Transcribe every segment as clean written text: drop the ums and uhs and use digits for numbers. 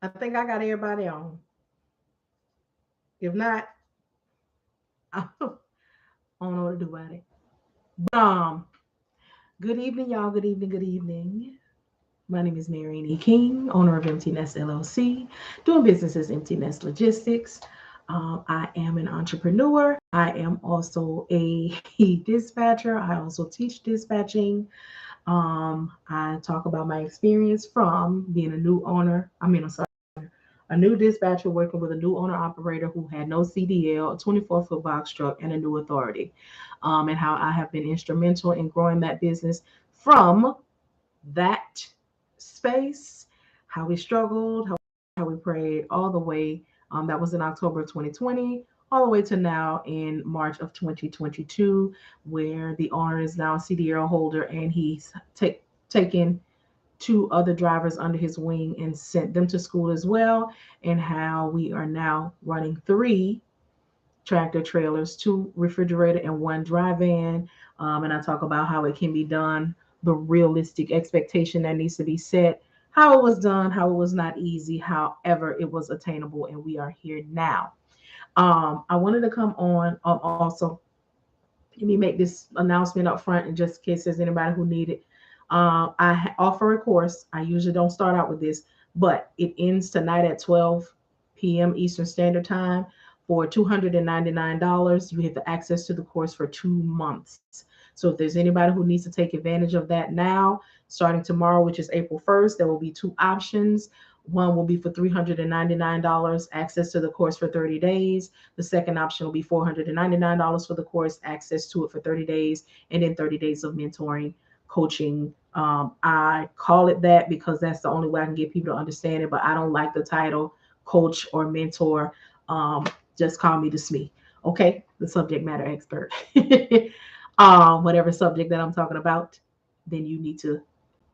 I think I got everybody on. If not, I don't know what to do about it. But good evening, y'all. Good evening. Good evening. My name is Marian E. King, owner of Empty Nest LLC, doing business as Empty Nest Logistics. I am an entrepreneur. I am also a dispatcher. I also teach dispatching. I talk about my experience from being a new owner. I'm sorry, a new dispatcher working with a new owner operator who had no CDL, a 24-foot box truck, and a new authority, and how I have been instrumental in growing that business from that space, how we struggled, how we prayed, all the way. That was in October of 2020, all the way to now in March of 2022, where the owner is now a CDL holder and he's taken two other drivers under his wing and sent them to school as well, and how we are now running three tractor trailers, two refrigerator and one dry van. And I talk about how it can be done, the realistic expectation that needs to be set, how it was done, how it was not easy, however it was attainable, and we are here now. I wanted to come on also. Let me make this announcement up front, and just in case there's anybody who need it. I offer a course. I usually don't start out with this, but it ends tonight at 12 p.m. Eastern Standard Time for $299. You have the access to the course for 2 months. So if there's anybody who needs to take advantage of that now, starting tomorrow, which is April 1st, there will be two options. One will be for $399, access to the course for 30 days. The second option will be $499 for the course, access to it for 30 days, and then 30 days of mentoring, coaching. I call it that because that's the only way I can get people to understand it, but I don't like the title coach or mentor. Just call me the SME, okay? The subject matter expert. Whatever subject that I'm talking about, then you need to,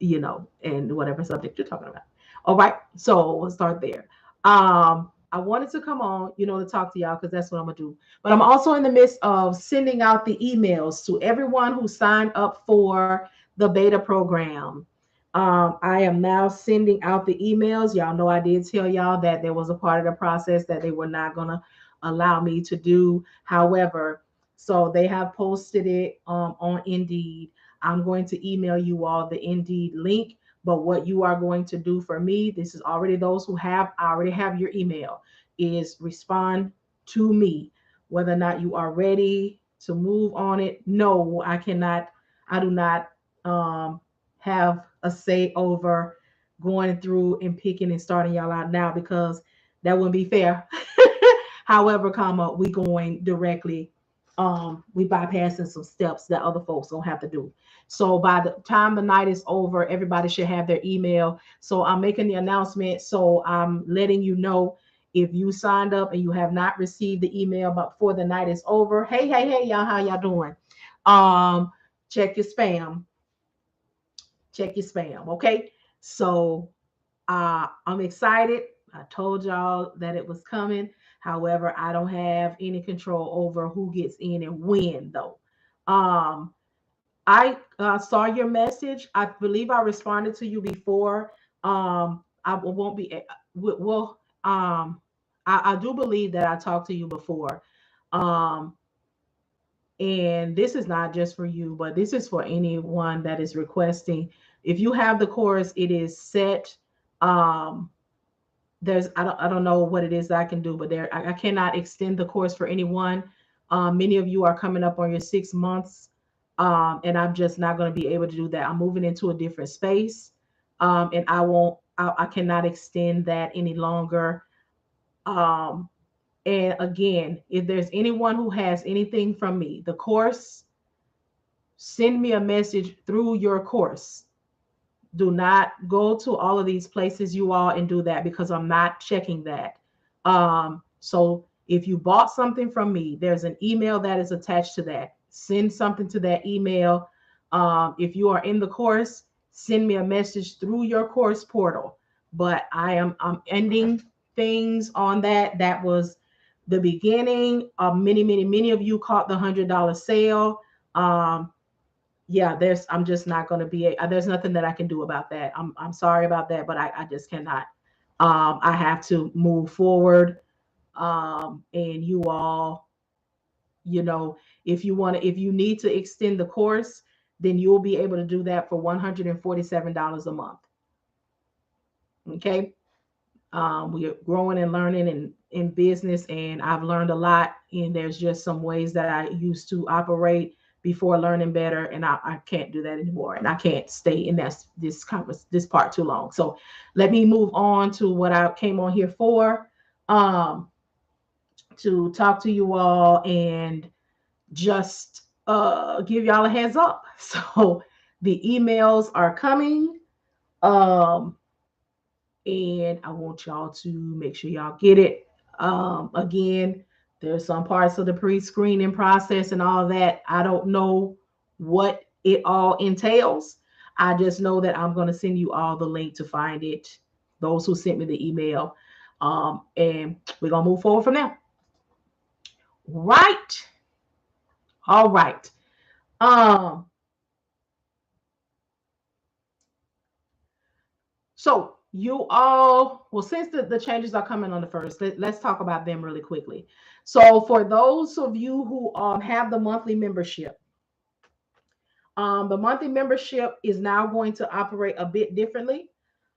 and whatever subject you're talking about. All right, so we'll start there. I wanted to come on, to talk to y'all because that's what I'm gonna do. But I'm also in the midst of sending out the emails to everyone who signed up for the beta program. I am now sending out the emails. Y'all know I did tell y'all that there was a part of the process that they were not gonna allow me to do. However, so they have posted it on Indeed. I'm going to email you all the Indeed link. But what you are going to do for me, this is already those who I already have your email, is respond to me whether or not you are ready to move on it. No, I cannot. I do not have a say over going through and picking and starting y'all out now because that wouldn't be fair. However, we going directly. We bypassing some steps that other folks don't have to do. So by the time the night is over, everybody should have their email. So I'm making the announcement. So I'm letting you know if you signed up and you have not received the email, but before the night is over, hey, y'all, how y'all doing? Um, check your spam. Check your spam. Okay. So I'm excited. I told y'all that it was coming. However, I don't have any control over who gets in and when, though. Um, I saw your message. I believe I responded to you before. I won't be well. I do believe that I talked to you before. Um, and this is not just for you, but this is for anyone that is requesting. If you have the course, it is set. Um, I don't know what it is that I can do, but I cannot extend the course for anyone. Many of you are coming up on your 6 months, and I'm just not going to be able to do that. I'm moving into a different space, and I cannot extend that any longer. Um, and again, if there's anyone who has anything from me, the course, send me a message through your course. Do not go to all of these places, you all, and do that because I'm not checking that. So if you bought something from me, there's an email that is attached to that. Send something to that email. If you are in the course, send me a message through your course portal. But I'm ending things on that. That was the beginning of many of you caught the $100 sale. Yeah, I'm just not going to be there's nothing that I can do about that. I'm sorry about that, but I just cannot. I have to move forward. And you all, you know, if you need to extend the course, then you'll be able to do that for $147 a month. Okay. We are growing and learning in business, and I've learned a lot. And there's just some ways that I used to operate before learning better, and I can't do that anymore. And I can't stay in this part too long. So let me move on to what I came on here for, um, to talk to you all and just give y'all a heads up. So the emails are coming. Um, and I want y'all to make sure y'all get it. Again, there's some parts of the pre-screening process and all that. I don't know what it all entails. I just know that I'm going to send you all the link to find it. Those who sent me the email. And we're going to move forward from there. Right. All right. Um, So you all, well, since the changes are coming on the first, let's talk about them really quickly. So for those of you who have the monthly membership, the monthly membership is now going to operate a bit differently.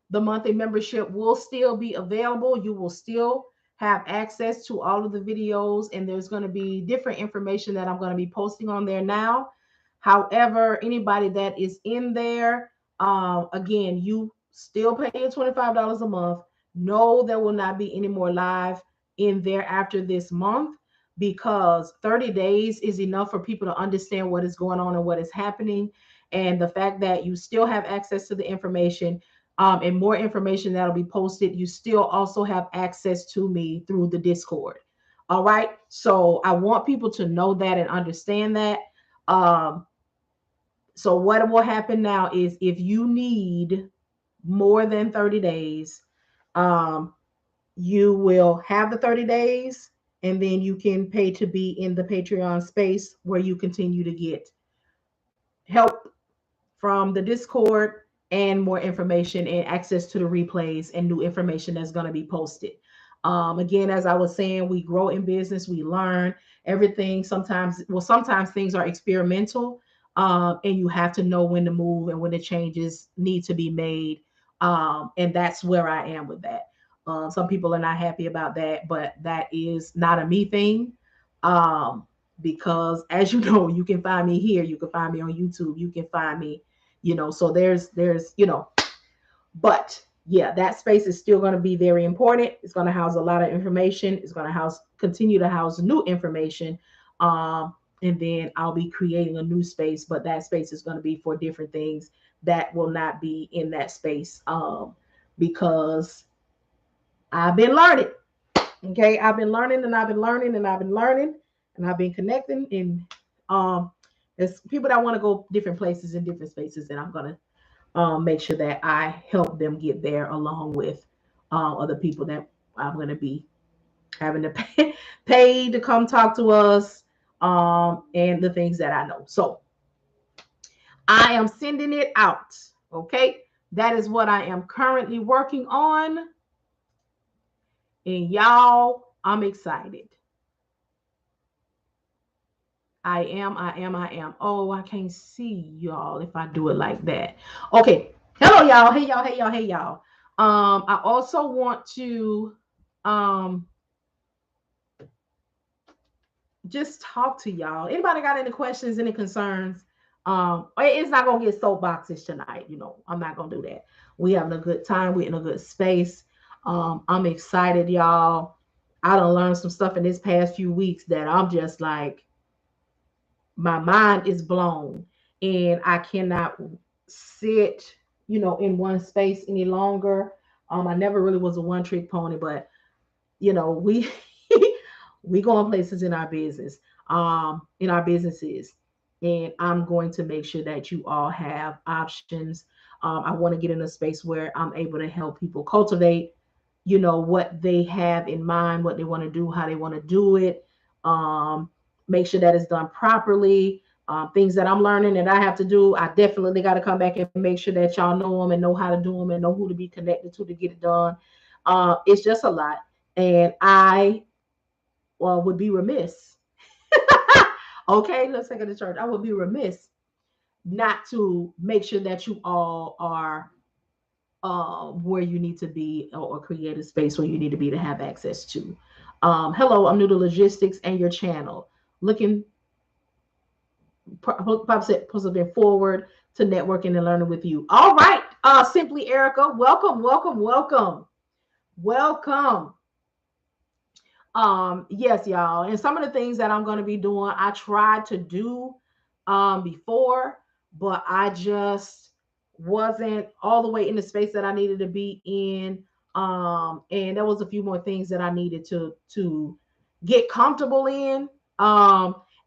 The monthly membership will still be available. You will still have access to all of the videos, and there's going to be different information that I'm going to be posting on there now. However, anybody that is in there, again, you still pay $25 a month. No, there will not be any more live in there after this month, because 30 days is enough for people to understand what is going on and what is happening. And the fact that you still have access to the information, and more information that'll be posted, you still also have access to me through the Discord. All right. So I want people to know that and understand that. Um, so what will happen now is, if you need more than 30 days, um, you will have the 30 days, and then you can pay to be in the Patreon space, where you continue to get help from the Discord and more information and access to the replays and new information that's going to be posted. Again, as I was saying, we grow in business, we learn everything. Sometimes things are experimental, and you have to know when to move and when the changes need to be made. And that's where I am with that. Some people are not happy about that, but that is not a me thing. Um, because as you know, you can find me here, you can find me on YouTube, you can find me, so there's but yeah, that space is still going to be very important. It's going to house a lot of information. It's going to continue to house new information. And then I'll be creating a new space, but that space is going to be for different things that will not be in that space, because I've been learning. Okay, I've been learning and I've been learning and I've been learning and I've been connecting. And there's people that want to go different places in different spaces, and I'm gonna make sure that I help them get there, along with other people that I'm gonna be having to pay to come talk to us, and the things that I know. So I am sending it out. Okay, that is what I am currently working on, and y'all, I'm excited. I am. Oh, I can't see y'all if I do it like that. Okay. Hello, y'all. Hey, y'all. Hey, y'all. Hey, y'all. I also want to just talk to y'all. Anybody got any questions, any concerns? It's not gonna get soapboxes tonight. I'm not gonna do that. We having a good time. We're in a good space. I'm excited, y'all. I done learned some stuff in this past few weeks that I'm just like, my mind is blown, and I cannot sit, in one space any longer. I never really was a one-trick pony, but we we go in places in our businesses, and I'm going to make sure that you all have options. I want to get in a space where I'm able to help people cultivate, what they have in mind, what they want to do, how they want to do it. Make sure that it's done properly. Things that I'm learning that I have to do, I definitely got to come back and make sure that y'all know them and know how to do them and know who to be connected to get it done. It's just a lot. And I would be remiss. Okay, let's take it to church. I would be remiss not to make sure that you all are where you need to be, or create a space where you need to be to have access to. Hello, I'm new to logistics and your channel. Looking possibly forward to networking and learning with you. All right, Simply Erica, welcome, welcome, welcome, welcome. Yes, y'all. And some of the things that I'm going to be doing, I tried to do before, but I just wasn't all the way in the space that I needed to be in. And there was a few more things that I needed to get comfortable in,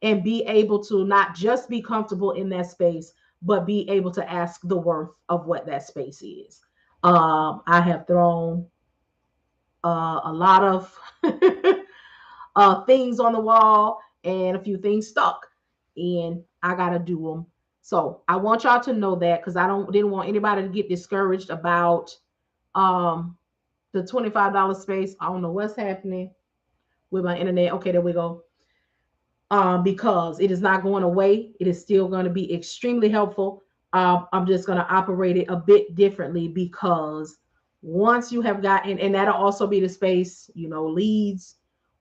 and be able to not just be comfortable in that space, but be able to ask the worth of what that space is. I have thrown a lot of things on the wall, and a few things stuck, and I gotta do them. So I want y'all to know that, because didn't want anybody to get discouraged about um the $25 space. I don't know what's happening with my internet. Okay, there we go. Because it is not going away. It is still going to be extremely helpful. I'm just going to operate it a bit differently, because once you have gotten, and that'll also be the space, leads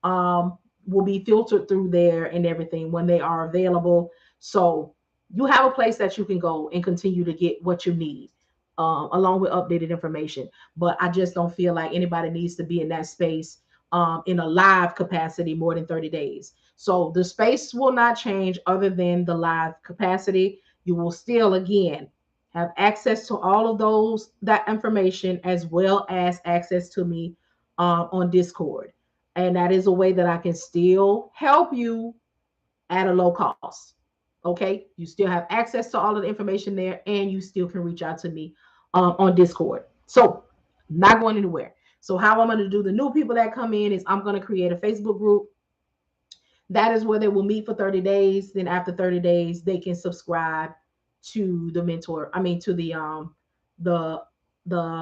um, will be filtered through there and everything when they are available. So you have a place that you can go and continue to get what you need, along with updated information. But I just don't feel like anybody needs to be in that space in a live capacity more than 30 days. So the space will not change other than the live capacity. You will still, again, have access to all of that information, as well as access to me on Discord. And that is a way that I can still help you at a low cost. Okay. You still have access to all of the information there, and you still can reach out to me on Discord. So, not going anywhere. So, how I'm going to do the new people that come in is I'm going to create a Facebook group. That is where they will meet for 30 days. Then after 30 days, they can subscribe to the mentor. I mean, to the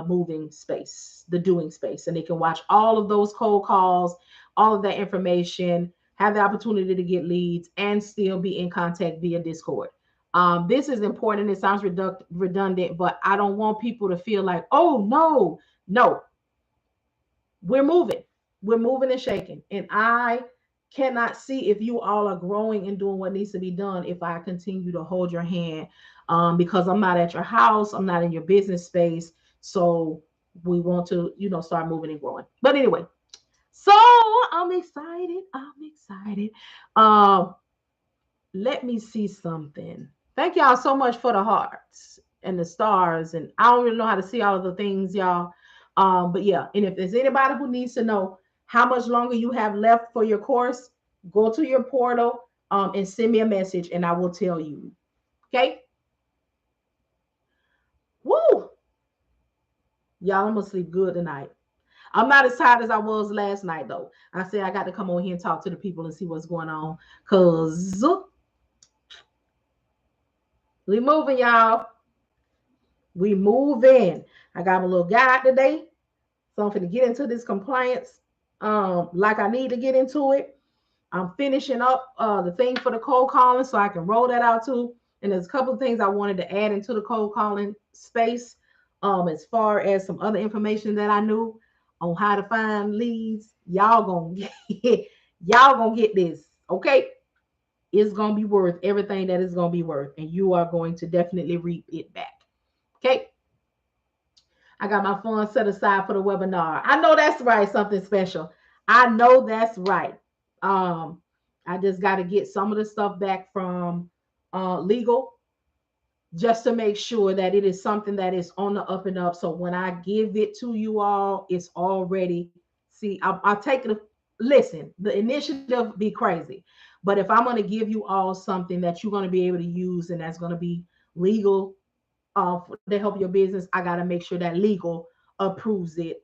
moving space, the doing space, and they can watch all of those cold calls, all of that information, have the opportunity to get leads, and still be in contact via Discord. This is important. It sounds redundant, but I don't want people to feel like, oh no, we're moving. We're moving and shaking. And I cannot see if you all are growing and doing what needs to be done if I continue to hold your hand, because I'm not at your house. I'm not in your business space. So we want to, start moving and growing. But anyway, so I'm excited. I'm excited. Um, Let me see something. Thank y'all so much for the hearts and the stars. And I don't really know how to see all of the things, y'all. But yeah, and if there's anybody who needs to know how much longer you have left for your course, go to your portal and send me a message, and I will tell you. Okay? Woo! Y'all, I'm gonna sleep good tonight. I'm not as tired as I was last night, though. I said I got to come on here and talk to the people and see what's going on, because we moving, y'all. We moving. I got my little guide today. So I'm going to get into this compliance like I need to get into it. I'm finishing up the thing for the cold calling so I can roll that out too. And there's a couple of things I wanted to add into the cold calling space, as far as some other information that I knew on how to find leads. Y'all gonna get this, okay? It's gonna be worth everything that it's gonna be worth, and you are going to definitely reap it back. Okay. I got my funds set aside for the webinar. I know that's right. Something special. I know that's right. Um, I just got to get some of the stuff back from legal, just to make sure that it is something that is on the up and up. So when I give it to you all, it's already, see, I'll take it. Listen, the initiative be crazy. But if I'm going to give you all something that you're going to be able to use, and that's going to be legal to help your business, I got to make sure that legal approves it.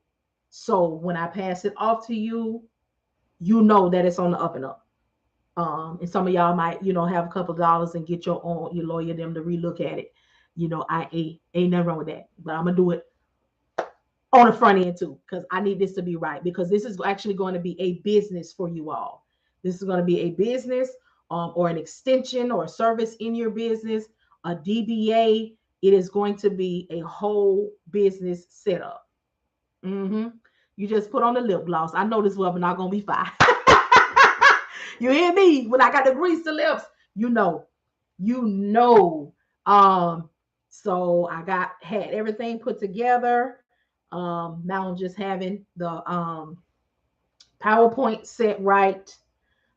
So when I pass it off to you, you know that it's on the up and up. And some of y'all might, have a couple of dollars and get your lawyer them to relook at it. I ain't nothing wrong with that, but I'm gonna do it on the front end too, because I need this to be right, because this is actually going to be a business for you all. This is going to be a business, or an extension or a service in your business, a DBA. It is going to be a whole business setup. Mm-hmm. You just put on the lip gloss. I know this webinar gonna be fine. You hear me? When I got to grease the lips, you know, you know. So I had everything put together. Now I'm just having the PowerPoint set right.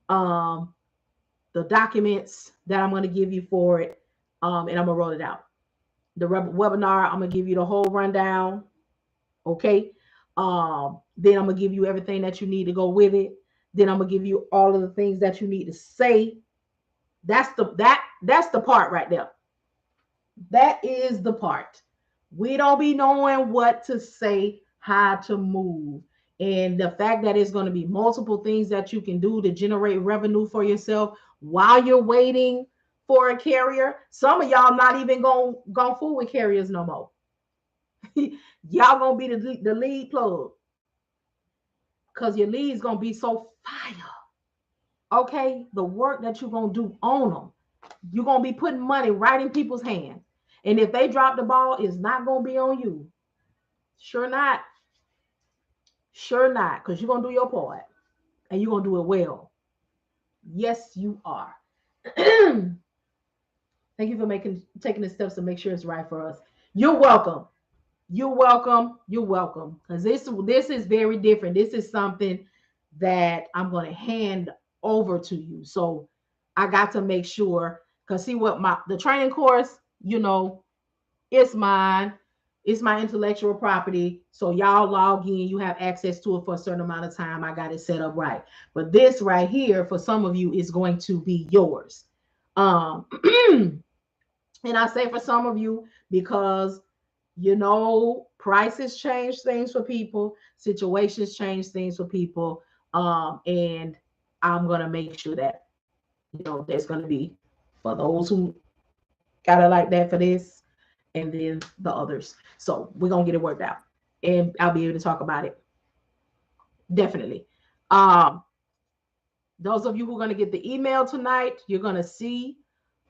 The documents that I'm gonna give you for it, and I'm gonna roll it out. The webinar, I'm gonna give you the whole rundown. Okay. Then I'm gonna give you everything that you need to go with it. Then I'm gonna give you all of the things that you need to say. That's the part right there. That is the part. We don't be knowing what to say, how to move. And the fact that it's going to be multiple things that you can do to generate revenue for yourself while you're waiting for a carrier. Some of y'all not even gonna fool with carriers no more. Y'all gonna be the lead plug, because your lead's gonna be so fire. Okay, the work that you're gonna do on them, you're gonna be putting money right in people's hands. And if they drop the ball, it's not gonna be on you. Sure not. Sure not, because you're gonna do your part and you're gonna do it well. Yes, you are. Thank you for taking the steps to make sure it's right for us. You're welcome. You're welcome. You're welcome. Because this is very different. This is something that I'm going to hand over to you. So I got to make sure, because see what the training course, it's mine. It's my intellectual property. So y'all log in, you have access to it for a certain amount of time. I got it set up right. But this right here, for some of you, is going to be yours. And I say for some of you because, prices change things for people, situations change things for people. And I'm going to make sure that, there's going to be for those who got it like that for this, and then the others. So we're going to get it worked out, and I'll be able to talk about it. Definitely. Those of you who are going to get the email tonight, you're going to see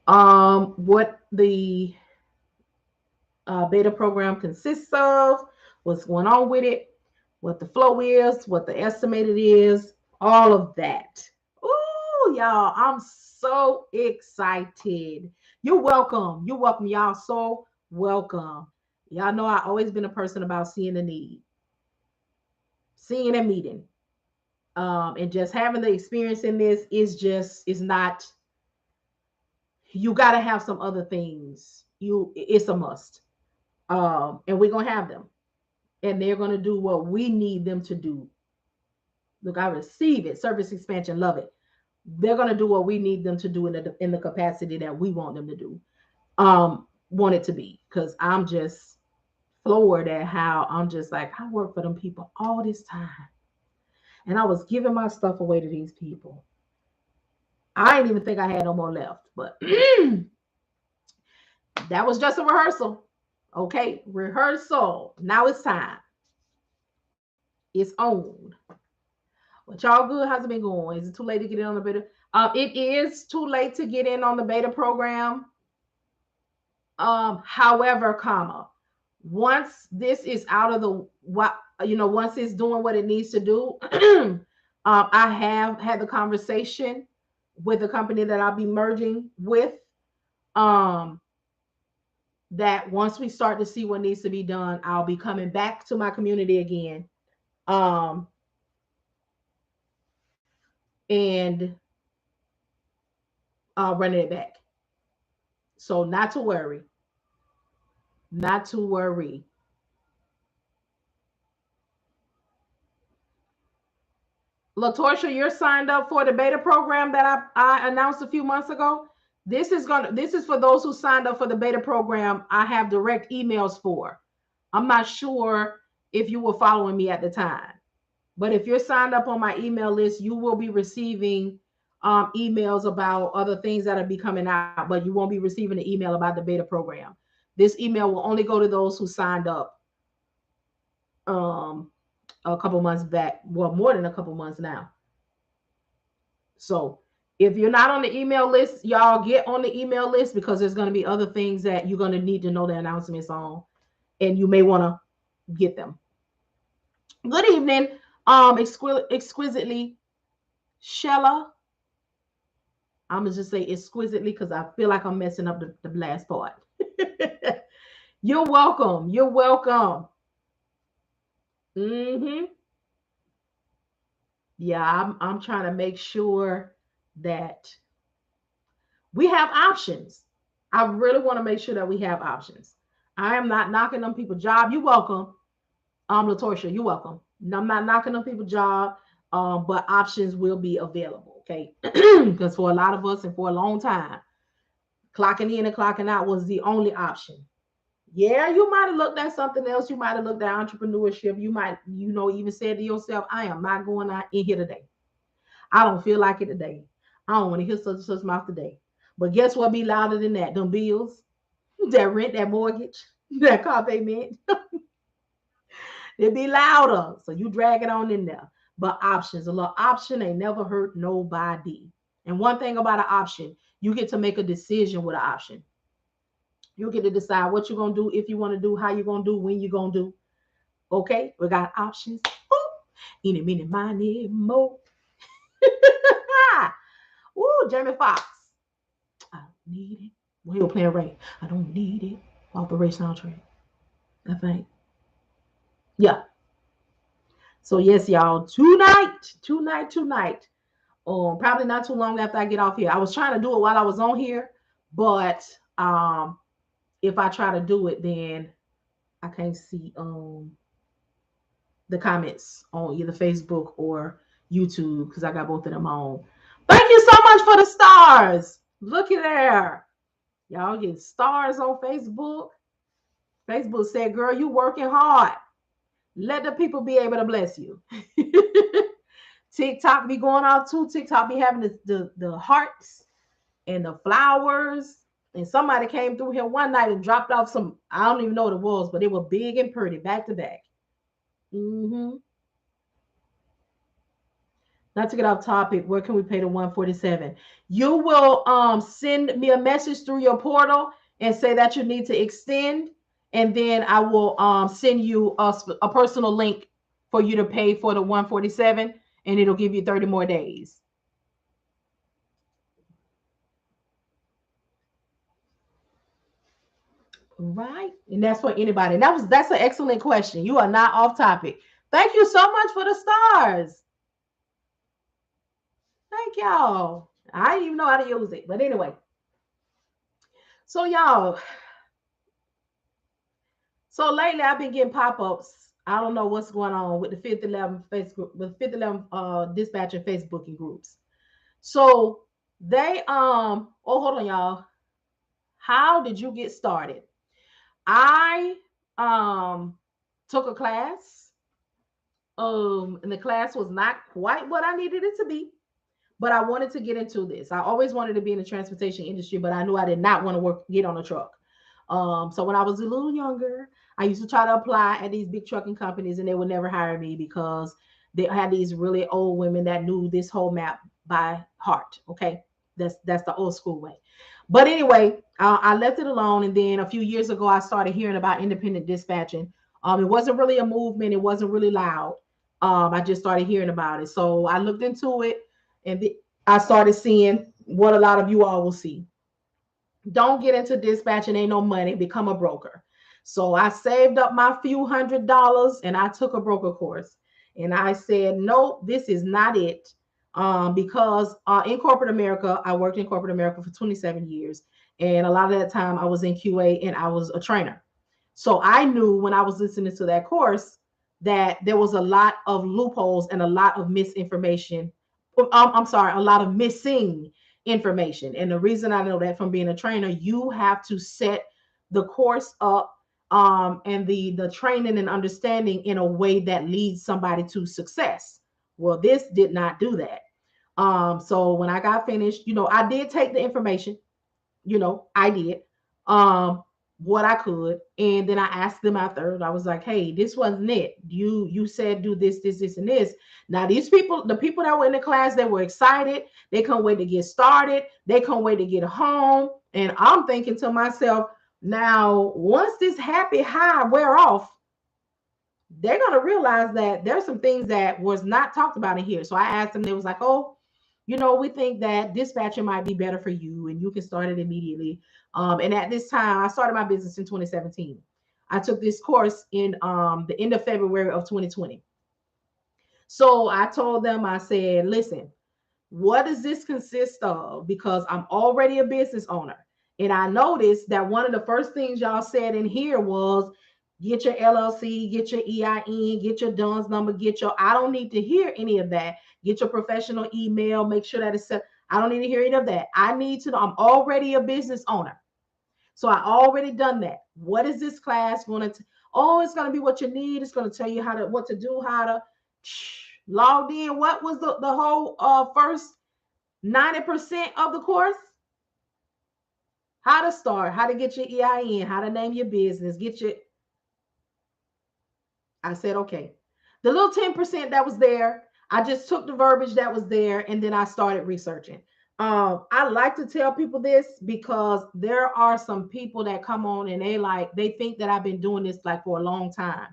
what the beta program consists of, what's going on with it, what the flow is, what the estimated is, all of that. Ooh, y'all, I'm so excited. You're welcome. You're welcome, y'all. So welcome. Y'all know I've always been a person about seeing the need, seeing and meeting. And just having the experience in this is not, you got to have some other things. It's a must. And we're going to have them. And they're going to do what we need them to do. Look, I receive it. Service expansion, love it. They're going to do what we need them to do in the capacity that we want them to do. Want it to be. Because I'm just floored at how I'm just like, I work for them people all this time. And I was giving my stuff away to these people. I didn't even think I had no more left. But that was just a rehearsal. Okay, rehearsal. Now it's time. It's on. But y'all good? How's it been going? Is it too late to get in on the beta? It is too late to get in on the beta program. However, once this is out of the once it's doing what it needs to do, I have had the conversation with the company that I'll be merging with. That once we start to see what needs to be done, I'll be coming back to my community again. And running it back. So not to worry. Not to worry. LaTorsha, you're signed up for the beta program that I announced a few months ago. This is for those who signed up for the beta program. I have direct emails for. I'm not sure if you were following me at the time, but if you're signed up on my email list, you will be receiving emails about other things that will be coming out, but you won't be receiving an email about the beta program. This email will only go to those who signed up um a couple months back. Well, more than a couple months now. So if you're not on the email list, y'all get on the email list because there's going to be other things that you're going to need to know the announcements on, and you may want to get them. Good evening, exquisitely Shella. I'm gonna just say exquisitely because I feel like I'm messing up the last part. You're welcome. You're welcome. Hmm. Yeah, I'm trying to make sure that we have options. I really want to make sure that we have options. I am not knocking on people's job. You're welcome. Latorsha, you're welcome. I'm not knocking on people's job, but options will be available. Okay, because for a lot of us and for a long time, clocking in and clocking out was the only option. Yeah, you might have looked at something else. You might have looked at entrepreneurship. You might, even said to yourself, I am not going out in here today. I don't feel like it today. I don't want to hear such and such mouth today. But guess what be louder than that? Them bills, that rent, that mortgage, that car payment. They be louder. So you drag it on in there. But options, a little option ain't never hurt nobody. And one thing about an option, you get to make a decision with an option. You get to decide what you're gonna do, if you want to do, how you're gonna do, when you're gonna do. Okay, we got options. Ooh, any, mini, miny, mo. Ooh, Jamie Foxx. I don't need it. Well, he was playing Ray. I don't need it. Off the Ray soundtrack. I think. Yeah. So yes, y'all. Tonight. Probably not too long after I get off here. I was trying to do it while I was on here, but if I try to do it, then I can't see the comments on either Facebook or YouTube because I got both of them on. Thank you so much for the stars. Looky there. Y'all get stars on Facebook. Facebook said, girl, you working hard. Let the people be able to bless you. TikTok be going off too. TikTok be having the hearts and the flowers. And somebody came through here one night and dropped off some, I don't even know what it was, but they were big and pretty back to back. Mm-hmm. Not to get off topic, where can we pay the 147? You will send me a message through your portal and say that you need to extend, and then I will send you a personal link for you to pay for the 147, and it'll give you 30 more days. Right, and that's for anybody. That's an excellent question. You are not off topic. Thank you so much for the stars. Thank y'all. I didn't even know how to use it, but anyway. So y'all, so lately I've been getting pop-ups. I don't know what's going on with the 511 Facebook, with 511 dispatcher Facebooking groups. So they oh, hold on, y'all. How did you get started? I took a class. And the class was not quite what I needed it to be, but I wanted to get into this. I always wanted to be in the transportation industry, but I knew I did not want to get on a truck. So when I was a little younger, I used to try to apply at these big trucking companies, and they would never hire me because they had these really old women that knew this whole map by heart. Okay, that's the old school way. But anyway, I left it alone, and then a few years ago, I started hearing about independent dispatching. It wasn't really a movement; it wasn't really loud. I just started hearing about it, so I looked into it, and I started seeing what a lot of you all will see. Don't get into dispatching, ain't no money, become a broker. So I saved up my few $100s and I took a broker course. And I said, nope, this is not it. Because in corporate America, I worked in corporate America for 27 years. And a lot of that time I was in QA and I was a trainer. So I knew when I was listening to that course that there was a lot of loopholes and a lot of misinformation. I'm sorry, a lot of missing information. And the reason I know that from being a trainer, you have to set the course up and the training and understanding in a way that leads somebody to success. Well, this did not do that. So when I got finished, I did take the information, I did. what I could. And then I asked them after, I was like, hey, this wasn't it. You said do this, this, this, and this. Now, these people, the people that were in the class, they were excited. They couldn't wait to get started. They couldn't wait to get home. And I'm thinking to myself, now, once this happy high wear off, they're going to realize that there's some things that was not talked about in here. So I asked them, they was like, oh, we think that dispatching might be better for you and you can start it immediately. And at this time, I started my business in 2017. I took this course in the end of February of 2020. So I told them, I said, listen, what does this consist of? Because I'm already a business owner. And I noticed that one of the first things y'all said in here was get your LLC, get your EIN, get your DUNS number, I don't need to hear any of that. Get your professional email, make sure that it's set. I don't need to hear any of that. I need to know I'm already a business owner. So I already done that. What is this class going to? Oh, it's going to be what you need. It's going to tell you what to do, how to logged in. What was the whole first 90% of the course? How to start, how to get your EIN, how to name your business, I said, okay. The little 10% that was there, I just took the verbiage that was there and then I started researching. I like to tell people this because there are some people that come on and they think that I've been doing this like for a long time.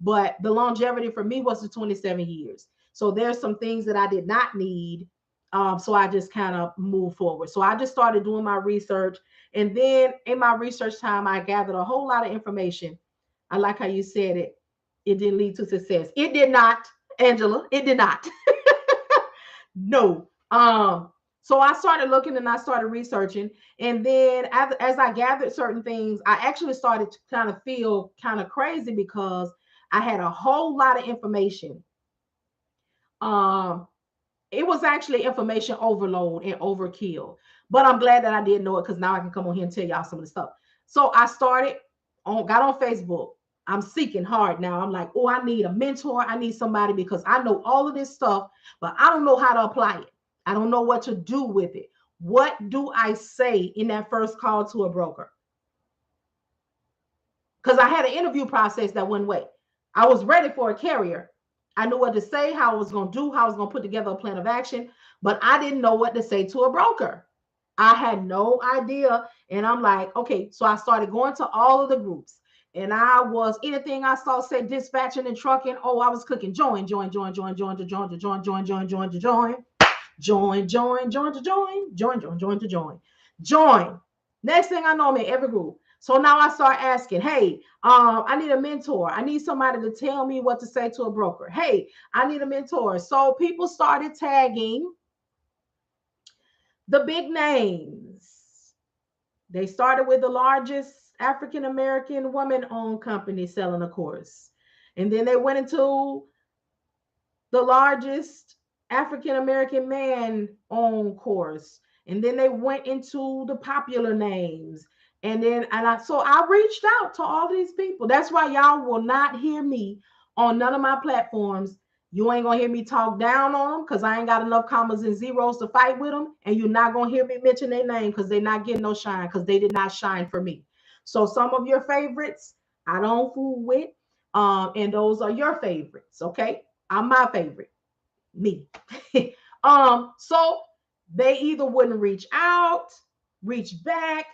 But the longevity for me was the 27 years. So there's some things that I did not need. So I just kind of moved forward. So I just started doing my research. And then in my research time, I gathered a whole lot of information. I like how you said it. It didn't lead to success. It did not, Angela. It did not. No. So I started looking and I started researching. And then as I gathered certain things, I actually started to kind of feel kind of crazy because I had a whole lot of information. It was actually information overload and overkill. But I'm glad that I didn't know it because now I can come on here and tell y'all some of the stuff. So I got on Facebook. I'm seeking hard now. I'm like, oh, I need a mentor. I need somebody because I know all of this stuff, but I don't know how to apply it. I don't know what to do with it. What do I say in that first call to a broker? Because I had an interview process that went away. I was ready for a carrier. I knew what to say, how I was going to do, how I was going to put together a plan of action, but I didn't know what to say to a broker. I had no idea. And I'm like, okay, so I started going to all of the groups. And I was anything I saw said dispatching and trucking. Oh, I was clicking join. Next thing I know, I'm in every group. So now I start asking, hey, I need a mentor. I need somebody to tell me what to say to a broker. Hey, I need a mentor. So people started tagging the big names. They started with the largest African-American woman-owned company selling a course. And then they went into the largest African-American man-owned course. And then they went into the popular names. So I reached out to all these people. That's why y'all will not hear me on none of my platforms. You ain't gonna hear me talk down on them because I ain't got enough commas and zeros to fight with them. And you're not gonna hear me mention their name because they're not getting no shine because they did not shine for me. So some of your favorites I don't fool with. And those are your favorites. Okay. I'm my favorite. Me. So they either wouldn't reach out, reach back,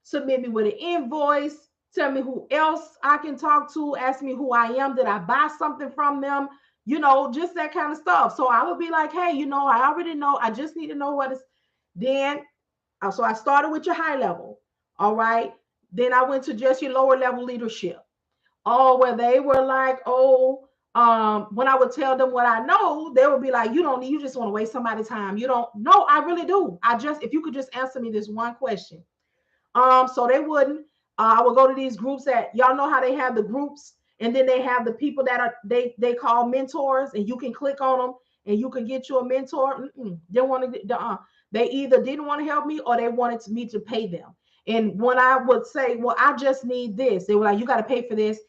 submit me with an invoice, tell me who else I can talk to, ask me who I am, did I buy something from them, just that kind of stuff. So I would be like, hey, I already know, I just need to know what is. Then so I started with your high level. All right. Then I went to just your lower level leadership. Where they were like, when I would tell them what I know, they would be like, you just want to waste somebody's time. You don't know. I really do. If you could just answer me this one question. So they wouldn't. I would go to these groups that y'all know how they have the groups, and then they have the people that are they call mentors, and you can click on them and you can get you a mentor. They want to. They either didn't want to help me or they wanted me to pay them. And when I would say, well, I just need this, they were like, you got to pay for this.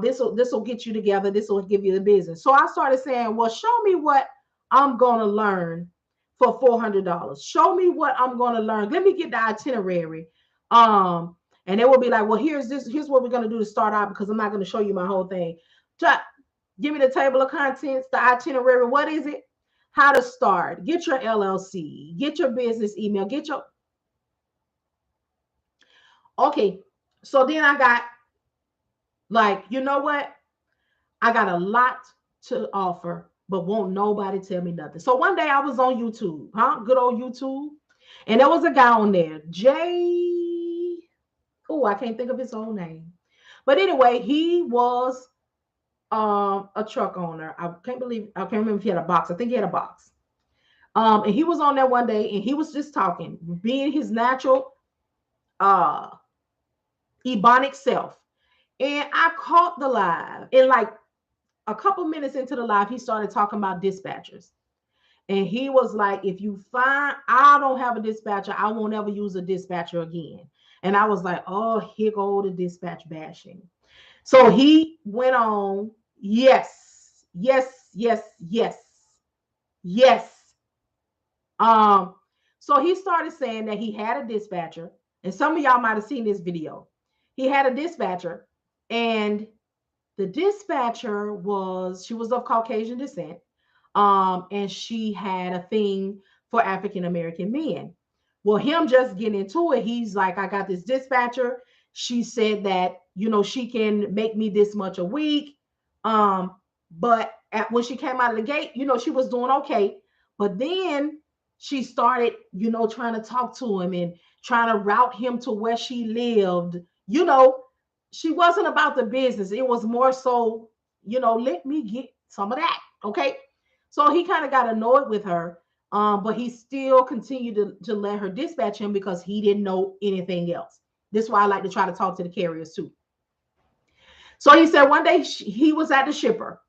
This will get you together. This will give you the business. So I started saying, well, show me what I'm going to learn for $400. Show me what I'm going to learn. Let me get the itinerary. And And they will be like, well, here's what we're going to do to start out, because I'm not going to show you my whole thing. Give me the table of contents, the itinerary. What is it? How to start. Get your LLC. Get your business email. Get your... Okay. So then I got like, you know what? I got a lot to offer, but won't nobody tell me nothing. So one day I was on YouTube, good old YouTube. And there was a guy on there, I can't think of his own name. But anyway, he was a truck owner. I can't remember if he had a box. I think he had a box. And he was on there one day and he was just talking, being his natural ebonic self. And I caught the live. And like a couple minutes into the live, he started talking about dispatchers. And he was like, if you find I don't have a dispatcher, I won't ever use a dispatcher again. And I was like, oh, here go the dispatch bashing. So he went on, yes, yes, yes, yes, yes. So he started saying that he had a dispatcher, and some of y'all might have seen this video. He had a dispatcher, and the dispatcher she was of Caucasian descent, and she had a thing for African American men. Well, him just getting into it, he's like, I got this dispatcher. She said that, she can make me this much a week. But when she came out of the gate, she was doing okay. But then she started, trying to talk to him and trying to route him to where she lived. She wasn't about the business. It was more so, let me get some of that. Okay. So he kind of got annoyed with her. But he still continued to let her dispatch him because he didn't know anything else. This is why I like to try to talk to the carriers too. So he said one day he was at the shipper.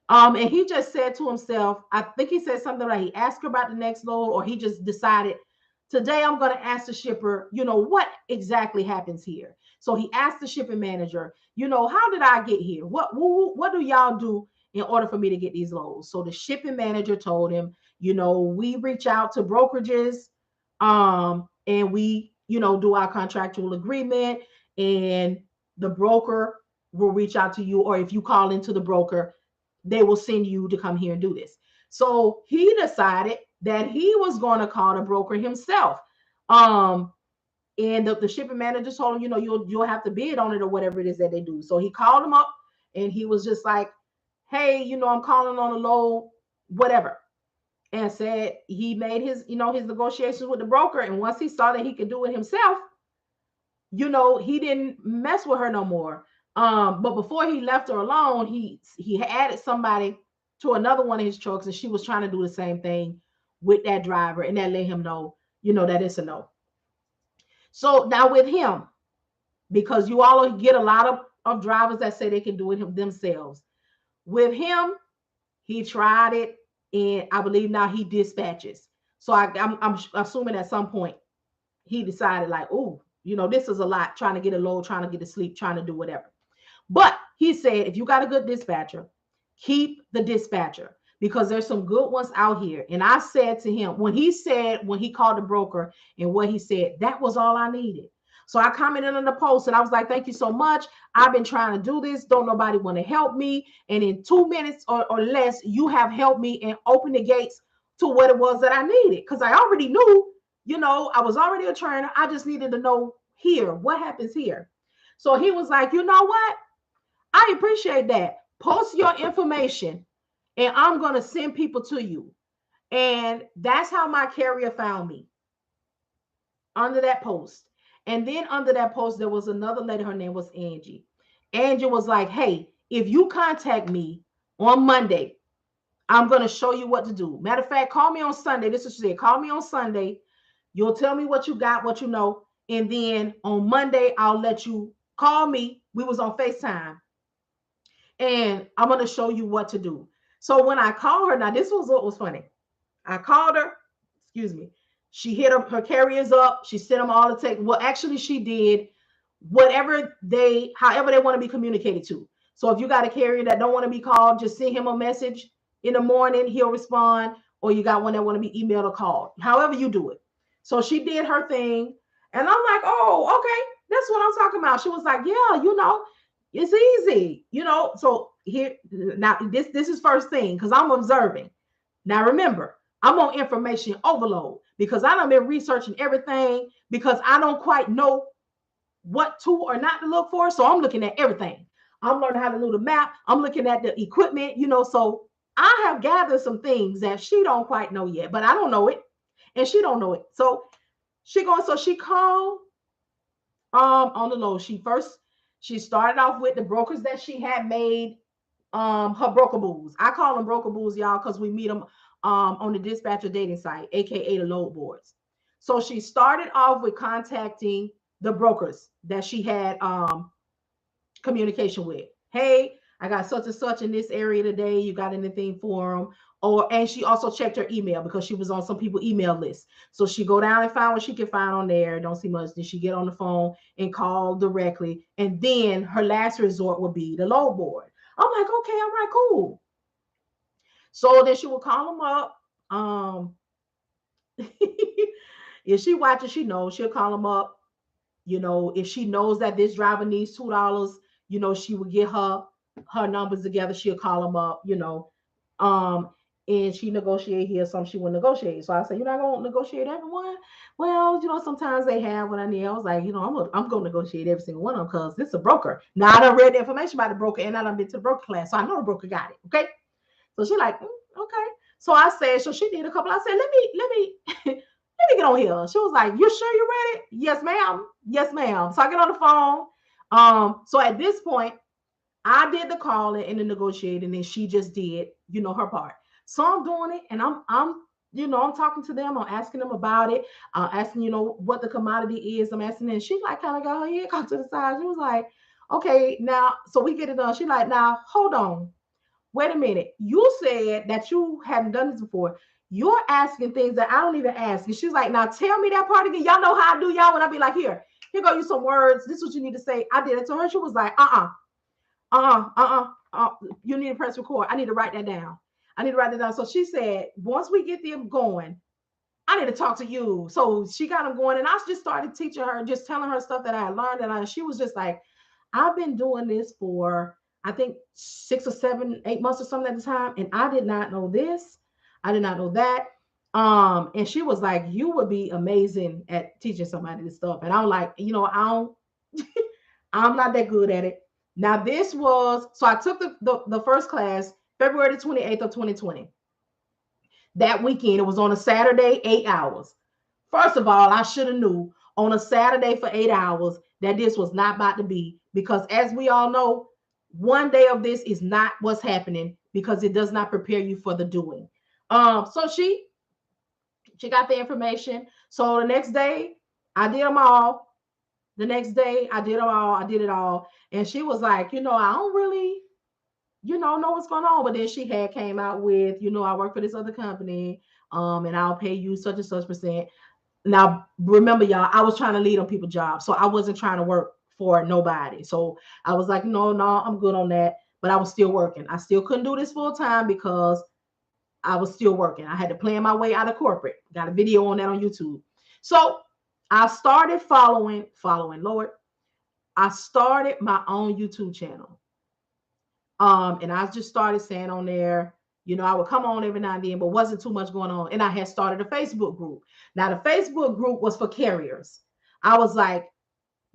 And he just said to himself, I think he said something like he asked her about the next load, or he just decided, today I'm going to ask the shipper, what exactly happens here? So he asked the shipping manager, how did I get here? What do y'all do in order for me to get these loads? So the shipping manager told him, we reach out to brokerages, and we, do our contractual agreement, and the broker will reach out to you, or if you call into the broker, they will send you to come here and do this. So he decided that he was going to call the broker himself. And the shipping manager told him, you'll have to bid on it or whatever it is that they do. So he called him up and he was just like, hey, I'm calling on a load, whatever. And said he made his negotiations with the broker. And once he saw that he could do it himself, he didn't mess with her no more. But before he left her alone, he added somebody to another one of his trucks, and she was trying to do the same thing with that driver, and that let him know, that it's a no. So now with him, because you all get a lot of drivers that say they can do it themselves. With him, he tried it, and I believe now he dispatches. So I'm assuming at some point he decided like, oh, this is a lot, trying to get a load, trying to get to sleep, trying to do whatever. But he said, if you got a good dispatcher, keep the dispatcher, because there's some good ones out here. And I said to him, when he called the broker and what he said, that was all I needed. So I commented on the post and I was like, thank you so much. I've been trying to do this. Don't nobody want to help me. And in 2 minutes or less, you have helped me and opened the gates to what it was that I needed. Because I already knew, I was already a trainer. I just needed to know here, what happens here. So he was like, you know what? I appreciate that. Post your information and I'm going to send people to you. And that's how my carrier found me, under that post. And then under that post, there was another lady. Her name was Angie. Angie was like, hey, if you contact me on Monday, I'm going to show you what to do. Matter of fact, call me on Sunday. This is what she said. Call me on Sunday. You'll tell me what you got, what you know. And then on Monday, I'll let you call me. We was on FaceTime. And I'm going to show you what to do. So when I called her, now this was what was funny. I called her, she hit her carriers up. She sent them all to take. Well, actually she did however they want to be communicated to. So if you got a carrier that don't want to be called, just send him a message in the morning. He'll respond. Or you got one that want to be emailed or called, however you do it. So she did her thing. And I'm like, oh, okay. That's what I'm talking about. She was like, yeah, it's easy, So here now, this is first thing because I'm observing. Now remember, I'm on information overload because I done been researching everything because I don't quite know what to or not to look for. So I'm looking at everything. I'm learning how to do the map. I'm looking at the equipment, So I have gathered some things that she don't quite know yet, but I don't know it, and she don't know it. So she called on the low. She started off with the brokers that she had made her broker bulls. I call them broker bulls, y'all, because we meet them on the dispatcher dating site, aka the load boards. So she started off with contacting the brokers that she had communication with. Hey, I got such and such in this area today. You got anything for them? And she also checked her email because she was on some people email list. So she go down and find what she can find on there. Don't see much. Then she get on the phone and call directly. And then her last resort would be the load board. I'm like, okay, all right, cool. So then she would call them up. If she watches, she knows she'll call them up. If she knows that this driver needs $2, she would get her numbers together. She'll call them up. Um, and she negotiate here some she will negotiate. So I said, you're not gonna negotiate everyone. Well, sometimes they have what I need. I was like, I'm gonna negotiate every single one of them because this is a broker. Now I done read the information about the broker and I done been to the broker class, so I know the broker got it. Okay. So she like, okay. So I said, so she did a couple. I said, let me let me get on here. She was like, you sure you ready? Yes, ma'am. Yes, ma'am. So I get on the phone. So at this point, I did the calling and the negotiating, and she just did, her part. So I'm doing it, and I'm talking to them. I'm asking them about it. Asking, what the commodity is. I'm asking them. And she like kind of got her head cocked to the side. She was like, okay, now, so we get it done. She like, now, hold on. Wait a minute. You said that you hadn't done this before. You're asking things that I don't even ask. And she's like, now tell me that part again. Y'all know how I do y'all when I be like, here go you some words. This is what you need to say. I did it to her. She was like, you need to press record. I need to write that down. I need to write that down. So she said, once we get them going, I need to talk to you. So she got them going. And I just started teaching her, just telling her stuff that I had learned. And she was just like, I've been doing this for, I think 6 or 7, 8 months or something at the time. And I did not know this. I did not know that. And she was like, you would be amazing at teaching somebody this stuff. And I'm like, I'm not that good at it. Now so I took the first class February the 28th of 2020. That weekend, it was on a Saturday, 8 hours. First of all, I should have knew on a Saturday for 8 hours that this was not about to be, because as we all know, one day of this is not what's happening because it does not prepare you for the doing. So she got the information. So the next day, I did them all. The next day, I did them all. I did it all. And she was like, I don't really, know what's going on. But then she had came out with, I work for this other company, and I'll pay you such and such percent. Now, remember, y'all, I was trying to lead on people's jobs. So I wasn't trying to work for nobody. So I was like, no, I'm good on that. But I was still working. I still couldn't do this full time because I was still working. I had to plan my way out of corporate. Got a video on that on YouTube. So I started following, Lord. I started my own YouTube channel. And I just started saying on there, I would come on every now and then, but wasn't too much going on. And I had started a Facebook group. Now, the Facebook group was for carriers. I was like,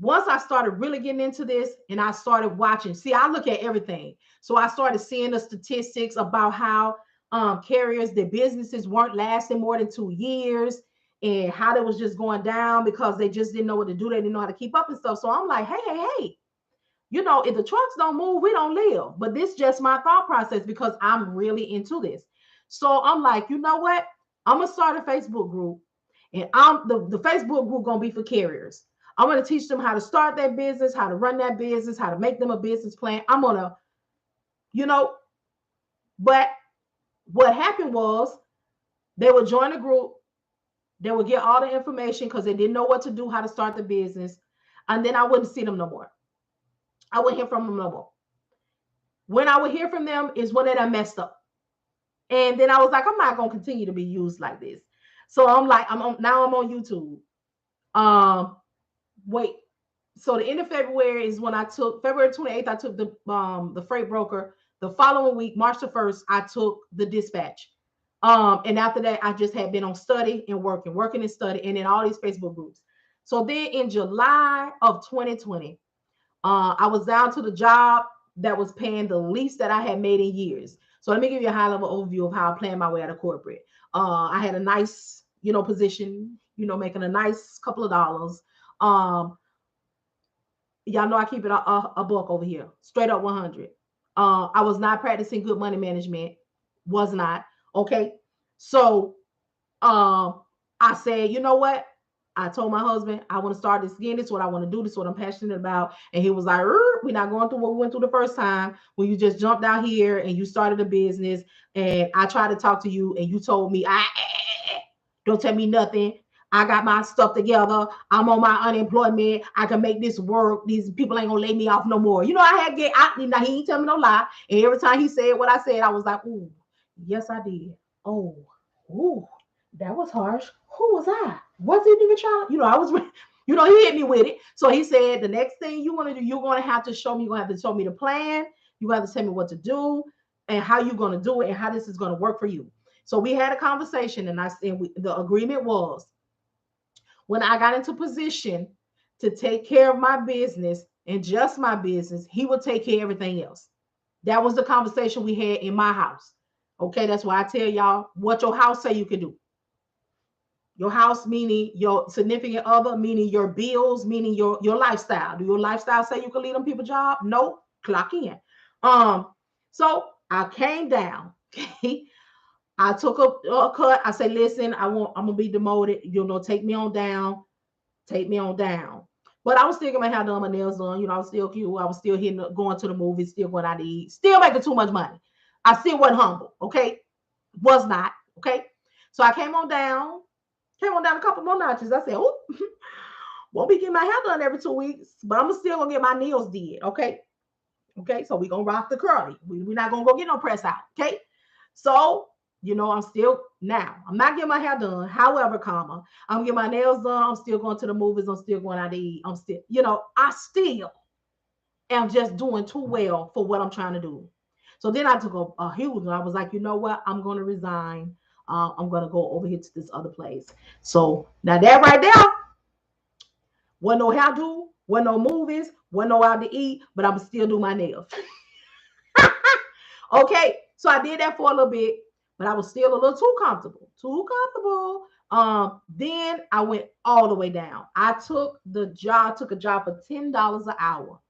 once I started really getting into this and I started watching, see, I look at everything. So I started seeing the statistics about how carriers, their businesses weren't lasting more than 2 years, and how they was just going down because they just didn't know what to do. They didn't know how to keep up and stuff. So I'm like, hey, if the trucks don't move, we don't live. But this is just my thought process because I'm really into this. So I'm like, you know what? I'm going to start a Facebook group, and the Facebook group going to be for carriers. I'm going to teach them how to start their business, how to run that business, how to make them a business plan. I'm going to, but what happened was they would join the group. They would get all the information because they didn't know what to do, how to start the business. And then I wouldn't see them no more. I wouldn't hear from them no more. When I would hear from them is when they done messed up. And then I was like, I'm not going to continue to be used like this. So I'm like, now I'm on YouTube. Wait. So the end of February is when I took February 28th, I took the freight broker. The following week, March the 1st, I took the dispatch. And after that, I just had been on study and working and study, and in all these Facebook groups. So then in July of 2020, I was down to the job that was paying the least that I had made in years. So let me give you a high level overview of how I planned my way out of corporate. I had a nice, position, making a nice couple of dollars. Um, y'all know I keep it a buck over here, straight up 100. I was not practicing good money management, was not. Okay. So I said, you know what? I told my husband, I want to start this again. This is what I want to do. This is what I'm passionate about. And he was like, we're not going through what we went through the first time when you just jumped out here and you started a business. And I tried to talk to you and you told me, don't tell me nothing. I got my stuff together. I'm on my unemployment. I can make this work. These people ain't gonna lay me off no more. I had get out. Now he ain't tell me no lie. And every time he said what I said, I was like, ooh, yes, I did. Oh, ooh, that was harsh. Who was I? Wasn't even trying. I was. He hit me with it. So he said, the next thing you want to do, you're gonna have to show me. You're gonna have to show me the plan. You have to tell me what to do and how you're gonna do it and how this is gonna work for you. So we had a conversation, and the agreement was, when I got into position to take care of my business and just my business, he would take care of everything else. That was the conversation we had in my house. Okay, that's why I tell y'all what your house say you can do. Your house meaning your significant other, meaning your bills, meaning your lifestyle. Do your lifestyle say you can leave them people job? No, clock in. So I came down. Okay, I took a cut. I said, listen, I'm gonna be demoted. Take me on down. Take me on down. But I was still getting my hair done, my nails done. I was still cute. I was still going to the movies, still going out to eat, still making too much money. I still wasn't humble. Okay, was not. Okay, so I came on down a couple more notches. I said, oh, won't be getting my hair done every 2 weeks, but I'm still gonna get my nails did. Okay, so we gonna rock the curly. We're not gonna go get no press out. Okay, so I'm still now. I'm not getting my hair done. However, I'm getting my nails done. I'm still going to the movies. I'm still going out to eat. I'm still, I still am just doing too well for what I'm trying to do. So then I took a huge one. I was like, you know what? I'm going to resign. I'm going to go over here to this other place. So now that right there, wasn't no hair do, wasn't no movies, wasn't no out to eat, but I'm still do my nails. Okay, so I did that for a little bit, but I was still a little too comfortable. Then I went all the way down. I took a job for $10 an hour.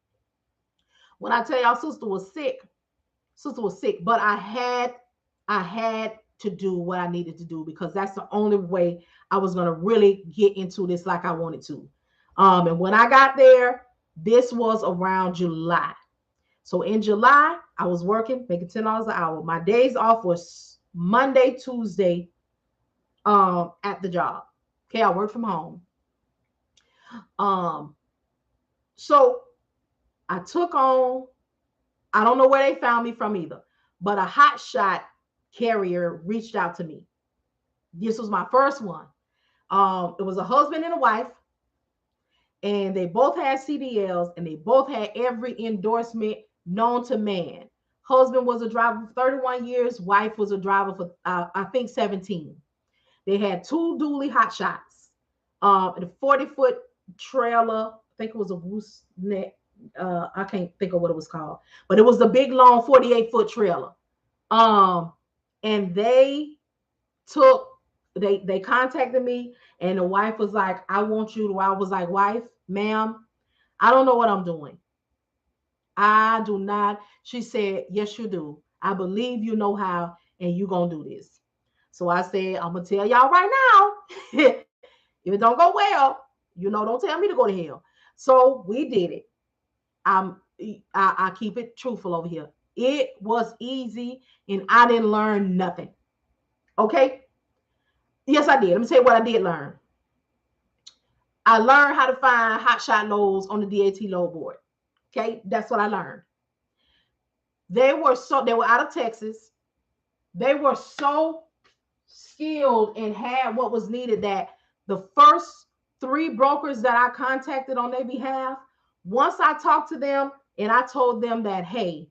When I tell y'all, sister was sick, but I had to do what I needed to do because that's the only way I was gonna really get into this like I wanted to. And when I got there, this was around July. So in July, I was working, making $10 an hour. My days off was Monday, Tuesday, at the job. Okay, I work from home. Um, so I took on, I don't know where they found me from either, but a hot shot carrier reached out to me. This was my first one. It was a husband and a wife, and they both had CDLs, and they both had every endorsement known to man. Husband was a driver for 31 years. Wife was a driver for, I think, 17. They had two dually hot shots. A 40-foot trailer. I think it was a gooseneck. I can't think of what it was called, but it was the big, long 48-foot trailer. And took, they contacted me, and the wife was like, I want you to, I was like, wife, ma'am, I don't know what I'm doing. I do not. She said, yes, you do. I believe you know how, and you going to do this. So I said, I'm going to tell y'all right now, if it don't go well, don't tell me to go to hell. So we did it. I keep it truthful over here. It was easy, and I didn't learn nothing. Okay? Yes, I did. Let me tell you what I did learn. I learned how to find hotshot loads on the DAT load board. Okay? That's what I learned. They were out of Texas. They were so skilled and had what was needed that the first 3 brokers that I contacted on their behalf Once I talked to them and I told them that, hey,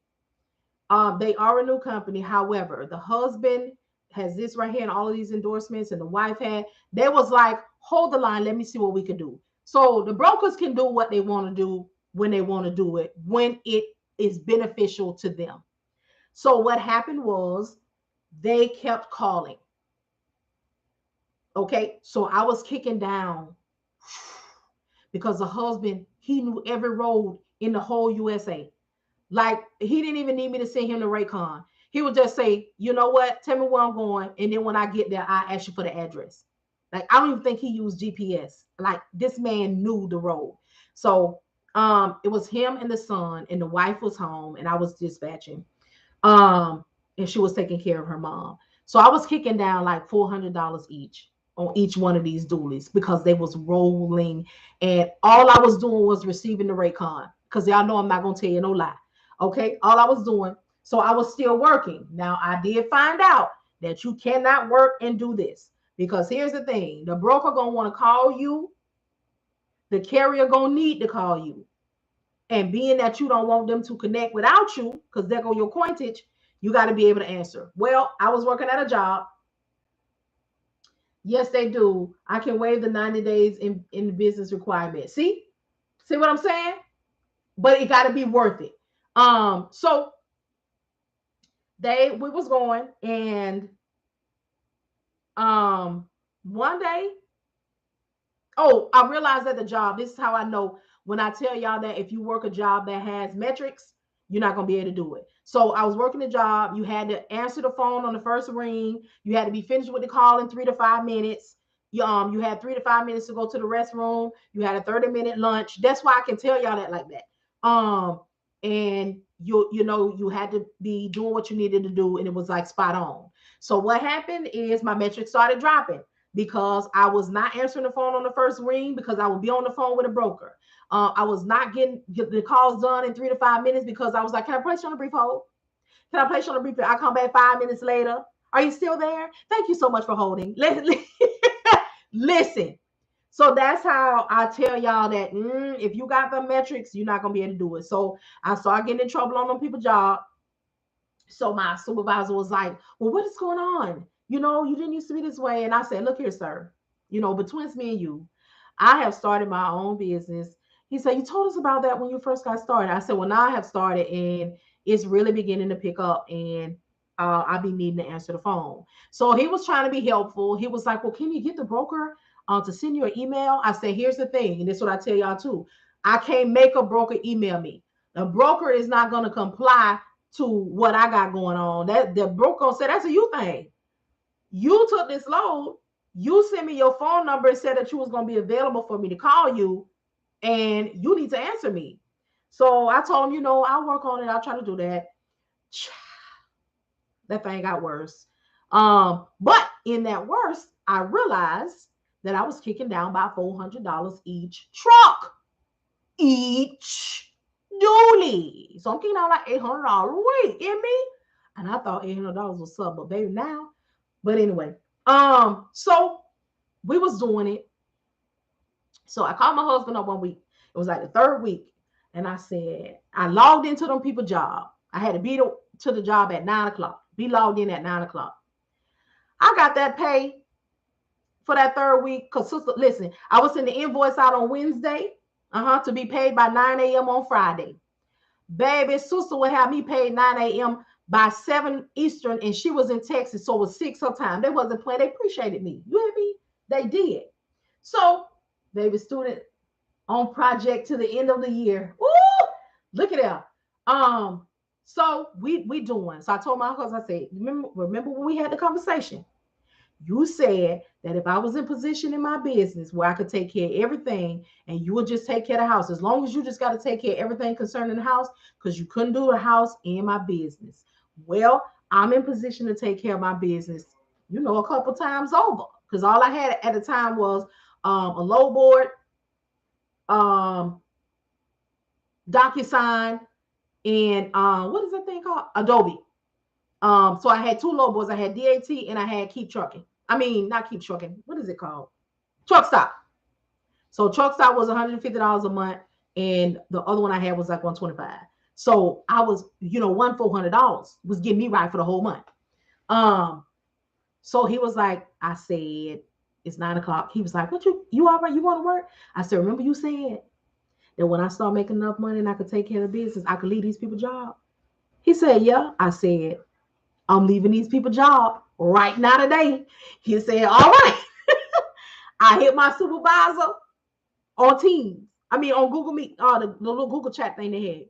they are a new company. However, the husband has this right here and all of these endorsements, and the wife had, they was like, hold the line, let me see what we can do. So the brokers can do what they want to do when they want to do it, when it is beneficial to them. So what happened was they kept calling. Okay. So I was kicking down because the husband, he knew every road in the whole USA. Like he didn't even need me to send him to Raycon. He would just say, you know what, tell me where I'm going. And then when I get there, I ask you for the address. Like I don't even think he used GPS. Like this man knew the road. So it was him and the son, and the wife was home, and I was dispatching. Um, and she was taking care of her mom. So I was kicking down like $400 each on each one of these dualies because they was rolling, and all I was doing was receiving the Raycon, because y'all know I'm not gonna tell you no lie. Okay, all I was doing. So I was still working. Now I did find out that you cannot work and do this, because here's the thing: the broker gonna want to call you, the carrier gonna need to call you, and being that you don't want them to connect without you, because there go your cointage, you got to be able to answer. Well, I was working at a job. Yes, they do. I can waive the 90 days in the business requirement. See what I'm saying? But it got to be worth it. So we was going, and one day, oh, I realized that the job, this is how I know when I tell y'all that if you work a job that has metrics, you're not going to be able to do it. So I was working a job. You had to answer the phone on the first ring. You had to be finished with the call in 3 to 5 minutes. You had 3 to 5 minutes to go to the restroom. You had a 30-minute lunch. That's why I can tell y'all that like that. And you had to be doing what you needed to do, and it was like spot on. So what happened is my metrics started dropping because I was not answering the phone on the first ring, because I would be on the phone with a broker. I was not getting the calls done in 3 to 5 minutes because I was like, can I place you on a brief hold? Can I place you on a brief hold? I come back 5 minutes later. Are you still there? Thank you so much for holding. Listen. So that's how I tell y'all that if you got the metrics, you're not going to be able to do it. So I started getting in trouble on them people's job. So my supervisor was like, well, what is going on? You didn't used to be this way. And I said, look here, sir, between me and you, I have started my own business. He said, you told us about that when you first got started. I said, well, now I have started, and it's really beginning to pick up, and I'll be needing to answer the phone. So he was trying to be helpful. He was like, well, can you get the broker to send you an email? I said, here's the thing. And this is what I tell y'all too. I can't make a broker email me. The broker is not going to comply to what I got going on. That the broker said that's a you thing. You took this load. You sent me your phone number and said that you was going to be available for me to call you, and you need to answer me. So I told him, I'll work on it. I'll try to do that. That thing got worse. But in that worse, I realized that I was kicking down by $400 each truck. Each dually. So I'm kicking out like $800 a week, in me? And I thought $800 was sub, but baby, now. But anyway, so we was doing it. So I called my husband up one week. It was like the third week. And I said, I logged into them people's job. I had to be to the job at 9 o'clock. Be logged in at 9 o'clock. I got that pay for that third week. Because, sister, listen, I was sending the invoice out on Wednesday to be paid by 9 a.m. on Friday. Baby, sister would have me paid 9 a.m. by 7 Eastern, and she was in Texas, so it was 6 her time. They wasn't playing. They appreciated me. You hear me? They did. So, baby, student on project to the end of the year. Ooh, look at that. So we doing. So I told my husband, I said, remember when we had the conversation? You said that if I was in position in my business where I could take care of everything, and you would just take care of the house, as long as you just got to take care of everything concerning the house, because you couldn't do the house and my business. Well, I'm in position to take care of my business, a couple times over, because all I had at the time was a low board, DocuSign, and what is that thing called? Adobe. So I had 2 low boards. I had DAT and I had Keep Trucking. I mean, not Keep Trucking. What is it called? Truck Stop. So Truck Stop was $150 a month. and the other one I had was like 125. So I was, one $400 was getting me right for the whole month. Um, so he was like, I said, it's 9 o'clock. He was like, what you all right? You want to work? I said, remember you said that when I start making enough money and I could take care of the business, I could leave these people job. He said, yeah. I said, I'm leaving these people job right now today. He said, all right. I hit my supervisor on Teams. I mean, on Google Meet, the little Google chat thing they had.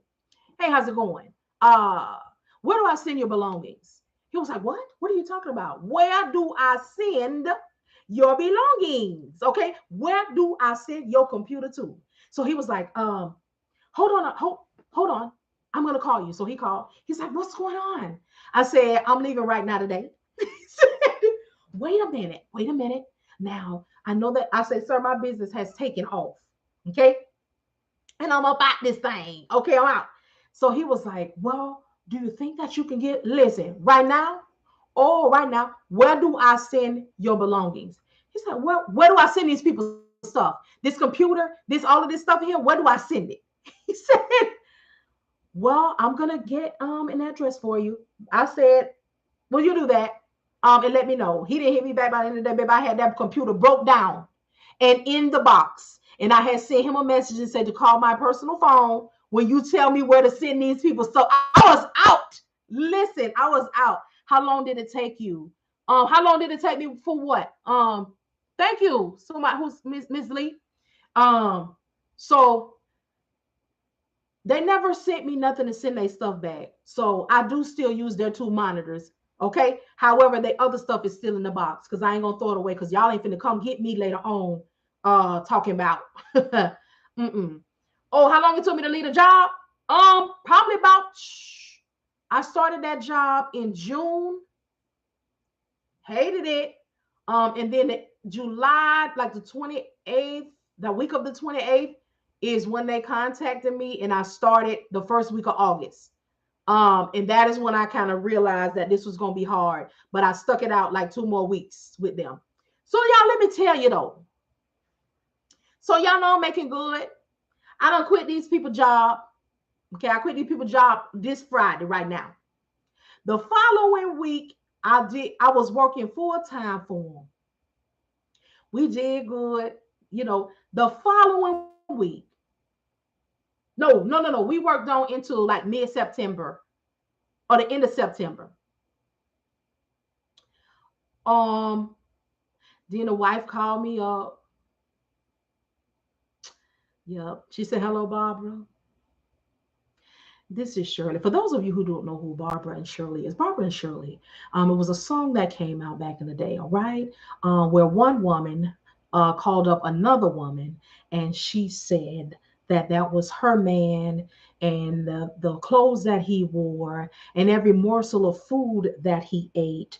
Hey, how's it going? Uh, where do I send your belongings? He was like, what? What are you talking about? Where do I send your belongings? Okay. Where do I send your computer to? So he was like, hold on. I'm gonna call you. So he called. He's like, what's going on? I said, I'm leaving right now today. He said, wait a minute. Wait a minute. Now I know that I said, sir, my business has taken off. Okay. And I'm about this thing. Okay, I'm out. So he was like, well, do you think that you can listen, right now? Oh, right now, where do I send your belongings? He said, well, where do I send these people's stuff? This computer, all of this stuff here, where do I send it? He said, well, I'm gonna get an address for you. I said, will you do that? And let me know. He didn't hit me back by the end of the day, baby. I had that computer broke down and in the box. And I had sent him a message and said to call my personal phone when you tell me where to send these people. So I was out. Listen, I was out. How long did it take you? How long did it take me for what? Thank you. Somebody who's Miss Lee. Um, so they never sent me nothing to send their stuff back. So I do still use their 2 monitors. Okay. However, the other stuff is still in the box because I ain't gonna throw it away because y'all ain't finna come get me later on talking about mm-mm. Oh, how long it took me to leave a job? Probably about I started that job in June, hated it. And then July, like the 28th, the week of the 28th is when they contacted me, and I started the first week of August. And that is when I kind of realized that this was gonna be hard, but I stuck it out like 2 more weeks with them. So y'all, let me tell you though. So y'all know I'm making good. I don't quit these people job. Okay, I quit these people job this Friday right now. The following week, I was working full time for them. We did good. The following week. No. We worked on into like mid-September or the end of September. Um, then the wife called me up. Yep. She said, hello, Barbara. This is Shirley. For those of you who don't know who Barbara and Shirley is, Barbara and Shirley, it was a song that came out back in the day, all right, where one woman called up another woman, and she said that that was her man, and the clothes that he wore, and every morsel of food that he ate,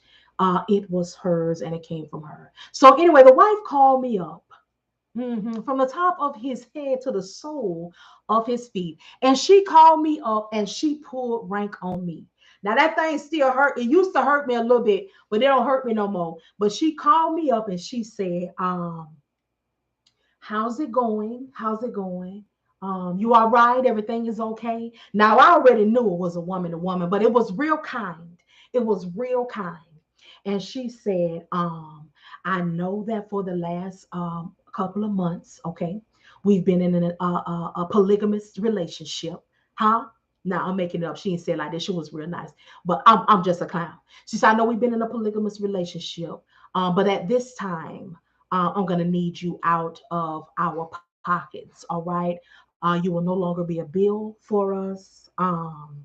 it was hers, and it came from her. So anyway, the wife called me up. From the top of his head to the sole of his feet. And she called me up and she pulled rank on me. Now that thing still hurt. It used to hurt me a little bit, but it don't hurt me no more. But she called me up and she said, how's it going? How's it going? You all right? Everything is okay. Now I already knew it was a woman to woman, but it was real kind. It was real kind. And she said, I know that for the last couple of months, okay, we've been in a polygamous relationship. Huh? Now I'm making it up. She didn't say it like this. She was real nice, but I'm just a clown. She said, I know we've been in a polygamous relationship, but at this time, I'm gonna need you out of our pockets. All right. You will no longer be a bill for us. Well,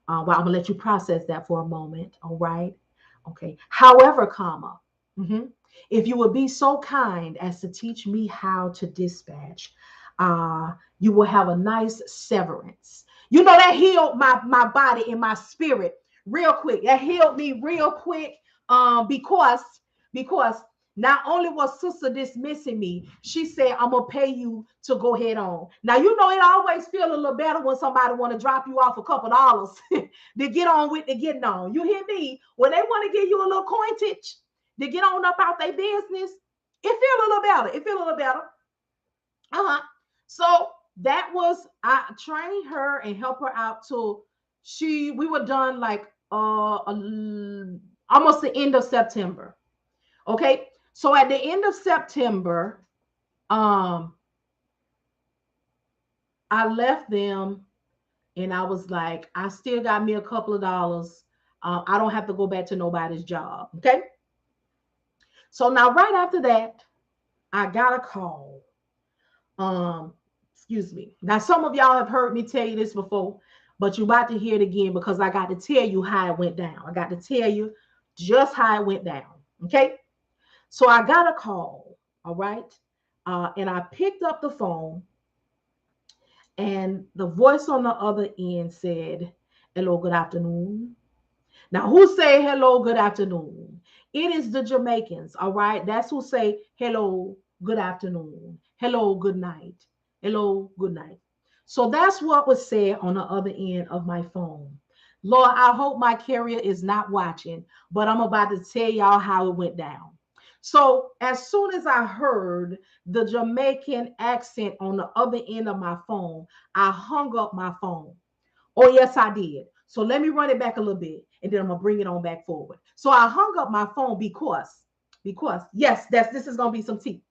I'm gonna let you process that for a moment. All right. Okay. However, comma, mhm, if you would be so kind as to teach me how to dispatch, you will have a nice severance. That healed my body and my spirit real quick. That healed me real quick. Because not only was sister dismissing me, she said, I'm gonna pay you to go head on. Now it always feel a little better when somebody want to drop you off a couple dollars to get on with the getting on. You hear me? When they want to give you a little coinage to get on up out their business, it feel a little better. It feel a little better. Uh-huh. So that was, I trained her and helped her out till we were done like almost the end of September. Okay. So at the end of September, um, I left them and I was like, I still got me a couple of dollars. I don't have to go back to nobody's job. Okay. So now, right after that, I got a call. Um, Excuse me. Now, some of y'all have heard me tell you this before, but you're about to hear it again because I got to tell you how it went down. I got to tell you just how it went down. Okay. So I got a call. All right. And I picked up the phone, and the voice on the other end said, "Hello, good afternoon." Now, who say hello, good afternoon? It is the Jamaicans, all right? That's who say hello, good afternoon. Hello, good night. Hello, good night. So that's what was said on the other end of my phone. Lord, I hope my carrier is not watching, but I'm about to tell y'all how it went down. So as soon as I heard the Jamaican accent on the other end of my phone, I hung up my phone. Oh, yes, I did. So let me run it back a little bit and then I'm gonna bring it on back forward. So I hung up my phone because yes, this is gonna be some tea.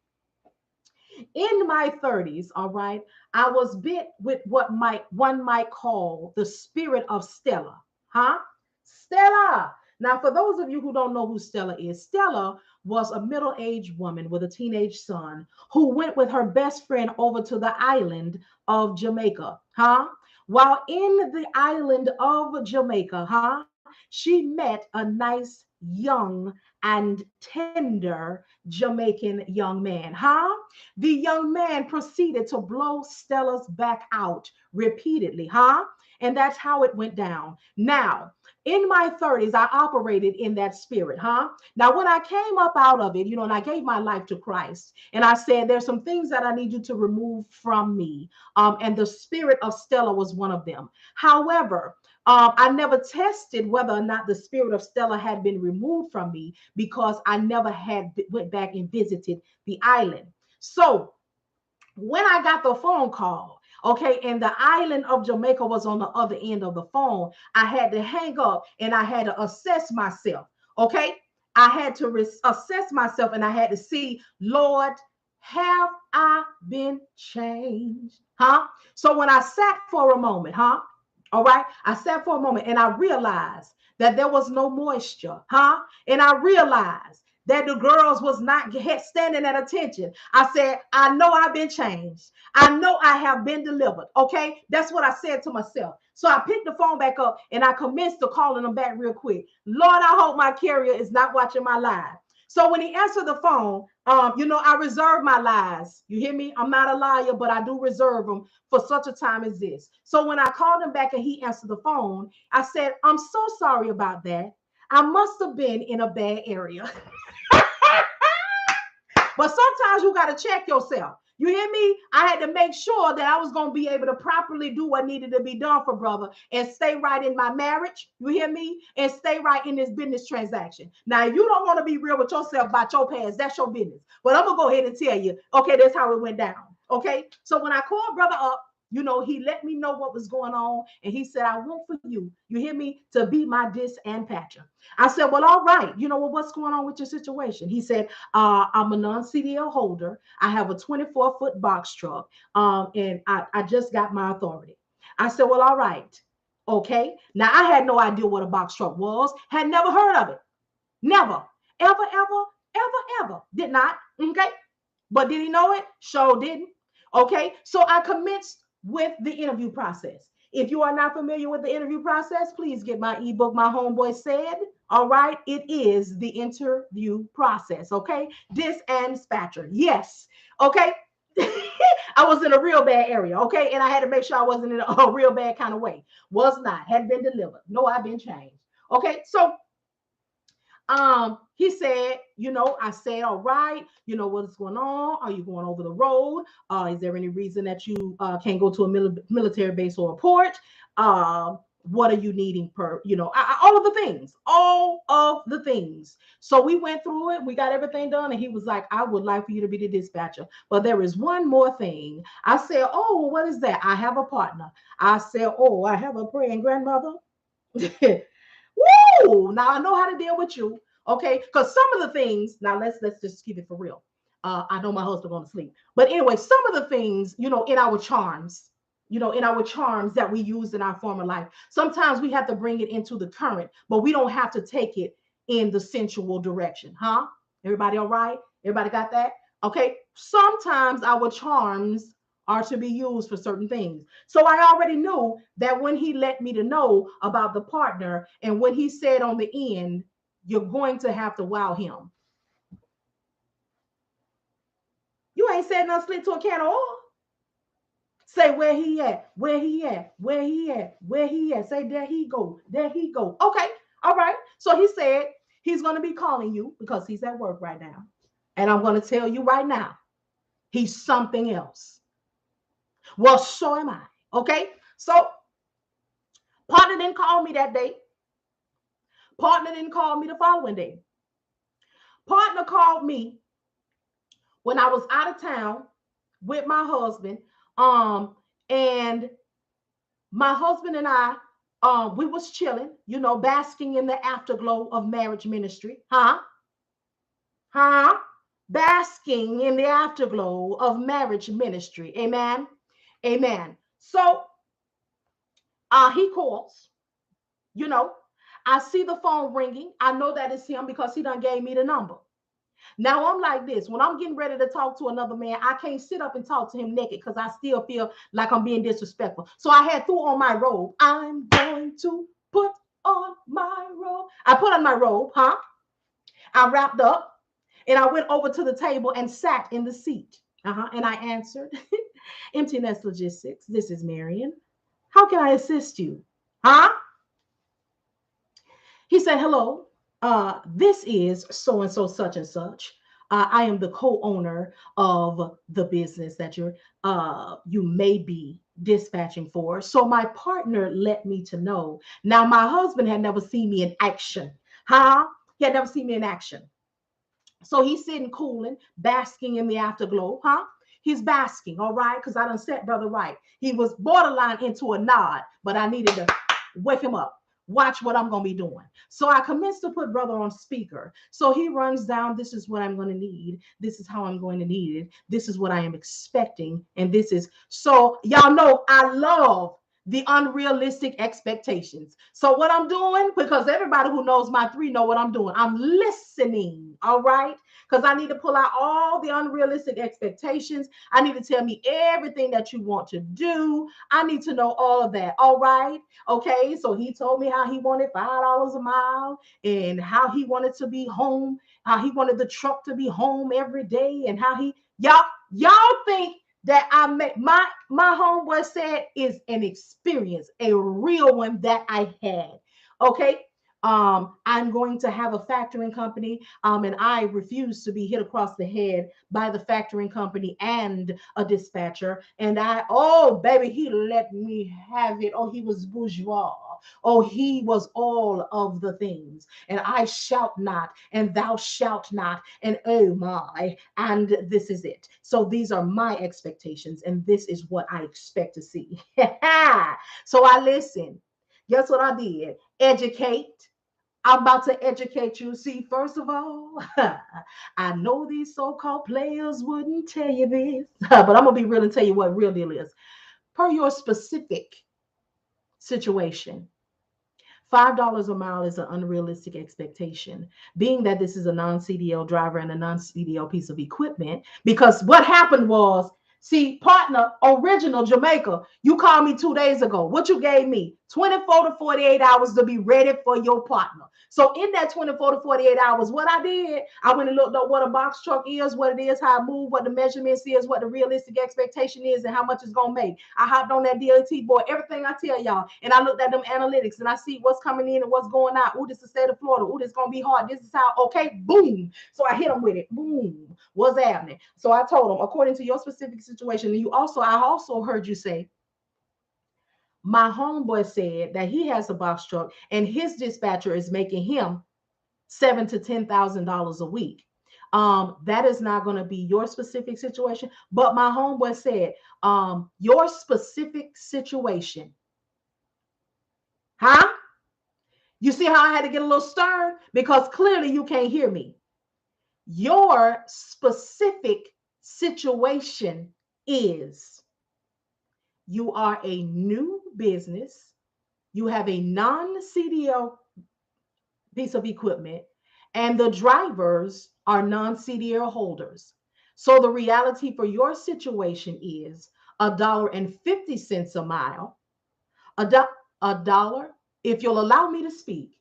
In my 30s, all right, I was bit with what one might call the spirit of Stella. Huh? Stella. Now, for those of you who don't know who Stella is, Stella was a middle-aged woman with a teenage son who went with her best friend over to the island of Jamaica. Huh? While in the island of Jamaica, huh, she met a nice, young, and tender Jamaican young man. Huh? The young man proceeded to blow Stella's back out repeatedly. Huh? And that's how it went down. Now, in my 30s, I operated in that spirit, huh? Now, when I came up out of it, and I gave my life to Christ, and I said, there's some things that I need you to remove from me. And the spirit of Stella was one of them. However, I never tested whether or not the spirit of Stella had been removed from me because I never had went back and visited the island. So when I got the phone call, okay, and the island of Jamaica was on the other end of the phone, I had to hang up and I had to assess myself, okay? I had to assess myself and I had to see, Lord, have I been changed? Huh? So when I sat for a moment, huh? All right, I sat for a moment and I realized that there was no moisture, huh? And I realized that the girls was not standing at attention. I said, I know I've been changed. I know I have been delivered. Okay. That's what I said to myself. So I picked the phone back up and I commenced to calling them back real quick. Lord, I hope my carrier is not watching my live. So when he answered the phone, I reserve my lies. You hear me? I'm not a liar, but I do reserve them for such a time as this. So when I called him back and he answered the phone, I said, I'm so sorry about that. I must have been in a bad area. But sometimes you got to check yourself. You hear me? I had to make sure that I was going to be able to properly do what needed to be done for brother and stay right in my marriage. You hear me? And stay right in this business transaction. Now, if you don't want to be real with yourself about your past, that's your business. But I'm going to go ahead and tell you, okay, that's how it went down. Okay. So when I called brother up, he let me know what was going on. And he said, I want for you hear me, to be my dis and patcher. I said, well, all right. What's going on with your situation? He said, I'm a non-CDL holder. I have a 24-foot box truck. And I just got my authority. I said, well, all right. Okay. Now, I had no idea what a box truck was, had never heard of it. Never, ever, ever, ever, ever. Did not. Okay. But did he know it? Sure didn't. Okay. So I commenced with the interview process. If you are not familiar with the interview process, please get my ebook, My Homeboy Said. All right. It is the interview process. Okay. Dis and spatcher. Yes. Okay. I was in a real bad area. Okay. And I had to make sure I wasn't in a real bad kind of way. Was not. Hadn't been delivered. No, I've been changed. Okay. So he said, I said, all right, what's going on? Are you going over the road? Is there any reason that you can't go to a military base or a port? What are you needing per, all of the things, all of the things. So we went through it. We got everything done. And he was like, I would like for you to be the dispatcher. But there is one more thing. I said, oh, well, what is that? I have a partner. I said, oh, I have a praying grandmother. Woo! Now I know how to deal with you. Okay. Because some of the things, now let's just keep it for real. I know my husband going to sleep. But anyway, some of the things, in our charms, in our charms that we used in our former life. Sometimes we have to bring it into the current, but we don't have to take it in the sensual direction. Huh? Everybody all right? Everybody got that? Okay. Sometimes our charms are to be used for certain things. So I already knew that when he let me to know about the partner and when he said on the end, you're going to have to wow him. You ain't said nothing slit to a can of oil. Say where he at, where he at, where he at, where he at. Say there he go, there he go. Okay, all right. So he said he's going to be calling you because he's at work right now. And I'm going to tell you right now, he's something else. Well, so am I. Okay, so partner didn't call me that day. Partner didn't call me the following day. Partner called me when I was out of town with my husband. And my husband and I, we was chilling, basking in the afterglow of marriage ministry. Huh? Basking in the afterglow of marriage ministry. Amen. Amen. So he calls, you know. I see the phone ringing. I know that it's him because he done gave me the number. Now I'm like this. When I'm getting ready to talk to another man, I can't sit up and talk to him naked because I still feel like I'm being disrespectful. So I had threw on my robe. I'm going to put on my robe. I put on my robe, I wrapped up and I went over to the table and sat in the seat. And I answered, Empteenest Logistics, this is Marian. How can I assist you? He said, hello, this is so-and-so such and such. I am the co-owner of the business that you may be dispatching for. So my partner let me to know. Now, my husband had never seen me in action. He had never seen me in action. So he's sitting cooling, basking in the afterglow. He's basking, all right, because I done set brother right. He was borderline into a nod, but I needed to wake him up. Watch what I'm going to be doing. So I commenced to put brother on speaker. So he runs down, this is what I'm going to need. This is how I'm going to need it. This is what I am expecting. And this is, so y'all know I love the unrealistic expectations. So what I'm doing, because everybody who knows my three know what I'm doing. I'm listening, all right? Because I need to pull out all the unrealistic expectations. I need to tell me everything that you want to do. I need to know all of that, all right? Okay, so he told me how he wanted $5 a mile and how he wanted to be home, how he wanted the truck to be home every day, and how y'all think that I met my homeboy said is an experience, a real one that I had. Okay. I'm going to have a factoring company, and I refuse to be hit across the head by the factoring company and a dispatcher. And oh, baby, he let me have it. Oh, he was bourgeois. Oh, he was all of the things. And I shout not, and thou shalt not, and oh my, and this is it. So these are my expectations, and this is what I expect to see. So I listen. Guess what I did? Educate. I'm about to educate you. See, first of all, I know these so-called players wouldn't tell you this, but I'm going to be real and tell you what real deal is. Per your specific situation, $5 a mile is an unrealistic expectation, being that this is a non-CDL driver and a non-CDL piece of equipment, because what happened was, see, partner, original Jamaica, you called me 2 days ago. What you gave me? 24 to 48 hours to be ready for your partner. So in that 24 to 48 hours, what I did, I went and looked up what a box truck is, what it is, how it moves, what the measurements is, what the realistic expectation is, and how much it's going to make. I hopped on that DLT board, everything I tell y'all, and I looked at them analytics, and I see what's coming in and what's going out. Ooh, this is the state of Florida. Ooh, this is going to be hard. This is how, okay, boom. So I hit them with it. Boom. What's happening? So I told them, according to your specific situation, and I also heard you say, My homeboy said that he has a box truck and his dispatcher is making him $7,000 to $10,000 a week. That is not going to be your specific situation, but my homeboy said, your specific situation, huh? You see how I had to get a little stern because clearly you can't hear me. Your specific situation is you are a new business, you have a non-CDL piece of equipment, and the drivers are non-CDL holders. So the reality for your situation is $1.50 a mile, a dollar, if you'll allow me to speak,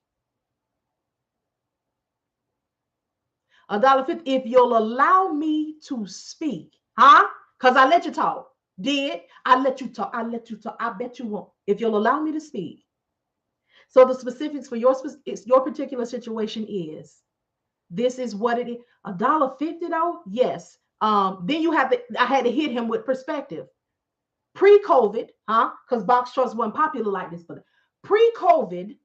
$1.50, if you'll allow me to speak, huh? Because I let you talk. Did I let you talk? I let you talk. I bet you won't. If you'll allow me to speak. So the specifics for your particular situation is this is what it is. $1.50 though, yes. Then you have to. I had to hit him with perspective. Pre-COVID, huh? Because box trucks weren't popular like this, but pre-COVID,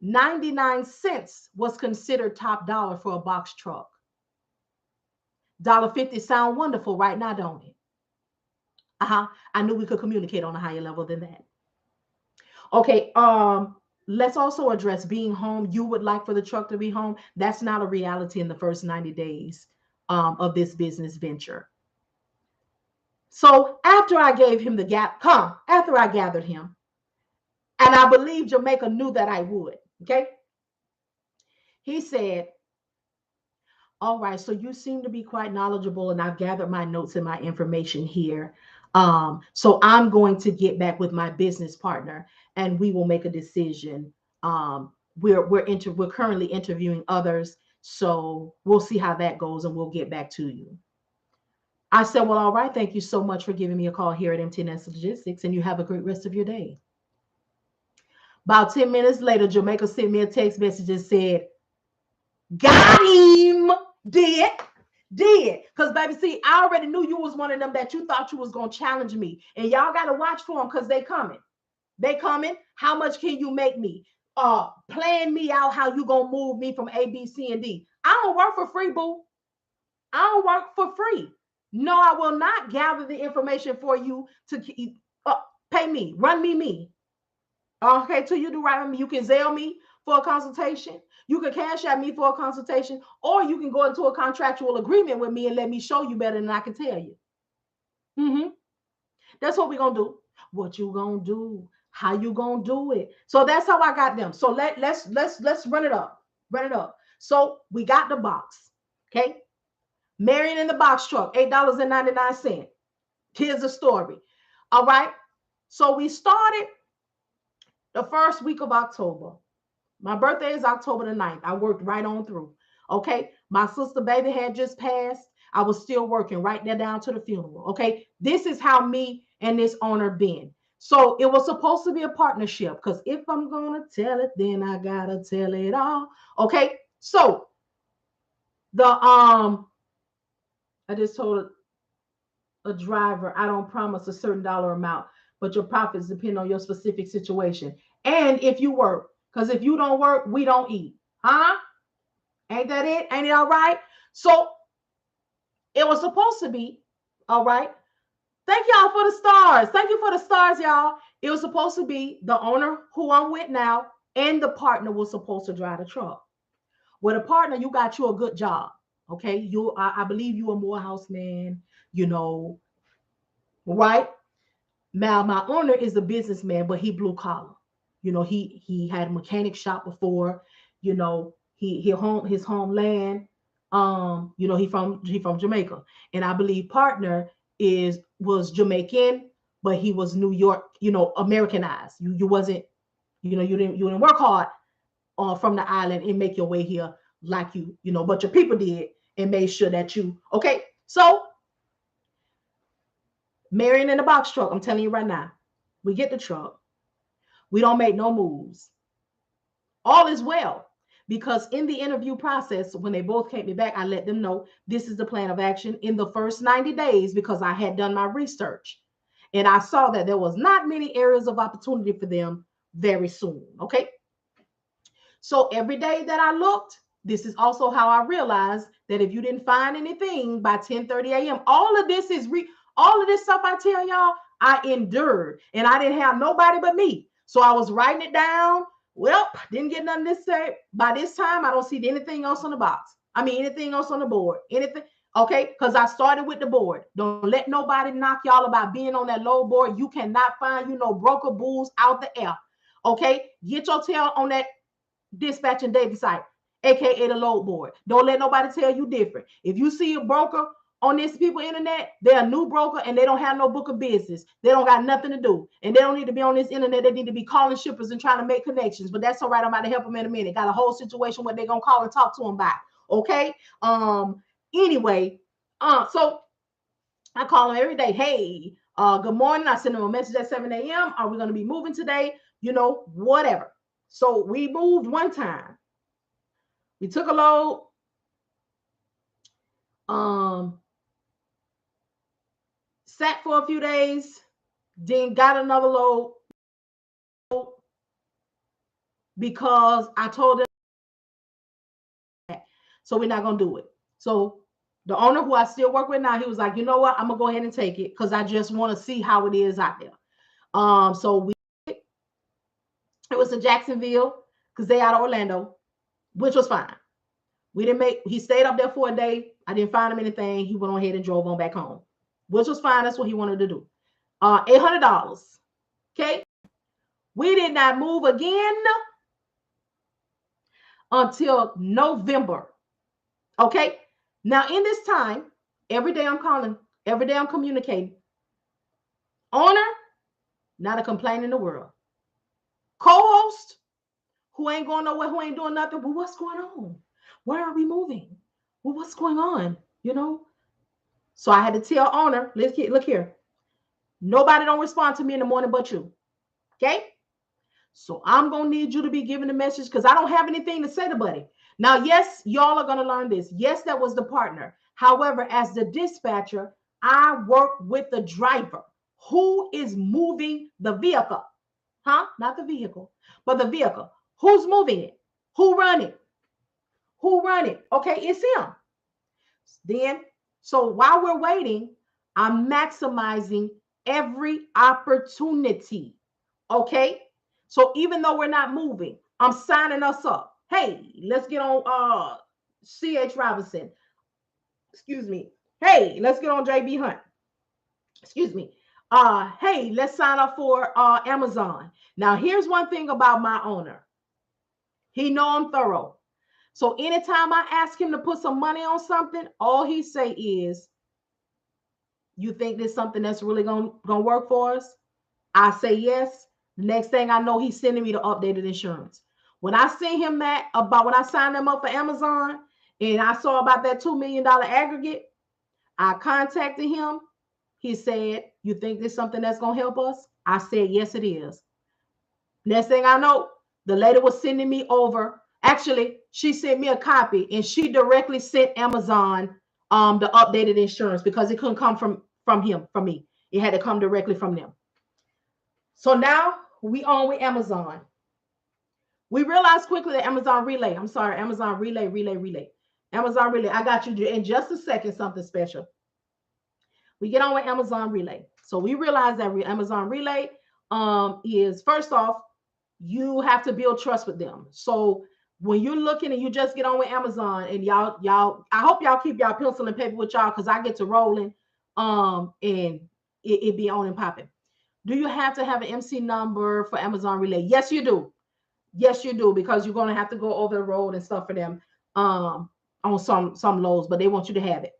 99 cents was considered top dollar for a box truck. $1.50 sound wonderful right now, don't it? I knew we could communicate on a higher level than that. Okay, let's also address being home. You would like for the truck to be home. That's not a reality in the first 90 days of this business venture. So after I gave him the gap, after I gathered him, and I believe Jamaica knew that I would, okay? He said, all right, so you seem to be quite knowledgeable, and I've gathered my notes and my information here. So I'm going to get back with my business partner, and we will make a decision. We're currently interviewing others, so we'll see how that goes, and we'll get back to you. I said, well, all right, thank you so much for giving me a call here at Emmteenest Logistics, and you have a great rest of your day. About 10 minutes later, Jamaica sent me a text message and said, got him. Did. Because, baby, see, I already knew you was one of them that you thought you was going to challenge me. And y'all got to watch for them because they coming. They coming. How much can you make me? Plan me out how you going to move me from A, B, C, and D. I don't work for free, boo. I don't work for free. No, I will not gather the information for you to pay me. Run me. Okay, till you do right with me. You can Zelle me for a consultation. You can cash at me for a consultation, or you can go into a contractual agreement with me and let me show you better than I can tell you. That's what we're gonna do. What you gonna do? How you gonna do it? So that's how I got them. So let's run it up. Run it up. So we got the box. Okay. Marian in the box truck, $8.99. Here's the story. All right. So we started the first week of October. My birthday is October the 9th. I worked right on through. Okay. My sister baby had just passed. I was still working right there down to the funeral. Okay. This is how me and this owner been. So it was supposed to be a partnership because if I'm going to tell it, then I got to tell it all. Okay. So I just told a driver, I don't promise a certain dollar amount, but your profits depend on your specific situation. And if you work, because if you don't work, we don't eat. Huh? Ain't that it? Ain't it all right? So it was supposed to be, all right. Thank y'all for the stars. Thank you for the stars, y'all. It was supposed to be the owner who I'm with now and the partner was supposed to drive the truck. With a partner, you got you a good job. Okay. I believe you a Morehouse man, right? Now, my owner is a businessman, but he blue collar. He had a mechanic shop before. His homeland. He from Jamaica, and I believe partner was Jamaican, but he was New York, Americanized. You wasn't, you didn't work hard from the island and make your way here like but your people did and made sure that you okay. So Marian in the box truck, I'm telling you right now, we get the truck. We don't make no moves. All is well. Because in the interview process, when they both came me back, I let them know this is the plan of action in the first 90 days because I had done my research. And I saw that there was not many areas of opportunity for them very soon. Okay. So every day that I looked, this is also how I realized that if you didn't find anything by 10:30 a.m., all of this all of this stuff I tell y'all, I endured, and I didn't have nobody but me. So I was writing it down. Well, didn't get nothing to say. By this time, I don't see anything else on the box. I mean, anything else on the board. Anything. Okay, because I started with the board. Don't let nobody knock y'all about being on that low board. You cannot find no broker bulls out the air. Okay, get your tail on that dispatching David site, aka the load board. Don't let nobody tell you different. If you see a broker on this people internet, they're a new broker and they don't have no book of business. They don't got nothing to do, and they don't need to be on this internet. They need to be calling shippers and trying to make connections. But that's all right. I'm about to help them in a minute. Got a whole situation where they're gonna call and talk to them about. Okay. Anyway, so I call them every day. Hey, good morning. I send them a message at 7 a.m. Are we gonna be moving today? Whatever. So we moved one time. We took a load. Sat for a few days, then got another load because I told them that. So we're not gonna do it. So the owner who I still work with now, he was like, you know what? I'm gonna go ahead and take it because I just want to see how it is out there. So it was in Jacksonville because they out of Orlando, which was fine. He stayed up there for a day. I didn't find him anything. He went on ahead and drove on back home, which was fine. That's what he wanted to do. $800. Okay. We did not move again until November. Okay. Now, in this time, every day I'm calling, every day I'm communicating. Owner, not a complaint in the world. Co-host, who ain't going nowhere, who ain't doing nothing. Well, what's going on? Where are we moving? Well, what's going on? So I had to tell owner, look here. Nobody don't respond to me in the morning but you. Okay? So I'm going to need you to be giving the message because I don't have anything to say to Buddy. Now, yes, y'all are going to learn this. Yes, that was the partner. However, as the dispatcher, I work with the driver who is moving the vehicle. Not the vehicle, but the vehicle. Who's moving it? Who run it? Who run it? Okay, it's him. Then, so while we're waiting, I'm maximizing every opportunity. Okay? So even though we're not moving, I'm signing us up. Hey, let's get on C.H. Robinson. Excuse me. Hey, let's get on J.B. Hunt. Excuse me. Hey, let's sign up for Amazon. Now, here's one thing about my owner. He know I'm thorough. So anytime I ask him to put some money on something, all he say is, you think this is something that's really gonna work for us? I say yes. The next thing I know, he's sending me the updated insurance. When I sent him that when I signed him up for Amazon and I saw about that $2 million aggregate, I contacted him. He said, you think this is something that's going to help us? I said, yes, it is. Next thing I know, the lady was sending me over. Actually, she sent me a copy and she directly sent Amazon the updated insurance because it couldn't come from me. It had to come directly from them. So now we own with Amazon. We realized quickly that Amazon Relay. Amazon Relay. Amazon Relay. I got you in just a second, something special. We get on with Amazon Relay. So we realize that Amazon Relay is, first off, you have to build trust with them. So when you're looking and you just get on with Amazon and y'all, I hope y'all keep y'all pencil and paper with y'all because I get to rolling and it be on and popping. Do you have to have an Emcee number for Amazon Relay? Yes, you do. Yes, you do, because you're going to have to go over the road and stuff for them on some loads, but they want you to have it.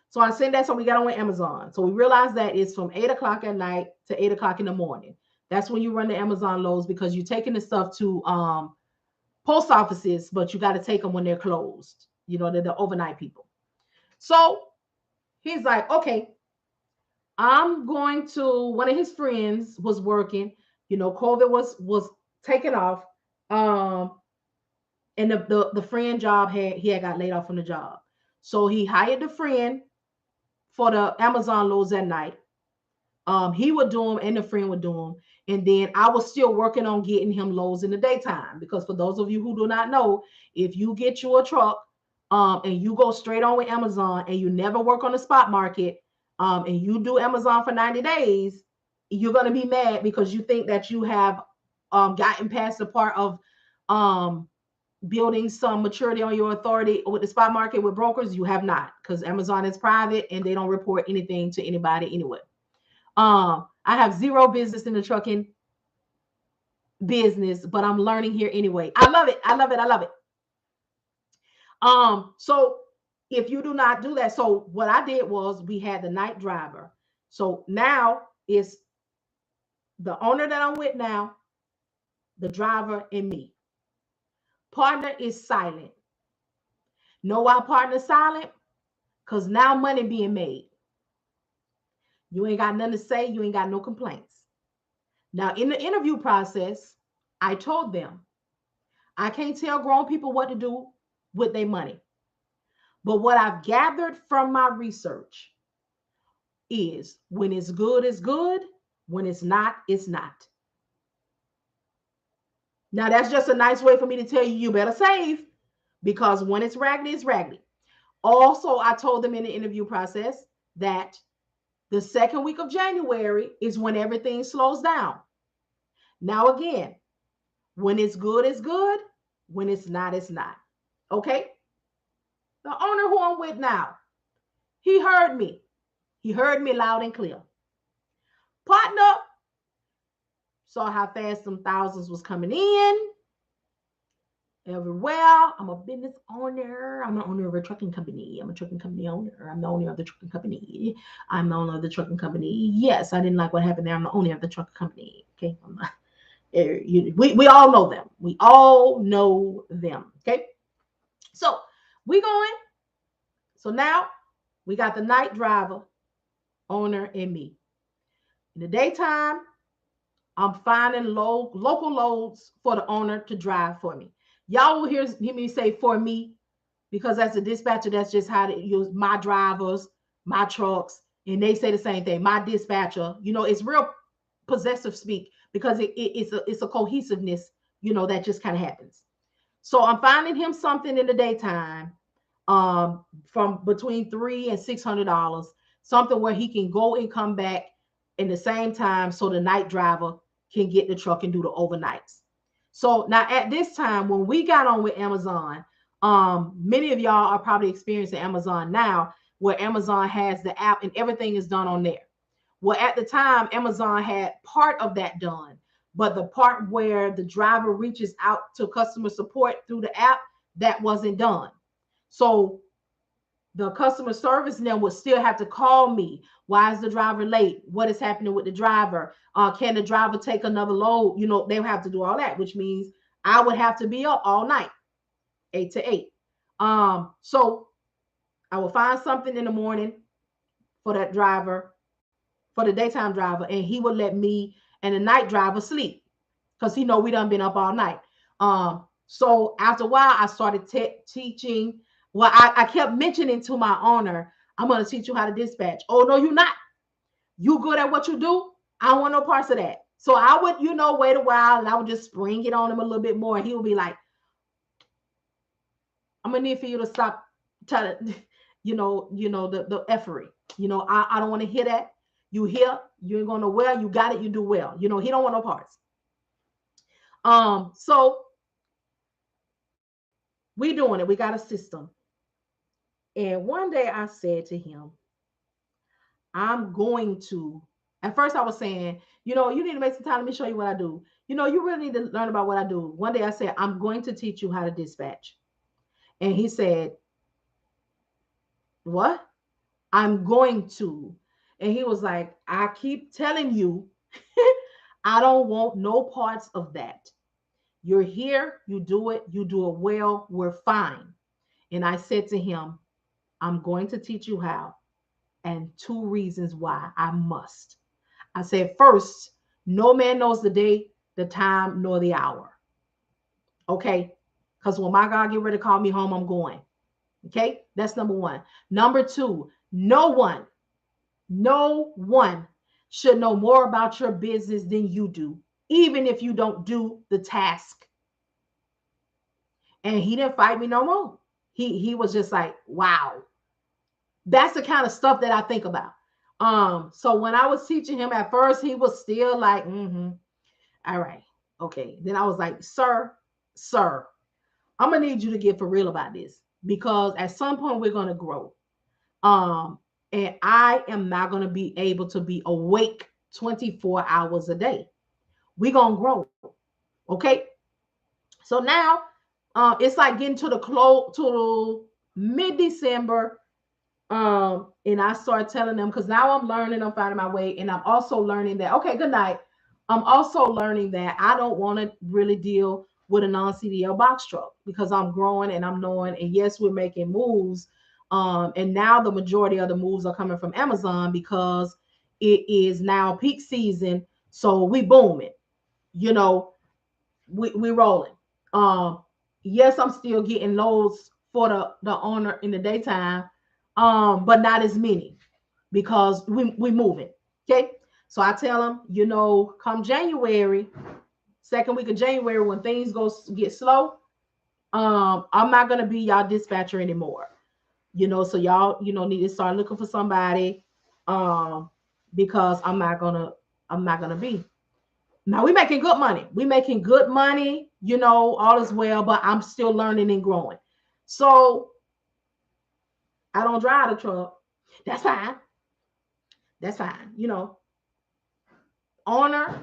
So I sent that. So we got on with Amazon. So we realized that it's from 8 o'clock at night to 8 o'clock in the morning. That's when you run the Amazon loads because you're taking the stuff to post offices, but you got to take them when they're closed. They're the overnight people. So he's like, okay, I'm going to, one of his friends was working, COVID was taking off. And the friend job he had got laid off from the job. So he hired the friend for the Amazon loads at night. He would do them and the friend would do them. And then I was still working on getting him loads in the daytime. Because for those of you who do not know, if you get you a truck and you go straight on with Amazon and you never work on the spot market and you do Amazon for 90 days, you're going to be mad because you think that you have gotten past the part of building some maturity on your authority with the spot market with brokers. You have not, because Amazon is private and they don't report anything to anybody anyway. I have zero business in the trucking business, but I'm learning here anyway. I love it. I love it. I love it. So if you do not do that, so what I did was we had the night driver. So now it's the owner that I'm with now, the driver, and me. Partner is silent. Know why partner silent? Because now money being made. You ain't got nothing to say. You ain't got no complaints. Now, in the interview process, I told them, I can't tell grown people what to do with their money. But what I've gathered from my research is when it's good, it's good. When it's not, it's not. Now, that's just a nice way for me to tell you, you better save, because when it's raggedy, it's raggedy. Also, I told them in the interview process that the second week of January is when everything slows down. Now, again, when it's good, it's good. When it's not, it's not. Okay? The owner who I'm with now, he heard me. He heard me loud and clear. Partner saw how fast some thousands was coming in. Everywhere. I'm a business owner. I'm the owner of a trucking company. I'm a trucking company owner. I'm the owner of the trucking company. I'm the owner of the trucking company. Yes, I didn't like what happened there. I'm the owner of the trucking company. Okay. We all know them. We all know them. Okay. So we going. So now we got the night driver, owner, and me. In the daytime, I'm finding local loads for the owner to drive for me. Y'all will hear me say for me, because as a dispatcher, that's just how to use my drivers, my trucks, and they say the same thing. My dispatcher, it's real possessive speak, because it's a cohesiveness, that just kind of happens. So I'm finding him something in the daytime, from between $300 and $600, something where he can go and come back in the same time, so the night driver can get the truck and do the overnights. So now at this time, when we got on with Amazon, many of y'all are probably experiencing Amazon now, where Amazon has the app and everything is done on there. Well, at the time, Amazon had part of that done, but the part where the driver reaches out to customer support through the app, that wasn't done. So the customer service then would still have to call me. Why is the driver late? What is happening with the driver? Can the driver take another load? They would have to do all that, which means I would have to be up all night, 8 to 8. So I will find something in the morning for that driver, for the daytime driver, and he would let me and the night driver sleep, because he know we done been up all night. So after a while, I started teaching. Well, I kept mentioning to my owner, I'm going to teach you how to dispatch. Oh, no, you're not. You good at what you do? I don't want no parts of that. So I would, wait a while, and I would just spring it on him a little bit more. He would be like, I'm going to need for you to stop trying to, the effery. I don't want to hear that. You hear, you ain't going to well, you got it, you do well. He don't want no parts. So we doing it. We got a system. And one day I said to him, I'm going to, at first I was saying, you need to make some time. Let me show you what I do. You really need to learn about what I do. One day I said, I'm going to teach you how to dispatch. And he said, what? I'm going to. And he was like, I keep telling you, I don't want no parts of that. You're here, you do it well, we're fine. And I said to him, I'm going to teach you how, and 2 reasons why I must. I said, first, no man knows the day, the time, nor the hour. Okay? Because when my God get ready to call me home, I'm going. Okay? That's number 1. Number 2, no one No one should know more about your business than you do, even if you don't do the task. And he didn't fight me no more. He was just like, wow. That's the kind of stuff that I think about. So when I was teaching him at first, he was still like, all right, okay. Then I was like, sir, I'm gonna need you to get for real about this because at some point we're gonna grow. Um, and I am not gonna be able to be awake 24 hours a day. We're gonna grow. Okay. So now it's like getting to the close to mid-December. And I started telling them because now I'm learning, I'm finding my way, and I'm also learning that, okay, good night. I'm also learning that I don't want to really deal with a non-CDL box truck because I'm growing and I'm knowing, and yes, we're making moves. And now the majority of the moves are coming from Amazon because it is now peak season. So we booming, you know, we rolling. Um, yes, I'm still getting loads for the owner in the daytime, but not as many because we moving. Okay, so I tell them, come January, second week of January when things get slow, I'm not gonna be y'all dispatcher anymore. So y'all need to start looking for somebody, because I'm not gonna be. Now we making good money. We making good money, all is well, but I'm still learning and growing. So I don't drive the truck. That's fine. That's fine. Owner,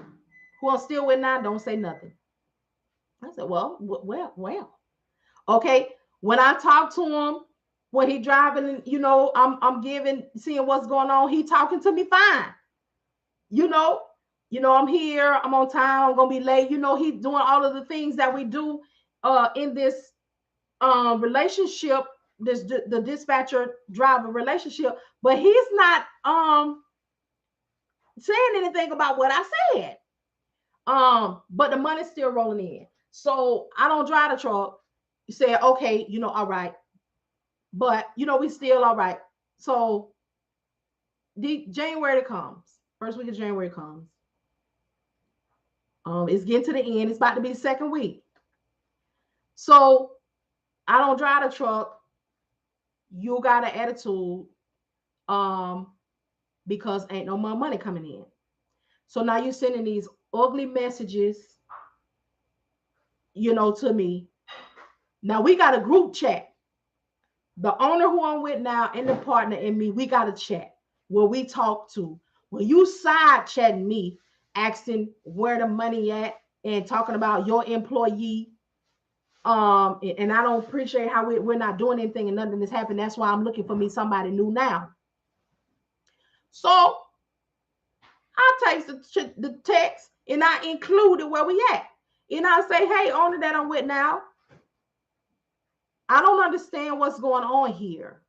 who I'm still with now, don't say nothing. I said, well. Okay. When I talk to him, when he driving, I'm seeing what's going on. He talking to me fine. You know, I'm here, I'm on time, I'm gonna be late. He's doing all of the things that we do in this relationship, the dispatcher driver relationship, but he's not saying anything about what I said. But the money's still rolling in. So I don't drive the truck. You say, okay, all right. But we still all right. So the January comes. First week of January comes. It's getting to the end. It's about to be the second week. So I don't drive the truck. You got an attitude, because ain't no more money coming in. So now you're sending these ugly messages, to me. Now we got a group chat. The owner who I'm with now and the partner and me, we got a chat where we talk to. When you side chatting me, asking where the money at and talking about your employee, and I don't appreciate how we're not doing anything and nothing has happened. That's why I'm looking for me somebody new now. So I take the text and I include it where we at. And I say, hey, owner that I'm with now, I don't understand what's going on here.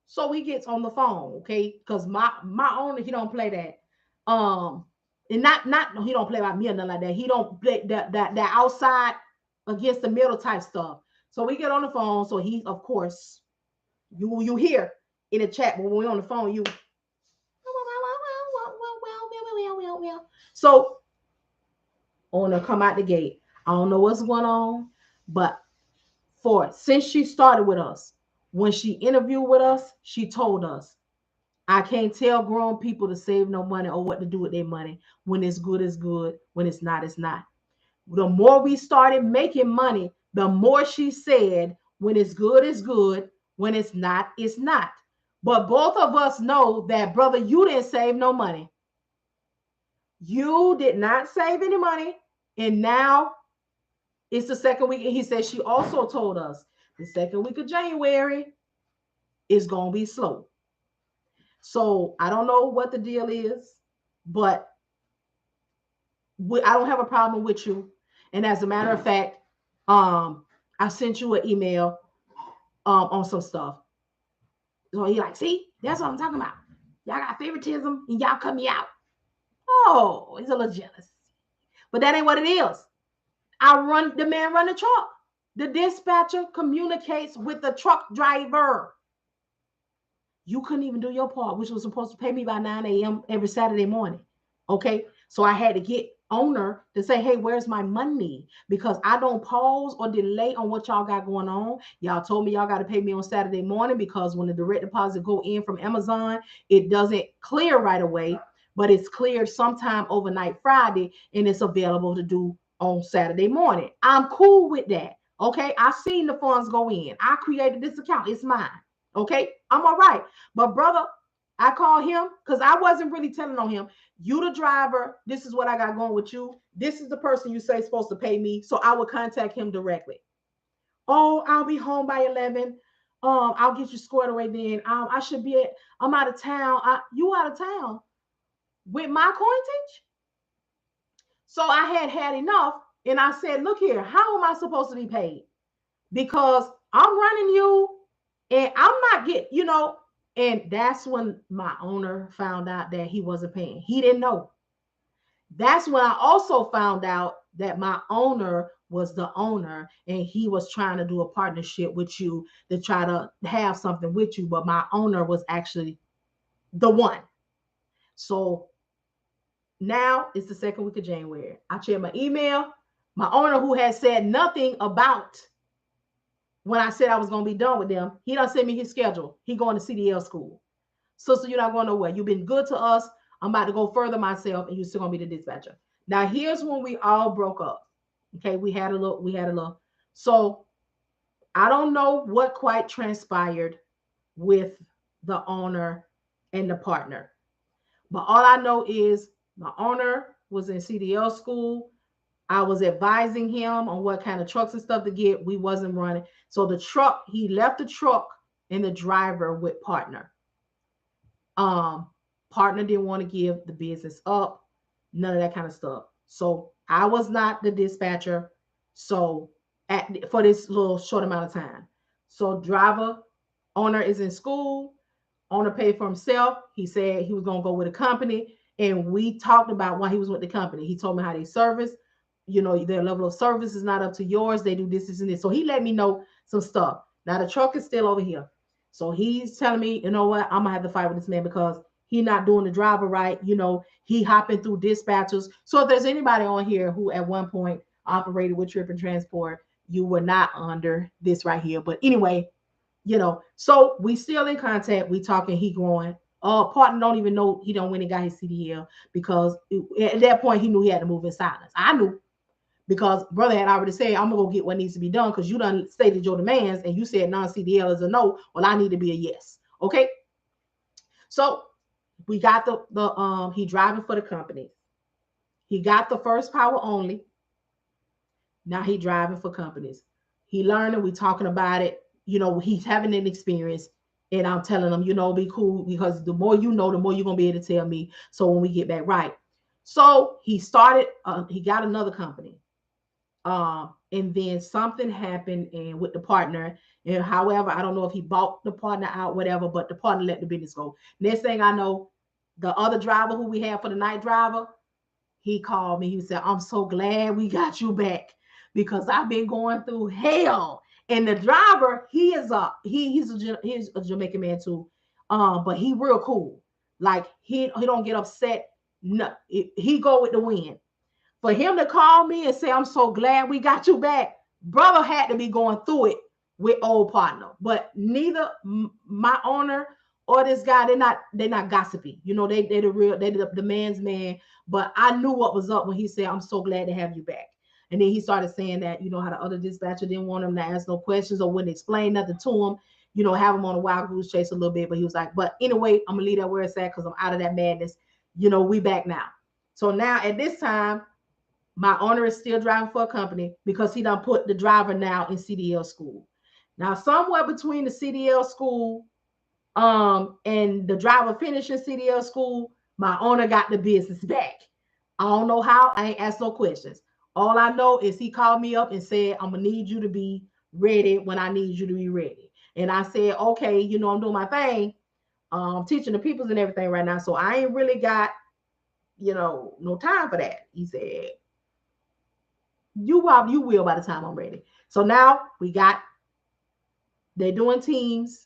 So he gets on the phone, okay? Because my owner, he don't play that. And not he don't play about me or nothing like that. He don't play that outside against the middle type stuff. So we get on the phone. So he, of course, you hear in the chat, but when we're on the phone, you. So owner come out the gate. I don't know what's going on, but since she started with us, when she interviewed with us, she told us, I can't tell grown people to save no money or what to do with their money. When it's good, it's good. When it's not, it's not. The more we started making money, the more she said, when it's good, it's good. When it's not, it's not. But both of us know that, brother, you didn't save no money. You did not save any money. And now it's the second week. And he said she also told us the second week of January is going to be slow. So I don't know what the deal is, but I don't have a problem with you. And as a matter of fact, I sent you an email on some stuff. So he like, see, that's what I'm talking about. Y'all got favoritism and y'all cut me out. Oh, he's a little jealous. But that ain't what it is. The man run the truck. The dispatcher communicates with the truck driver. You couldn't even do your part, which was supposed to pay me by 9 a.m. every Saturday morning. Okay. So I had to get owner to say, hey, where's my money? Because I don't pause or delay on what y'all got going on. Y'all told me y'all got to pay me on Saturday morning because when the direct deposit go in from Amazon, it doesn't clear right away, but it's cleared sometime overnight Friday and it's available to do on Saturday morning. I'm cool with that. Okay. I seen the funds go in. I created this account. It's mine. Okay. I'm all right. But brother, I called him because I wasn't really telling on him. You the driver. This is what I got going with you. This is the person you say is supposed to pay me. So I would contact him directly. Oh, I'll be home by 11. I'll get you squared away then. I should be I'm out of town. You out of town with my coinage? So I had enough. And I said, look here, how am I supposed to be paid? Because I'm running you and I'm not getting. And that's when my owner found out that he wasn't paying. He didn't know. That's when I also found out that my owner was the owner and he was trying to do a partnership with you to try to have something with you. But my owner was actually the one. So now it's the second week of January. I checked my email. My owner, who had said nothing about when I said I was going to be done with them, he done sent me his schedule. He going to CDL school. Sister, you're not going nowhere. You've been good to us. I'm about to go further myself, and you're still going to be the dispatcher. Now, here's when we all broke up. Okay, we had a little. So I don't know what quite transpired with the owner and the partner. But all I know is my owner was in CDL school. I was advising him on what kind of trucks and stuff to get. We wasn't running. So the truck, he left the truck and the driver with partner. Partner didn't want to give the business up, none of that kind of stuff. So I was not the dispatcher. So for this little short amount of time. So driver, owner is in school, owner paid for himself. He said he was going to go with a company. And we talked about why he was with the company. He told me how they service. Their level of service is not up to yours. They do this, and this. So he let me know some stuff. Now the truck is still over here. So he's telling me, you know what, I'm gonna have to fight with this man because he's not doing the driver right. He hopping through dispatchers. So if there's anybody on here who at one point operated with Trip and Transport, you were not under this right here. But anyway, so we still in contact. We talking, he growing. Partner don't even know he don't win and got his CDL because at that point he knew he had to move in silence. I knew because brother had already said, I'm gonna go get what needs to be done because you done stated your demands and you said non-CDL is a no. Well, I need to be a yes. Okay. So we got he driving for the company. He got the first power only. Now he driving for companies. He learning, we talking about it. He's having an experience. And I'm telling him, be cool because the more you know, the more you're gonna be able to tell me. So when we get back right. So he started, he got another company. And then something happened and with the partner. And however, I don't know if he bought the partner out, whatever, but the partner let the business go. Next thing I know, the other driver who we had for the night driver, he called me. He said, I'm so glad we got you back because I've been going through hell. And the driver, he's a Jamaican man too. But he real cool. Like he don't get upset. No, he go with the wind. For him to call me and say, I'm so glad we got you back, brother had to be going through it with old partner. But neither my owner or this guy, they're not gossipy. They the real, they the man's man. But I knew what was up when he said, I'm so glad to have you back. And then he started saying that, how the other dispatcher didn't want him to ask no questions or wouldn't explain nothing to him, have him on a wild goose chase a little bit. But he was like, but anyway, I'm gonna leave that where it's at because I'm out of that madness. We back now. So now at this time, my owner is still driving for a company because he done put the driver now in CDL school. Now, somewhere between the CDL school and the driver finishing CDL school, my owner got the business back. I don't know how. I ain't asked no questions. All I know is he called me up and said, I'm going to need you to be ready when I need you to be ready. And I said, okay, I'm doing my thing. Teaching the peoples and everything right now. So I ain't really got, no time for that. He said, you will by the time I'm ready. So now they're doing teams.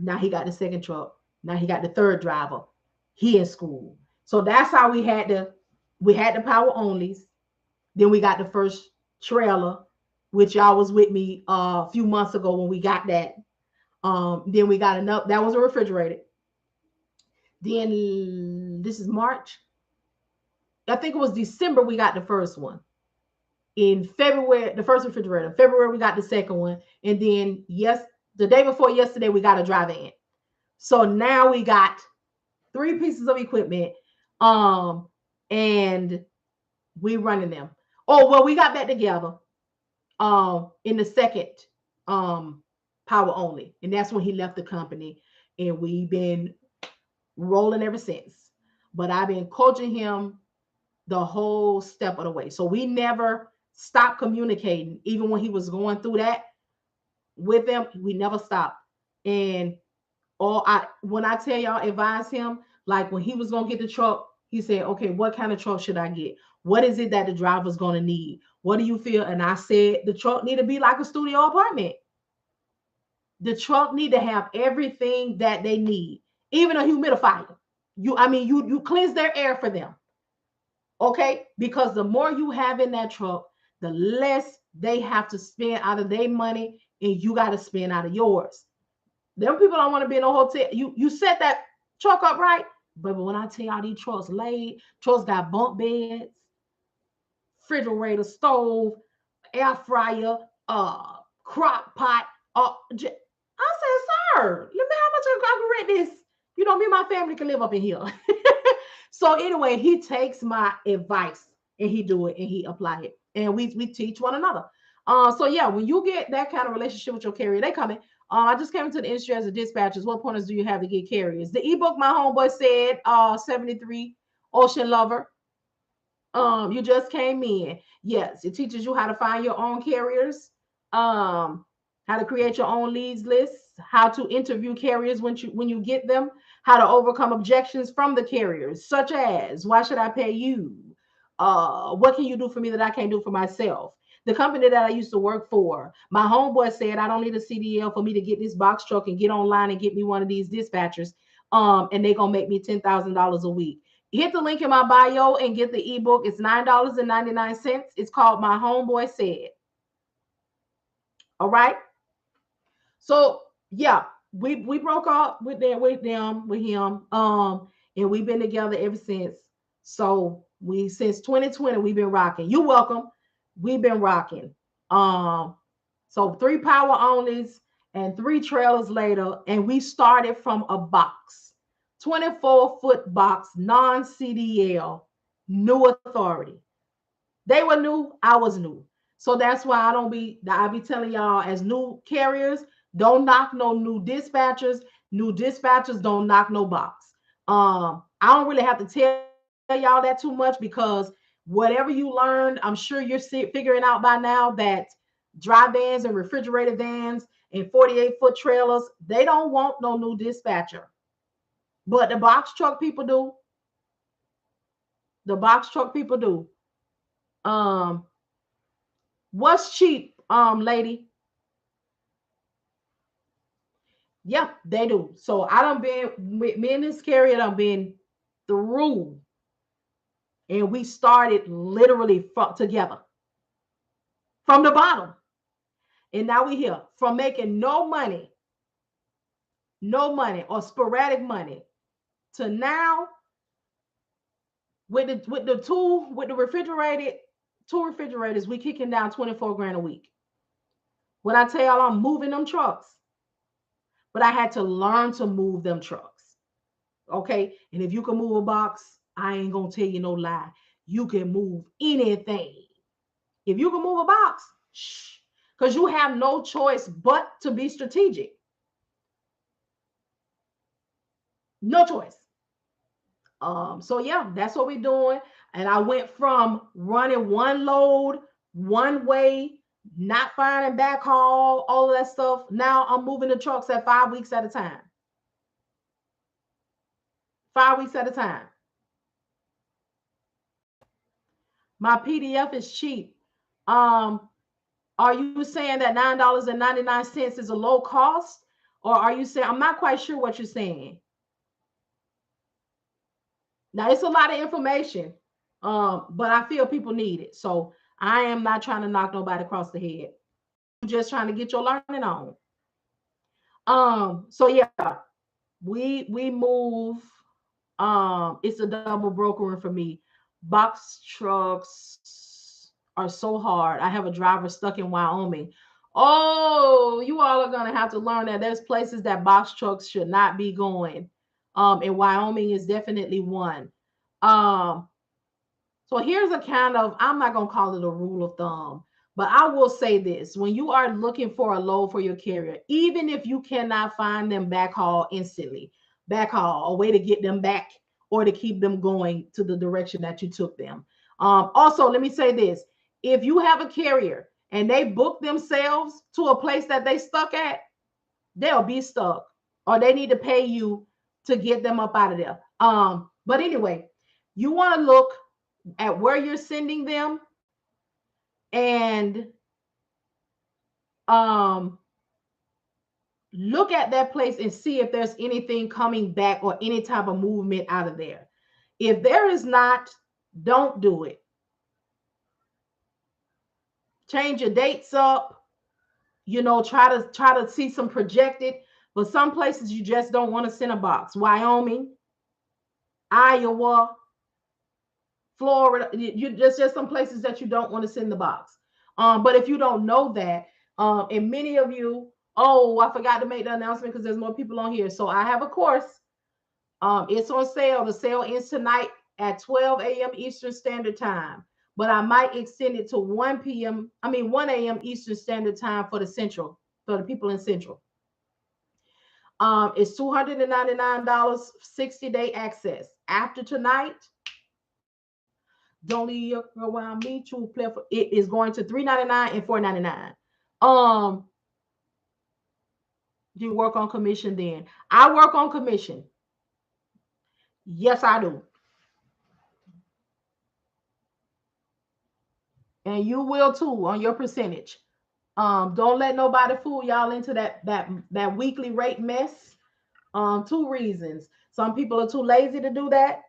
Now he got the second truck. Now he got the third driver. He in school. So that's how we had the power onlys. Then we got the first trailer, which y'all was with me a few months ago when we got that. Then we got enough. That was a refrigerated. Then this is March. I think it was December we got the first one. In February, the first refrigerator. February we got the second one, and then the day before yesterday we got a drive-in. So now we got 3 pieces of equipment, and we running them. Oh well, we got back together, in the second, power only, and that's when he left the company, and we've been rolling ever since. But I've been coaching him the whole step of the way. So we never stopped communicating, even when he was going through that with them. We never stopped. And when I tell y'all, advise him, like when he was gonna get the truck, he said, "Okay, what kind of truck should I get? What is it that the driver's gonna need? What do you feel?" And I said, the truck need to be like a studio apartment. The truck need to have everything that they need, even a humidifier. You cleanse their air for them. Okay, because the more you have in that truck, the less they have to spend out of their money, and you got to spend out of yours. Them people don't want to be in a hotel. You set that truck up right, but when I tell y'all, these trucks laid, trucks got bunk beds, refrigerator, stove, air fryer, crock pot. I said, "Sir, you know how much I can rent this? Me and my family can live up in here." So anyway, he takes my advice and he do it and he apply it, and we teach one another. So yeah, when you get that kind of relationship with your carrier, they come in. I just came into the industry as a dispatcher. What pointers do you have to get carriers? The ebook my homeboy said, 73 Ocean Lover. You just came in. Yes, it teaches you how to find your own carriers, how to create your own leads lists, how to interview carriers when you get them, how to overcome objections from the carriers, such as, why should I pay you? What can you do for me that I can't do for myself? The company that I used to work for, my homeboy said, I don't need a CDL for me to get this box truck and get online and get me one of these dispatchers. And they're gonna make me $10,000 a week. Hit the link in my bio and get the ebook. It's $9.99. It's called My Homeboy Said. All right. So yeah, we broke up with him. And we've been together ever since. So since 2020, we've been rocking. You're welcome. We've been rocking. So 3 power onlys and 3 trailers later, and we started from a box, 24-foot box, non-CDL, new authority. They were new, I was new. So that's why I be telling y'all, as new carriers, don't knock no new dispatchers. New dispatchers don't knock no box. I don't really have to tell y'all that too much, because whatever you learned, I'm sure you're figuring out by now that dry vans and refrigerated vans and 48-foot trailers, they don't want no new dispatcher. But the box truck people do. The box truck people do. Um, what's cheap, lady? Yep, they do. So I done been with me and this carrier done been through, and we started literally together from the bottom, and now we here from making no money or sporadic money, to now with the refrigerated 2 refrigerators, we kicking down 24 grand a week. When I tell y'all, I'm moving them trucks, but I had to learn to move them trucks. Okay. And if you can move a box, I ain't gonna tell you no lie. You can move anything. If you can move a box, because you have no choice but to be strategic. No choice. So yeah, that's what we're doing. And I went from running one load, one way, not finding backhaul, all of that stuff. Now I'm moving the trucks at 5 weeks at a time. 5 weeks at a time. My PDF is cheap. Are you saying that $9.99 is a low cost? Or are you saying, I'm not quite sure what you're saying. Now it's a lot of information, but I feel people need it. So I am not trying to knock nobody across the head. I'm just trying to get your learning on. So yeah, we move. It's a double brokering for me. Box trucks are so hard. I have a driver stuck in Wyoming. Oh, you all are gonna have to learn that there's places that box trucks should not be going. And Wyoming is definitely one. Um, so here's a kind of, I'm not going to call it a rule of thumb, but I will say this. When you are looking for a load for your carrier, even if you cannot find them backhaul instantly, backhaul, a way to get them back or to keep them going to the direction that you took them. Also, let me say this. If you have a carrier and they book themselves to a place that they stuck at, they'll be stuck or they need to pay you to get them up out of there. But anyway, you want to look at where you're sending them and um, look at that place and see if there's anything coming back or any type of movement out of there. If there is not, don't do it. Change your dates up, try to see some projected, but some places you just don't want to send a box. Wyoming, Iowa, Florida, just some places that you don't want to send the box. But if you don't know that, and many of you, oh, I forgot to make the announcement because there's more people on here. So I have a course. It's on sale. The sale ends tonight at 12 a.m. Eastern Standard Time. But I might extend it to 1 a.m. Eastern Standard Time for the people in Central. It's $299, 60-day access. After tonight, don't leave around me to play for it is going to $399 and $499. You work on commission then. I work on commission. Yes, I do. And you will too on your percentage. Don't let nobody fool y'all into that weekly rate mess. Two reasons. Some people are too lazy to do that.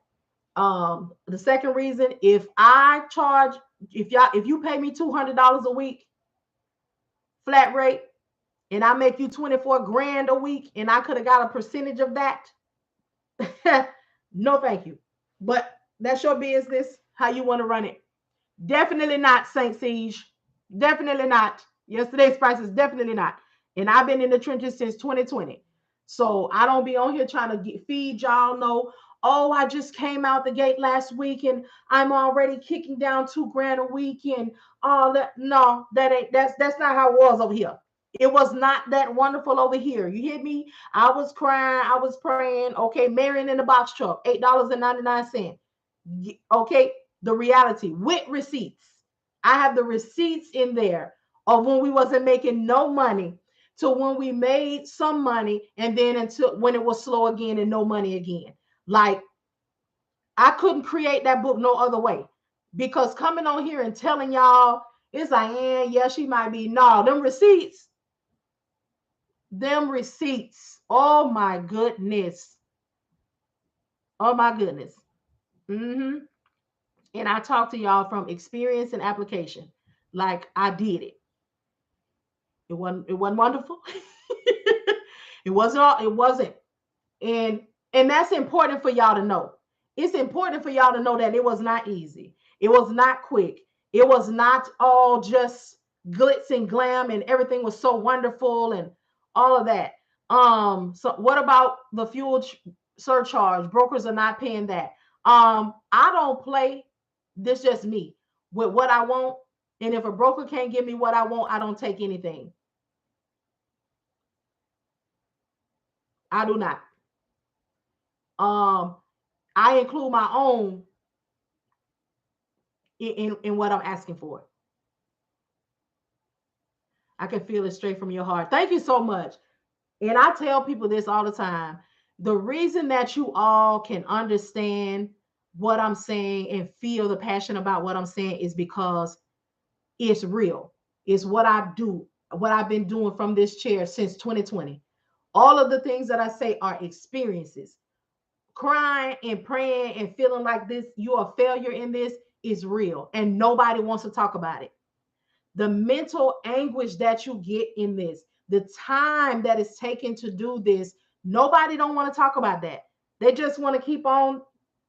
The second reason, if you pay me $200 a week flat rate and I make you 24 grand a week and I could have got a percentage of that, no thank you. But that's your business, how you want to run it. Definitely not St. Siege. Definitely not. Yesterday's prices, definitely not. And I've been in the trenches since 2020. So I don't be on here trying to feed y'all no, oh, I just came out the gate last week and I'm already kicking down 2 grand a week and all that. No, that's not how it was over here. It was not that wonderful over here. You hear me? I was crying. I was praying. Okay, Marian in the box truck, $8.99. Okay, the reality with receipts. I have the receipts in there of when we wasn't making no money to when we made some money and then until when it was slow again and no money again. Like I couldn't create that book no other way because coming on here and telling y'all it's like, yeah, she might be. No, them receipts. Oh my goodness. Oh my goodness. Mm-hmm. And I talk to y'all from experience and application. Like I did it. It wasn't wonderful. It wasn't. And that's important for y'all to know. It's important for y'all to know that it was not easy. It was not quick. It was not all just glitz and glam and everything was so wonderful and all of that. So what about the fuel surcharge? Brokers are not paying that. I don't play. This just me with what I want. And if a broker can't give me what I want, I don't take anything. I do not. I include my own in what I'm asking for. I can feel it straight from your heart. Thank you so much. And I tell people this all the time. The reason that you all can understand what I'm saying and feel the passion about what I'm saying is because it's real. It's what I do, what I've been doing from this chair since 2020. All of the things that I say are experiences. Crying and praying and feeling like this, you're a failure in this, is real. And nobody wants to talk about it. The mental anguish that you get in this, the time that is taken to do this, nobody don't want to talk about that. They just want to keep on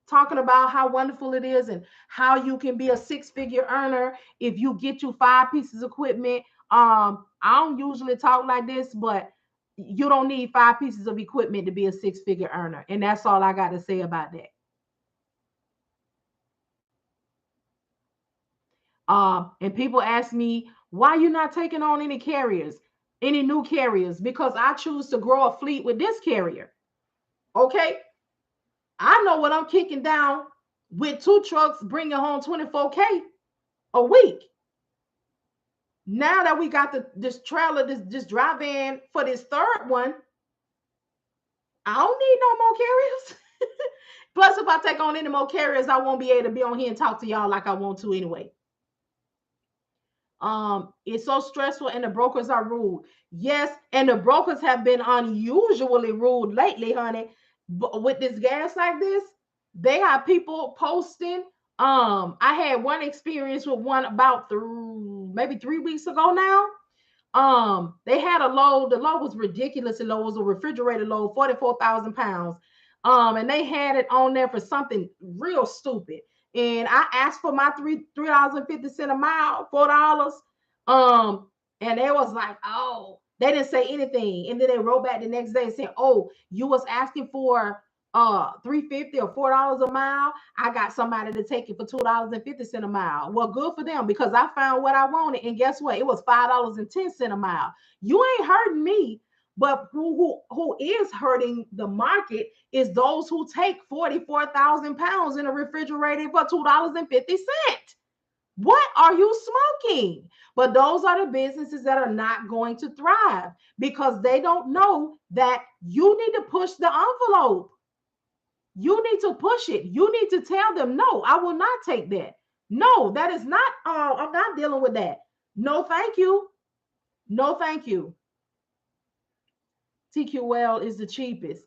talking about how wonderful it is and how you can be a six-figure earner if you get you 5 pieces of equipment. I don't usually talk like this, but you don't need 5 pieces of equipment to be a six-figure earner. And that's all I got to say about that. And people ask me, why you not taking on any carriers, any new carriers? Because I choose to grow a fleet with this carrier. Okay. I know what I'm kicking down with 2 trucks, bringing home 24K a week. Now that we got this trailer, this drive in for this third one, I don't need no more carriers. Plus, if I take on any more carriers, I won't be able to be on here and talk to y'all like I want to anyway. It's so stressful and the brokers are rude. Yes, and the brokers have been unusually rude lately, honey. But with this gas like this, they have people posting. I had one experience with one about maybe 3 weeks ago now. They had a load. The load was ridiculously low. It was a refrigerator load, 44,000 pounds. And they had it on there for something real stupid. And I asked for my $3.50 a mile, $4. Um, and they was like, oh, they didn't say anything. And then they wrote back the next day and said, oh, you was asking for $3.50 or $4 a mile. I got somebody to take it for $2.50 a mile. Well, good for them because I found what I wanted. And guess what? It was $5.10 a mile. You ain't hurting me. But who is hurting the market is those who take 44,000 pounds in a refrigerator for $2.50. What are you smoking? But those are the businesses that are not going to thrive because they don't know that you need to push the envelope. You need to push it. You need to tell them, no, I will not take that. No, that is not, I'm not dealing with that. No, thank you. No, thank you. TQL is the cheapest.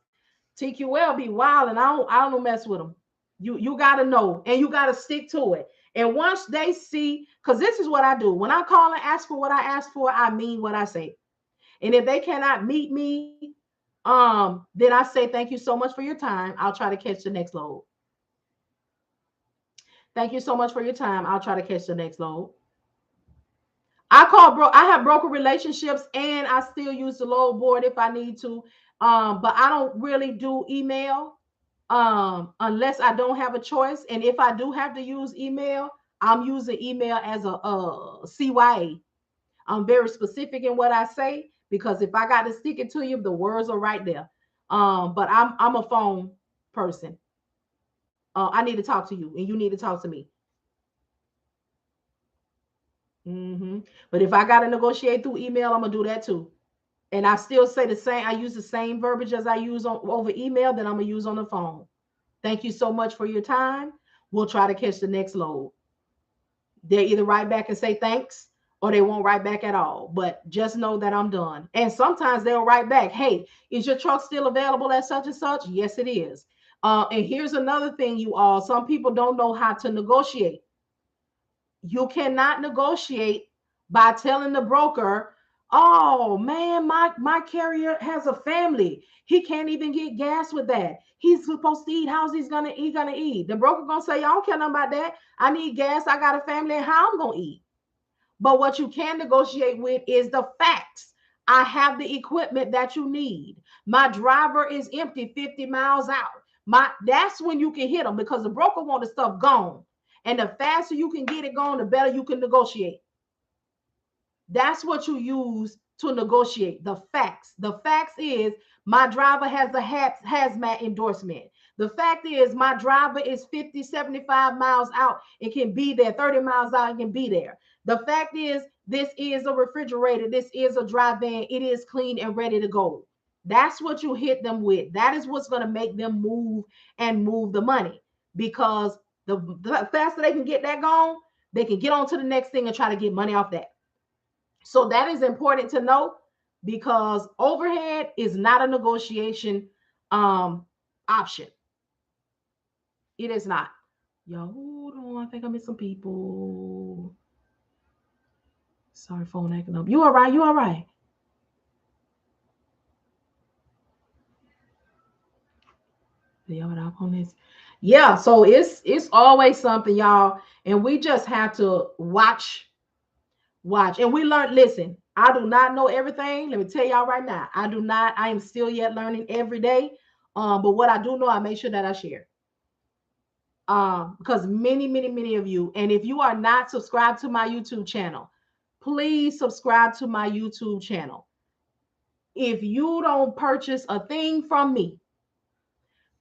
TQL be wild, and I don't mess with them. You gotta know, and you gotta stick to it. And once they see, because this is what I do. When I call and ask for what I ask for, I mean what I say. And if they cannot meet me, then I say thank you so much for your time. I'll try to catch the next load. Thank you so much for your time. I'll try to catch the next load. I have broker relationships and I still use the load board if I need to. But I don't really do email unless I don't have a choice. And if I do have to use email, I'm using email as a CYA. I'm very specific in what I say because if I got to stick it to you, the words are right there. But I'm a phone person. I need to talk to you and you need to talk to me. But if I got to negotiate through email, I'm gonna do that too. And I still say the same. I use the same verbiage as I use over email that I'm gonna use on the phone. Thank you so much for your time. We'll try to catch the next load. They either write back and say thanks, or they won't write back at all. But just know that I'm done. And sometimes they'll write back, "Hey, is your truck still available at such and such?" Yes, it is. And here's another thing, you all. Some people don't know how to negotiate. You cannot negotiate by telling the broker, oh man, my carrier has a family. He can't even get gas with that. He's supposed to eat. How's he gonna eat? The broker gonna say, I don't care nothing about that. I need gas. I got a family, and how I'm gonna eat. But what you can negotiate with is the facts. I have the equipment that you need. My driver is empty 50 miles out. That's when you can hit them because the broker want the stuff gone. And the faster you can get it gone, the better you can negotiate. That's what you use to negotiate. The facts. The facts is my driver has a hazmat endorsement. The fact is my driver is 50, 75 miles out. It can be there. 30 miles out, it can be there. The fact is this is a refrigerator. This is a dry van. It is clean and ready to go. That's what you hit them with. That is what's going to make them move and move the money because the faster they can get that gone, they can get on to the next thing and try to get money off that. So that is important to know because overhead is not a negotiation option. It is not. Yo, hold on. I think I missed some people. Sorry, phone acting up. You all right? You all right? On this. Yeah, so it's always something, y'all, and we just have to watch, and we learn. Listen, I do not know everything. Let me tell y'all right now, I do not. I am still yet learning every day. But what I do know, I make sure that I share. Because many of you, and if you are not subscribed to my YouTube channel, please subscribe to my YouTube channel. If you don't purchase a thing from me,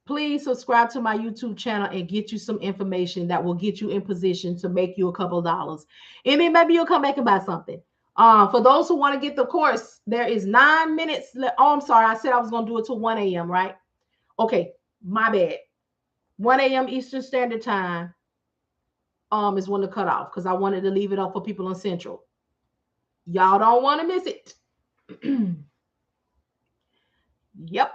please subscribe to my YouTube channel and get you some information that will get you in position to make you a couple of dollars. And then maybe you'll come back and buy something. For those who want to get the course, there is 9 minutes left. Oh, I'm sorry. I said I was going to do it till 1 a.m., right? Okay, my bad. 1 a.m. Eastern Standard Time is when to cut off because I wanted to leave it up for people on Central. Y'all don't want to miss it. Yep.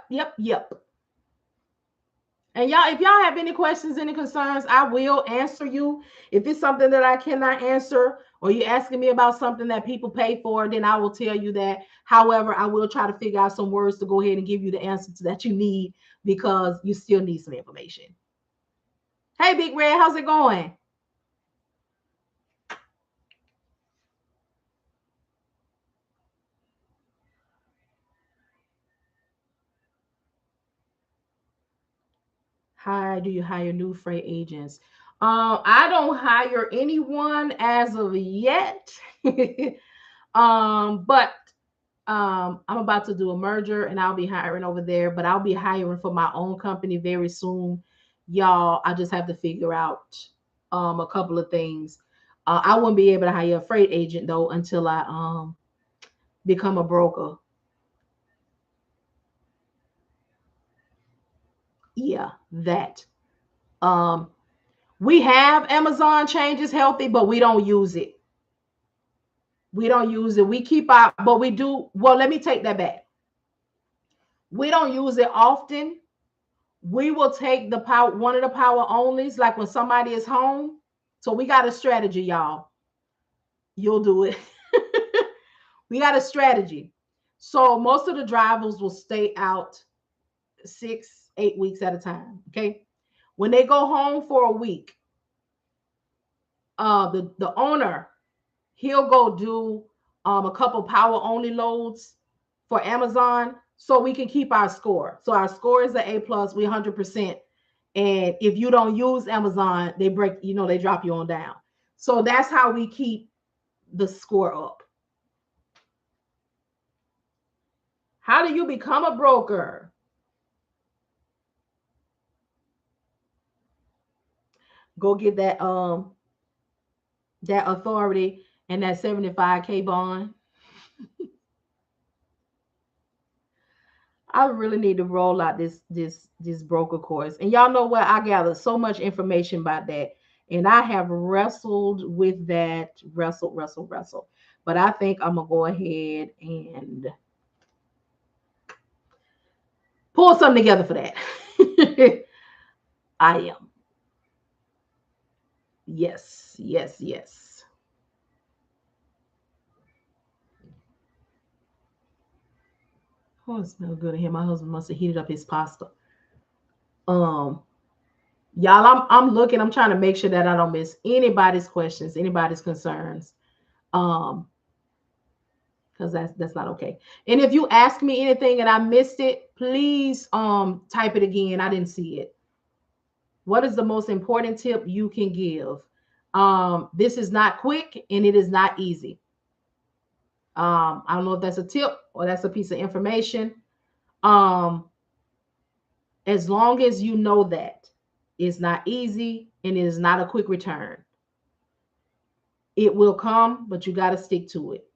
And y'all, if y'all have any questions, any concerns, I will answer you. If it's something that I cannot answer, or you're asking me about something that people pay for, then I will tell you that. However, I will try to figure out some words to go ahead and give you the answers that you need because you still need some information. Hey, Big Red, how's it going? How do you hire new freight agents? I don't hire anyone as of yet. But I'm about to do a merger and I'll be hiring over there, but I'll be hiring for my own company very soon. Y'all, I just have to figure out a couple of things. I wouldn't be able to hire a freight agent though until I become a broker. Yeah, that. Um, we have Amazon changes healthy, but we don't use it. We don't use it. We keep our, but we do. Well, let me take that back. We don't use it often. We will take the power, one of the power onlys, like when somebody is home. So we got a strategy, y'all. You'll do it. We got a strategy. So most of the drivers will stay out 6, 8 weeks at a time. Okay. When they go home for a week, the owner, he'll go do a couple power only loads for Amazon so we can keep our score. So our score is an A plus, we 100%. And if you don't use Amazon, they break, they drop you on down. So that's how we keep the score up. How do you become a broker? Go get that authority and that 75K bond. I really need to roll out this broker course. And y'all know what? I gathered so much information about that. And I have wrestled with that, wrestled. But I think I'm gonna go ahead and pull something together for that. I am. Yes. Oh, it smells good in here. My husband must have heated up his pasta. Um, y'all, I'm looking, I'm trying to make sure that I don't miss anybody's questions, anybody's concerns. Because that's not okay. And if you ask me anything and I missed it, please type it again. I didn't see it. What is the most important tip you can give? This is not quick and it is not easy. I don't know if that's a tip or that's a piece of information. As long as you know that it's not easy and it is not a quick return, it will come, but you got to stick to it.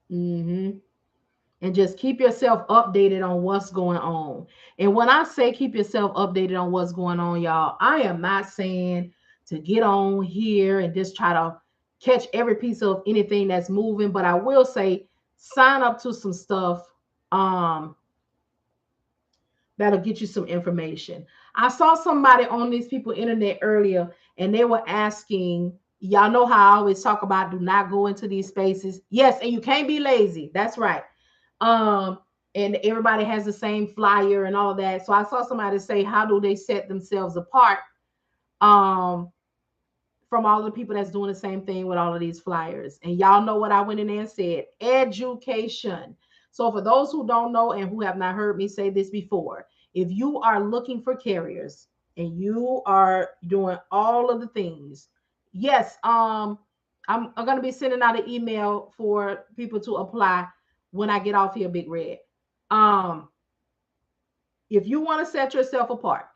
And just keep yourself updated on what's going on. And when I say keep yourself updated on what's going on, y'all, I am not saying to get on here and just try to catch every piece of anything that's moving, but I will say sign up to some stuff um that'll get you some information. I saw somebody on these people internet earlier, and they were asking, y'all know how I always talk about do not go into these spaces. Yes, and you can't be lazy. That's right. Um, and everybody has the same flyer and all that. So I saw somebody say, how do they set themselves apart? Um, from all the people that's doing the same thing with all of these flyers. And y'all know what I went in there and said, education. So for those who don't know and who have not heard me say this before, if you are looking for carriers and you are doing all of the things, yes, I'm going to be sending out an email for people to apply when I get off here, Big Red. Um, if you want to set yourself apart,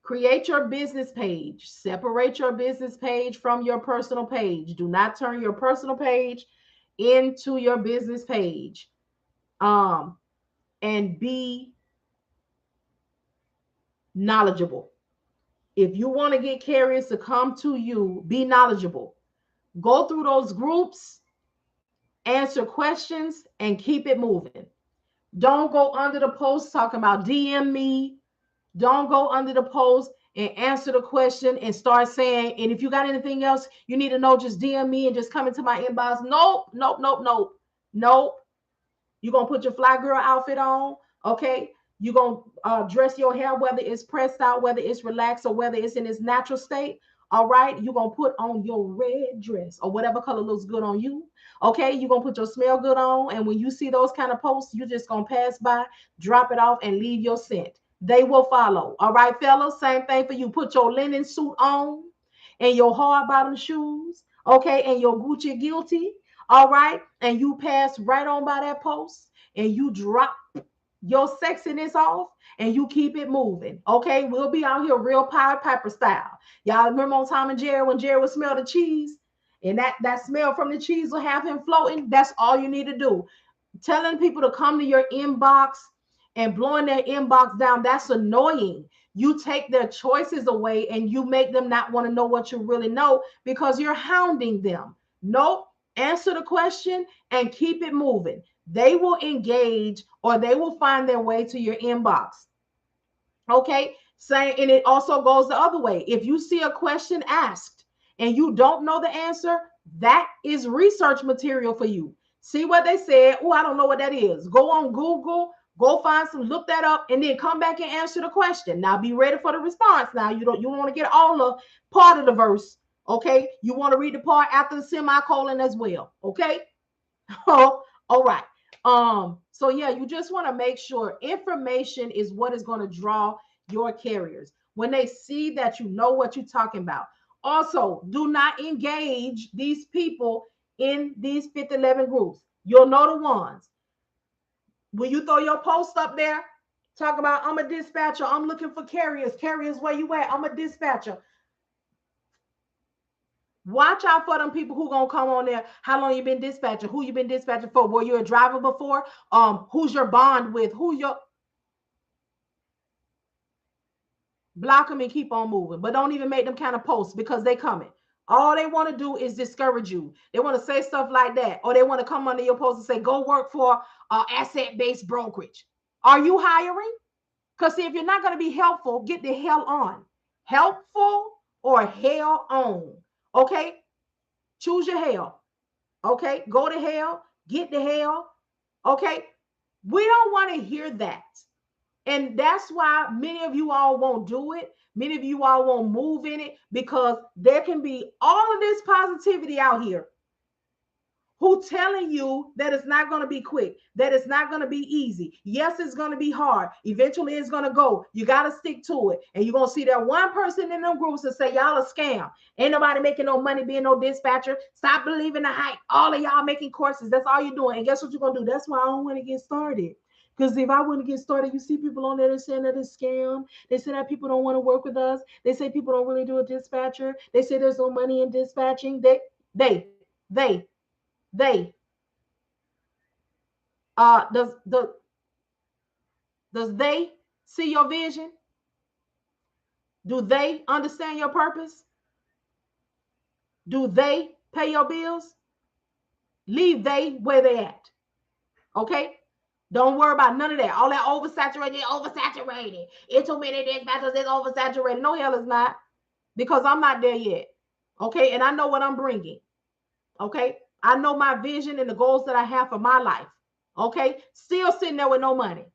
create your business page. Separate your business page from your personal page. Do not turn your personal page into your business page. Um, and be knowledgeable. If you want to get carriers to come to you, be knowledgeable. Go through those groups, answer questions, and keep it moving. Don't go under the post talking about DM me. Don't go under the post and answer the question and start saying, and if you got anything else you need to know, just DM me and just come into my inbox. Nope, nope, nope, nope, nope. You're going to put your fly girl outfit on, okay? You're going to dress your hair, whether it's pressed out, whether it's relaxed, or whether it's in its natural state, all right? You're going to put on your red dress or whatever color looks good on you, okay? You're going to put your smell good on, and when you see those kind of posts, you're just going to pass by, drop it off, and leave your scent. They will follow, all right, fellas? Same thing for you. Put your linen suit on and your hard bottom shoes, okay, and your Gucci guilty, all right, and you pass right on by that post and you drop your sexiness off and you keep it moving. Okay, we'll be out here real Pied Piper style. Y'all remember on Tom and Jerry when Jerry would smell the cheese and that smell from the cheese will have him floating? That's all you need to do. Telling people to come to your inbox and blowing their inbox down, that's annoying. You take their choices away and you make them not want to know what you really know because you're hounding them. Nope. Answer the question and keep it moving. They will engage or they will find their way to your inbox. Okay. Saying, and it also goes the other way. If you see a question asked and you don't know the answer, that is research material for you. See what they said. Oh, I don't know what that is. Go on Google, go find some, look that up, and then come back and answer the question. Now be ready for the response. Now you don't want to get all the part of the verse. Okay. You want to read the part after the semicolon as well. Okay. Oh, all right. So yeah, you just want to make sure information is what is going to draw your carriers when they see that you know what you're talking about. Also, do not engage these people in these 5011 groups. You'll know the ones. When you throw your post up there, talk about I'm a dispatcher, I'm looking for carriers. Carriers, where you at? I'm a dispatcher. Watch out for them people who gonna come on there. How long you been dispatching? Who you been dispatching for? Were you a driver before? Who's your bond with? Who your block them and keep on moving. But don't even make them kind of posts because they coming. All they want to do is discourage you. They want to say stuff like that, or they want to come under your post and say, "Go work for asset-based brokerage." Are you hiring? Because see, if you're not going to be helpful, get the hell on. Helpful or hell on. Okay, choose your hell. Okay, go to hell, get to hell. Okay, we don't want to hear that. And that's why many of you all won't do it. Many of you all won't move in it because there can be all of this positivity out here who telling you that it's not going to be quick, that it's not going to be easy. Yes, it's going to be hard. Eventually, it's going to go. You got to stick to it. And you're going to see that one person in them groups that say, y'all a scam. Ain't nobody making no money being no dispatcher. Stop believing the hype. All of y'all making courses. That's all you're doing. And guess what you're going to do? That's why I don't want to get started. Because if I want to get started, you see people on there saying that it's scam. They say that people don't want to work with us. They say people don't really do a dispatcher. They say there's no money in dispatching. They does they see your vision? Do they understand your purpose? Do they pay your bills? Leave they where they at. Okay? Don't worry about none of that. All that oversaturated. It's too many dispatchers, it's oversaturated. No, hell it's not. Because I'm not there yet. Okay? And I know what I'm bringing. Okay? I know my vision and the goals that I have for my life. Okay? Still sitting there with no money.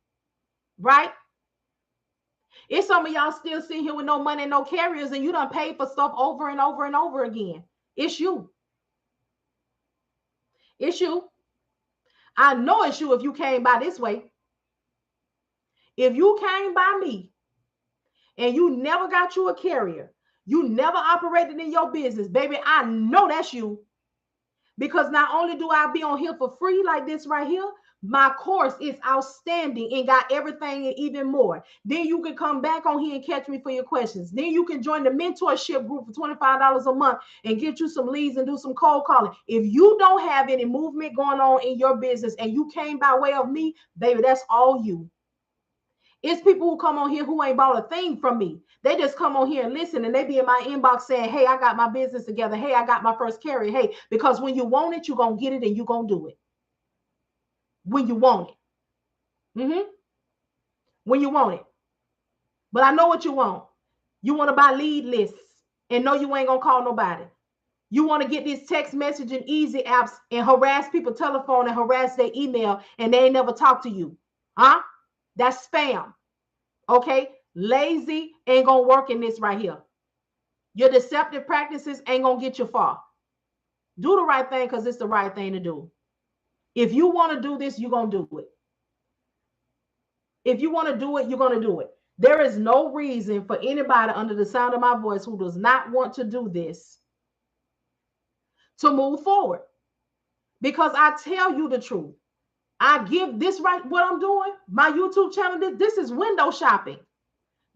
Right? It's some of y'all still sitting here with no money and no carriers, and you done paid for stuff over and over and over again. It's you. It's you. I know it's you if you came by this way. If you came by me and you never got you a carrier, you never operated in your business, baby, I know that's you. Because not only do I be on here for free like this right here, my course is outstanding and got everything and even more. Then you can come back on here and catch me for your questions. Then you can join the mentorship group for $25 a month and get you some leads and do some cold calling. If you don't have any movement going on in your business and you came by way of me, baby, that's all you. It's people who come on here who ain't bought a thing from me. They just come on here and listen, and they be in my inbox saying, hey, I got my business together. Hey, I got my first carrier. Hey, because when you want it, you're going to get it and you're going to do it. When you want it. When you want it. But I know what you want. You want to buy lead lists and know you ain't going to call nobody. You want to get these text messaging easy apps and harass people telephone and harass their email and they ain't never talk to you. Huh? That's spam. Okay? Lazy ain't going to work in this right here. Your deceptive practices ain't going to get you far. Do the right thing because it's the right thing to do. If you want to do this, you're going to do it. If you want to do it, you're going to do it. There is no reason for anybody under the sound of my voice who does not want to do this to move forward. Because I tell you the truth. I give this right, what I'm doing, my YouTube channel, this is window shopping.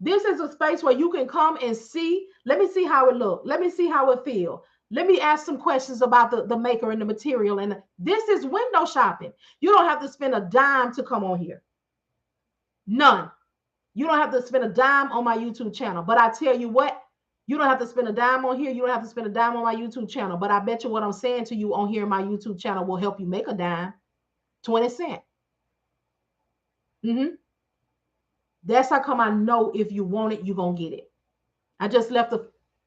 This is a space where you can come and see. Let me see how it looks. Let me see how it feels. Let me ask some questions about the maker and the material. And this is window shopping. You don't have to spend a dime to come on here. None. You don't have to spend a dime on my YouTube channel. But I tell you what, you don't have to spend a dime on here. You don't have to spend a dime on my YouTube channel. But I bet you what I'm saying to you on here in my YouTube channel will help you make a dime. 20 cents. That's how come I know if you want it, you're going to get it. I just left a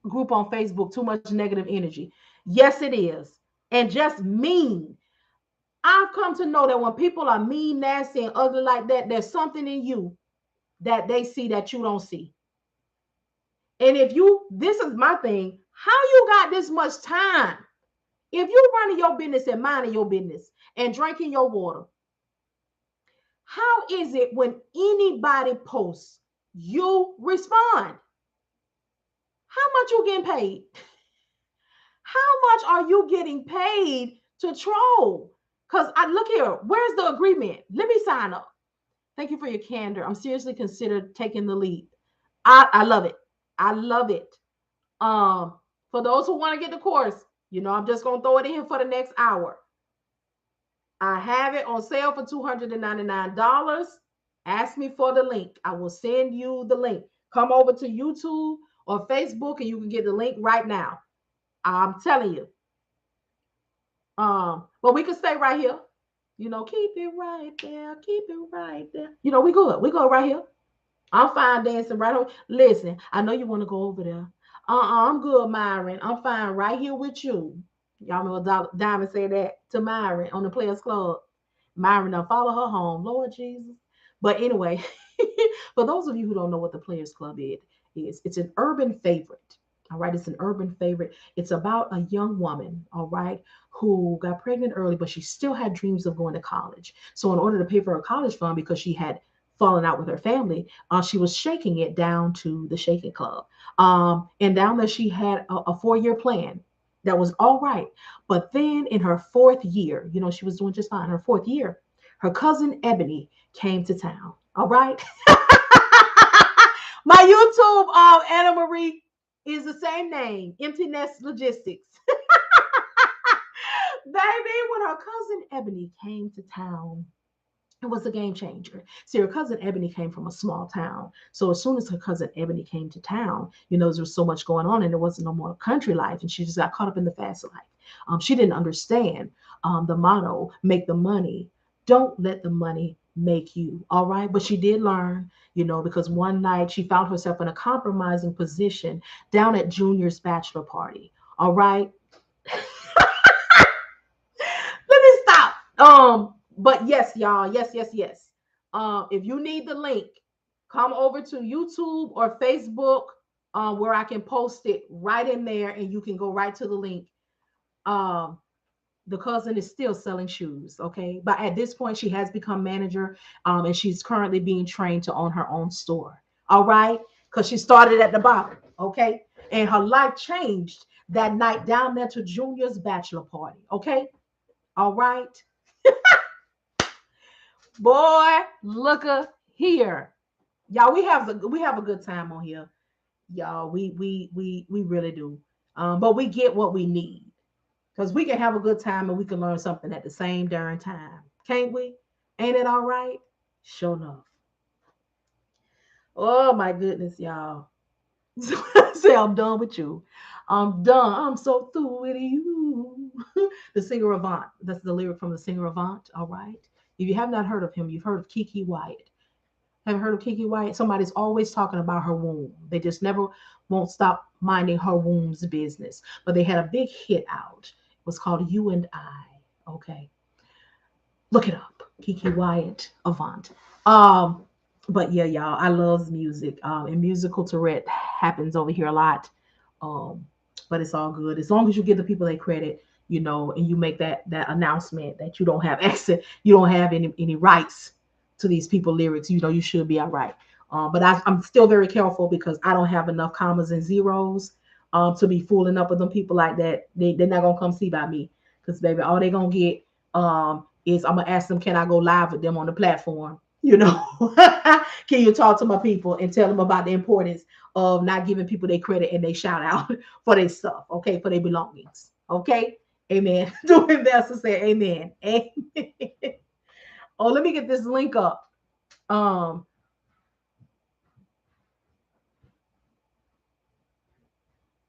group on Facebook, too much negative energy. Yes, it is. And just mean. I've come to know that when people are mean, nasty, and ugly like that, there's something in you that they see that you don't see. And if you, this is my thing, how you got this much time? If you running your business and minding your business and drinking your water, how is it when anybody posts, you respond? How much you getting paid? How much are you getting paid to troll? Because I look here, where's the agreement? Let me sign up. Thank you for your candor. I'm seriously considered taking the lead. I love it. I love it. For those who want to get the course, I'm just going to throw it in here for the next hour. I have it on sale for $299. Ask me for the link. I will send you the link. Come over to YouTube or Facebook and you can get the link right now. I'm telling you. But we can stay right here. Keep it right there. Keep it right there. We good. We go right here. I'm fine dancing right over. Listen, I know you want to go over there. I'm good, Myron. I'm fine right here with you. Y'all know Diamond said that to Myron on the Players Club. Myron, now follow her home, Lord Jesus. But anyway, for those of you who don't know what the Players Club is, it's an urban favorite. All right, it's an urban favorite. It's about a young woman, all right, who got pregnant early, but she still had dreams of going to college. So in order to pay for her college fund, because she had fallen out with her family, she was shaking it down to the Shaking Club. And down there, she had a 4-year plan that was all right. But then in her 4th year, she was doing just fine. Her 4th year, her cousin Ebony came to town. All right. My YouTube, Anna Marie, is the same name, Emmteenestlogistics. Baby, when her cousin Ebony came to town, It was a game changer. See, her cousin Ebony came from a small town. So as soon as her cousin Ebony came to town, there was so much going on and there wasn't no more country life. And she just got caught up in the fast life. She didn't understand the motto, make the money. Don't let the money make you. All right. But she did learn, because one night she found herself in a compromising position down at Junior's bachelor party. All right. Let me stop. But yes, y'all, yes, yes, yes. If you need the link, come over to YouTube or Facebook, where I can post it right in there, and you can go right to the link. Um, the cousin is still selling shoes, okay? But at this point, she has become manager, and she's currently being trained to own her own store. All right, because she started at the bottom, okay? And her life changed that night down there to Junior's bachelor party, okay? All right. Boy, look here. Y'all, we have a good time on here. Y'all, we really do. But we get what we need. Because we can have a good time and we can learn something at the same darn time. Can't we? Ain't it all right? Sure enough. Oh my goodness, y'all. Say I'm done with you. I'm done. I'm so through with you. The singer Avant. That's the lyric from the singer Avant. All right. If you have not heard of him, you've heard of Kiki Wyatt. Have you heard of Kiki Wyatt? Somebody's always talking about her womb. They just never won't stop minding her womb's business. But they had a big hit out. It was called You and I. Okay. Look it up. Kiki Wyatt Avant. Um, but yeah, y'all, I love music. And musical Tourette happens over here a lot. Um, but it's all good. As long as you give the people their credit, and you make that announcement that you don't have access, you don't have any rights to these people lyrics, you should be all right. But I'm still very careful because I don't have enough commas and zeros to be fooling up with them people like that. They're not gonna come see by me because baby, all they're gonna get is I'm gonna ask them, can I go live with them on the platform? Can you talk to my people and tell them about the importance of not giving people their credit and they shout out for their stuff, okay, for their belongings, okay? Amen. Doing best to say amen. Amen. Oh, let me get this link up. Um,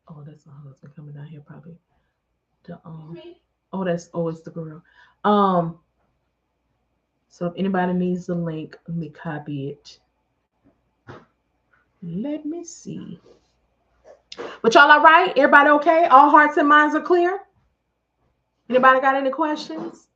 oh, that's my husband coming down here probably. The, it's the girl. Um, so if anybody needs the link, let me copy it. Let me see. But y'all all right? Everybody okay? All hearts and minds are clear? Anybody got any questions?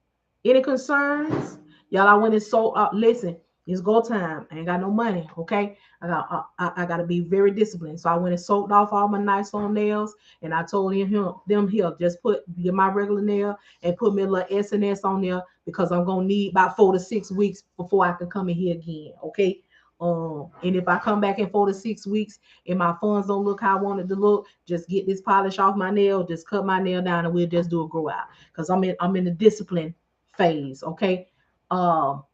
Any concerns? Y'all, I went and sold. Listen, it's go time. I ain't got no money. Okay, I got to be very disciplined. So I went and soaked off all my nice on nails, and I told them here just get my regular nail and put me a little S&S on there because I'm gonna need about 4 to 6 weeks before I can come in here again. Okay. And if I come back in 4 to 6 weeks and my funds don't look how I want it to look, just get this polish off my nail, just cut my nail down, and we'll just do a grow out. Because I'm in the discipline phase. Okay. Um,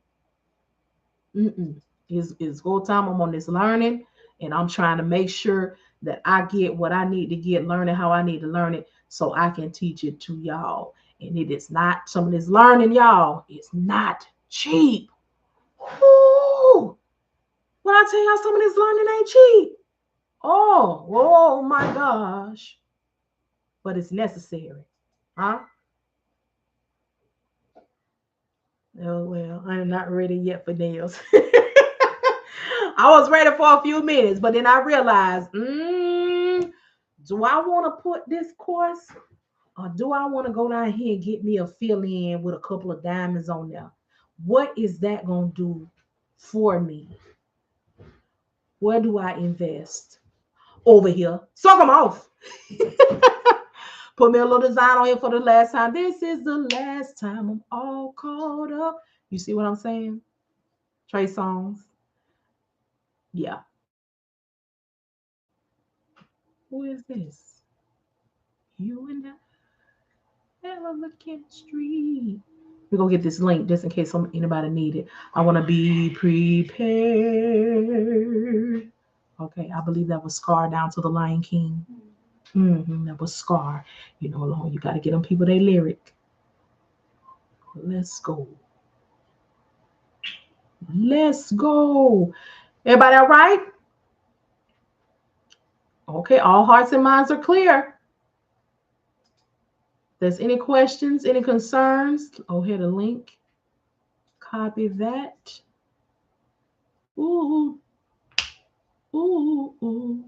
it's go time. I'm on this learning, and I'm trying to make sure that I get what I need to get, learning how I need to learn it, so I can teach it to y'all. And it is not some of this learning, y'all. It's not cheap. Ooh, when I tell y'all some of this learning ain't cheap. Oh my gosh. But it's necessary. Huh? Oh well, I'm not ready yet for nails. I was ready for a few minutes, but then I realized, do I want to put this course or do I want to go down here and get me a fill in with a couple of diamonds on there? What is that going to do for me? Where do I invest? Over here. Suck them off. Put me a little design on here for the last time. This is the last time I'm all caught up. You see what I'm saying? Trey Songs. Yeah. Who is this? You and I have a chemistry. We're gonna get this link just in case anybody need it. I want to be prepared. Okay, I believe that was Scar down to the Lion King. That was Scar. You got to get them people they lyric. Let's go. Let's go. Everybody all right? Okay, all hearts and minds are clear. There's any questions, any concerns? Oh, hit a link. Copy that. Ooh, ooh, ooh,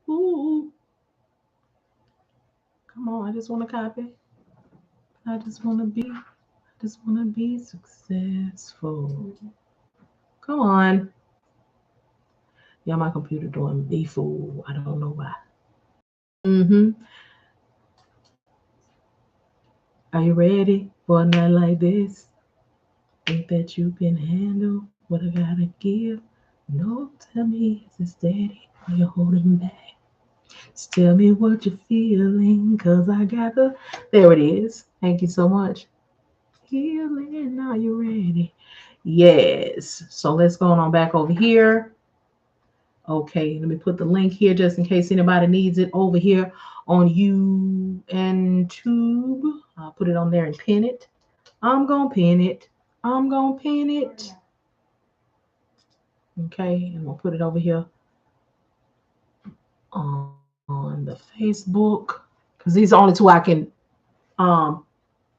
ooh. Come on, I just want to copy. I just want to be successful. Come on. Yeah, my computer doing me fool. I don't know why. Mm-hmm. Are you ready for a night like this? Think that you can handle what I gotta give? No, tell me, is it steady or you're holding back? Just tell me what you're feeling, cause I got the. There it is. Thank you so much. Healing, are you ready? Yes. So let's go on back over here. Okay, let me put the link here just in case anybody needs it over here on YouTube. I'll put it on there and pin it. I'm gonna pin it. I'm gonna pin it. Okay, and we'll put it over here on the Facebook because these are the only two I can um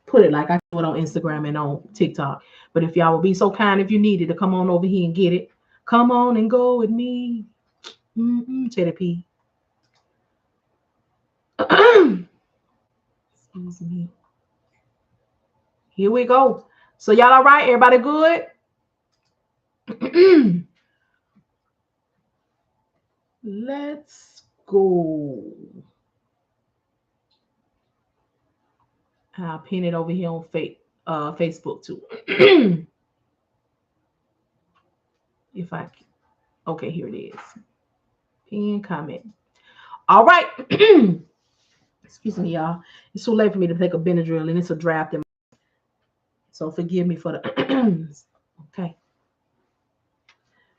put it like I can do it on Instagram and on TikTok. But if y'all would be so kind if you needed to come on over here and get it, come on and go with me. Teddy P. Excuse me. Here we go. So y'all all right? Everybody good? Let's go. I'll pin it over here on Facebook too. If I okay, here it is. Pin comment. All right. Excuse me, y'all. It's too late for me to take a Benadryl, and it's a draft. So forgive me for the. Okay.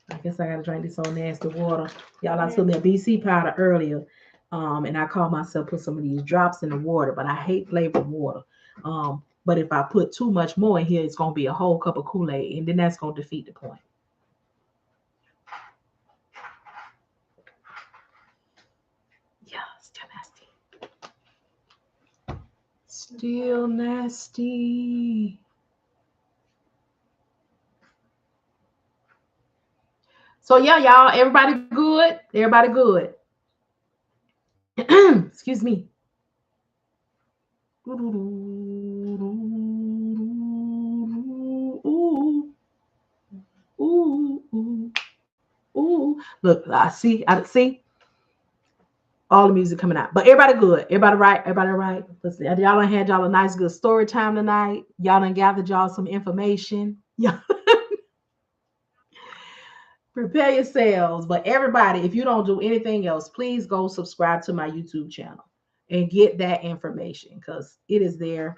I guess I gotta drink this old nasty water. Y'all, I took me a BC powder earlier, and I called myself put some of these drops in the water, but I hate flavored water. But if I put too much more in here, it's gonna be a whole cup of Kool-Aid, and then that's gonna defeat the point. Yeah, still nasty. Still nasty. So yeah, y'all, everybody good? Everybody good? Excuse me. Ooh, ooh, ooh, ooh. Look, I see all the music coming out. But everybody good. Everybody right. Everybody right. Listen, y'all done had y'all a nice good story time tonight. Y'all done gathered y'all some information. Yeah. Prepare yourselves. But everybody, if you don't do anything else, please go subscribe to my YouTube channel and get that information because it is there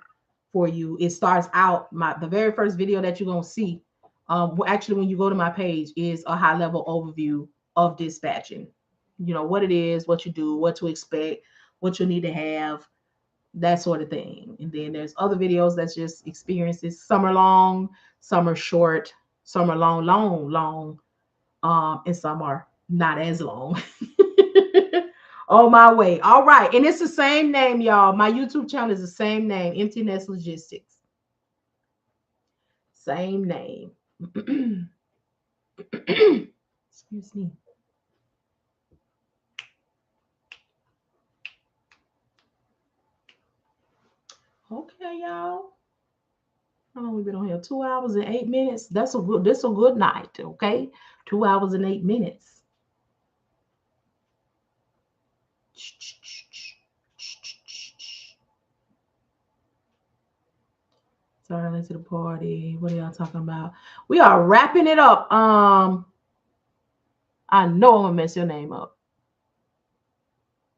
for you. It starts out the very first video that you're gonna see. Actually, when you go to my page, is a high level overview of dispatching. You know what it is, what you do, what to expect, what you need to have, that sort of thing. And then there's other videos that's just experiences. Some are long, some are short, some are long, long, long, and some are not as long. On my way. All right. And it's the same name, y'all. My YouTube channel is the same name, Empteeness Logistics. Same name. Excuse me. Okay, y'all. How long we been on here? 2 hours and 8 minutes. That's a good night. Okay. 2 hours and 8 minutes. Sorry, to the party. What are y'all talking about? We are wrapping it up. I know I'm gonna mess your name up.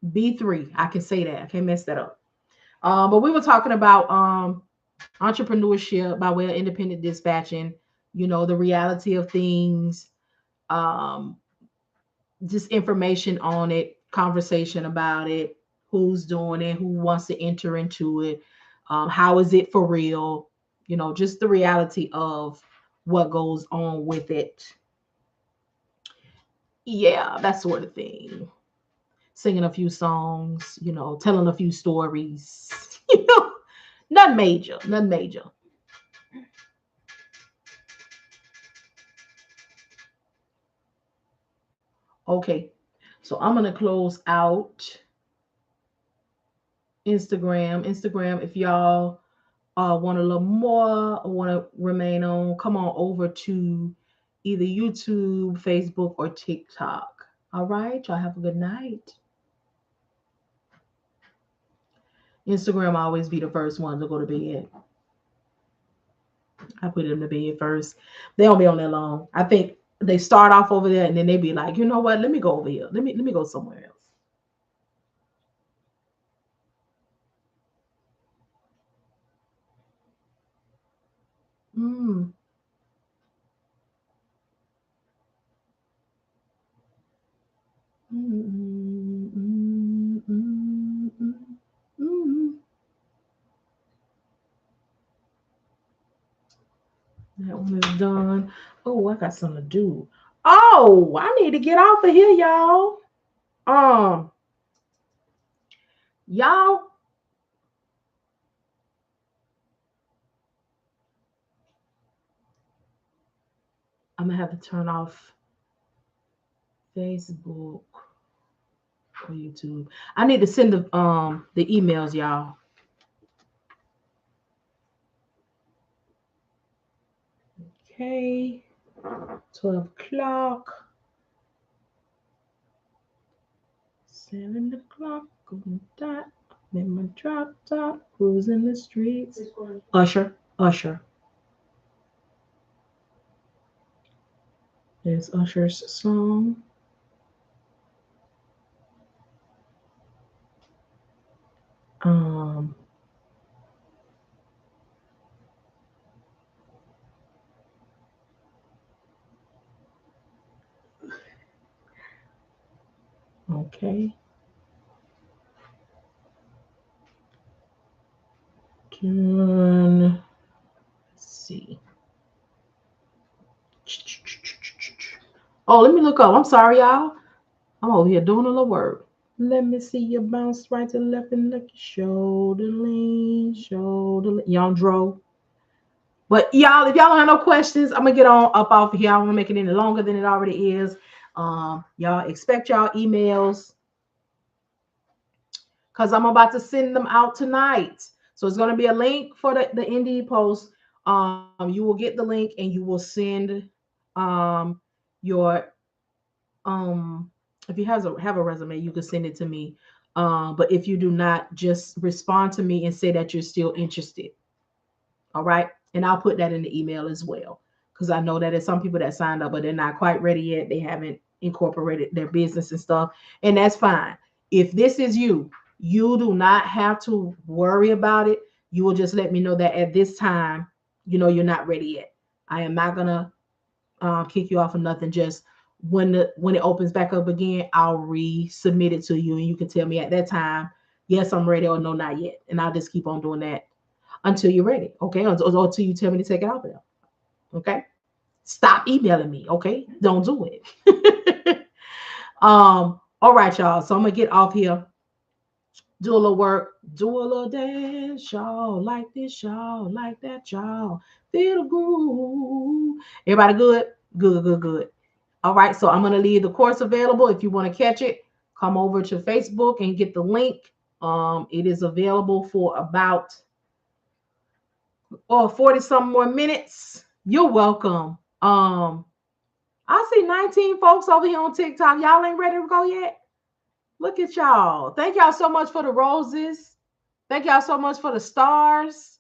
B3. I can say that. I can't mess that up. But we were talking about entrepreneurship by way of independent dispatching, the reality of things, um, just information on it, conversation about it, who's doing it, who wants to enter into it, how is it for real, just the reality of what goes on with it. Yeah, that sort of thing. Singing a few songs, telling a few stories. you know, nothing major, nothing major. Okay, so I'm gonna close out Instagram. Instagram, if y'all want a little more or want to remain on, come on over to either YouTube, Facebook, or TikTok. All right, y'all have a good night. Instagram always be the first one to go to bed. I put them to bed first. They don't be on that long. I think they start off over there and then they be like, you know what? Let me go over here. Let me go somewhere else. Mm, mm, mm, mm, mm, mm, mm. That one is done. Oh, I got something to do. Oh, I need to get off of here, y'all. Um, y'all, I'm gonna have to turn off Facebook or YouTube. I need to send the emails, y'all. Okay, 12 o'clock, 7 o'clock, going dot. I'm in my drop top, cruising the streets. Usher, Usher. There's Usher's song. Um, okay. Let's see. Oh, let me look up. I'm sorry, y'all. I'm over here doing a little work. Let me see you bounce right to the left and look your shoulder lean, shoulder lean. Y'all drove. But y'all, if y'all don't have no questions, I'm gonna get on up off here. I don't want to make it any longer than it already is. Y'all expect y'all emails because I'm about to send them out tonight. So it's gonna be a link for the Indeed post. You will get the link and you will send your if you have a resume, you can send it to me. But if you do not, just respond to me and say that you're still interested. All right. And I'll put that in the email as well. Because I know that there's some people that signed up, but they're not quite ready yet. They haven't incorporated their business and stuff. And that's fine. If this is you, you do not have to worry about it. You will just let me know that at this time, you're not ready yet. I am not gonna kick you off or nothing. Just when it opens back up again, I'll resubmit it to you, and you can tell me at that time, yes, I'm ready, or no, not yet. And I'll just keep on doing that until you're ready. Okay, or until you tell me to take it out there. Okay, stop emailing me. Okay, don't do it. All right, y'all. So I'm gonna get off here. Do a little work, do a little dance, y'all. Like this, y'all. Like that, y'all. Feel the groove. Everybody good? Good, good, good. All right, so I'm going to leave the course available. If you want to catch it, come over to Facebook and get the link. It is available for about 40 some more minutes. You're welcome. I see 19 folks over here on TikTok. Y'all ain't ready to go yet? Look at y'all. Thank y'all so much for the roses. Thank y'all so much for the stars.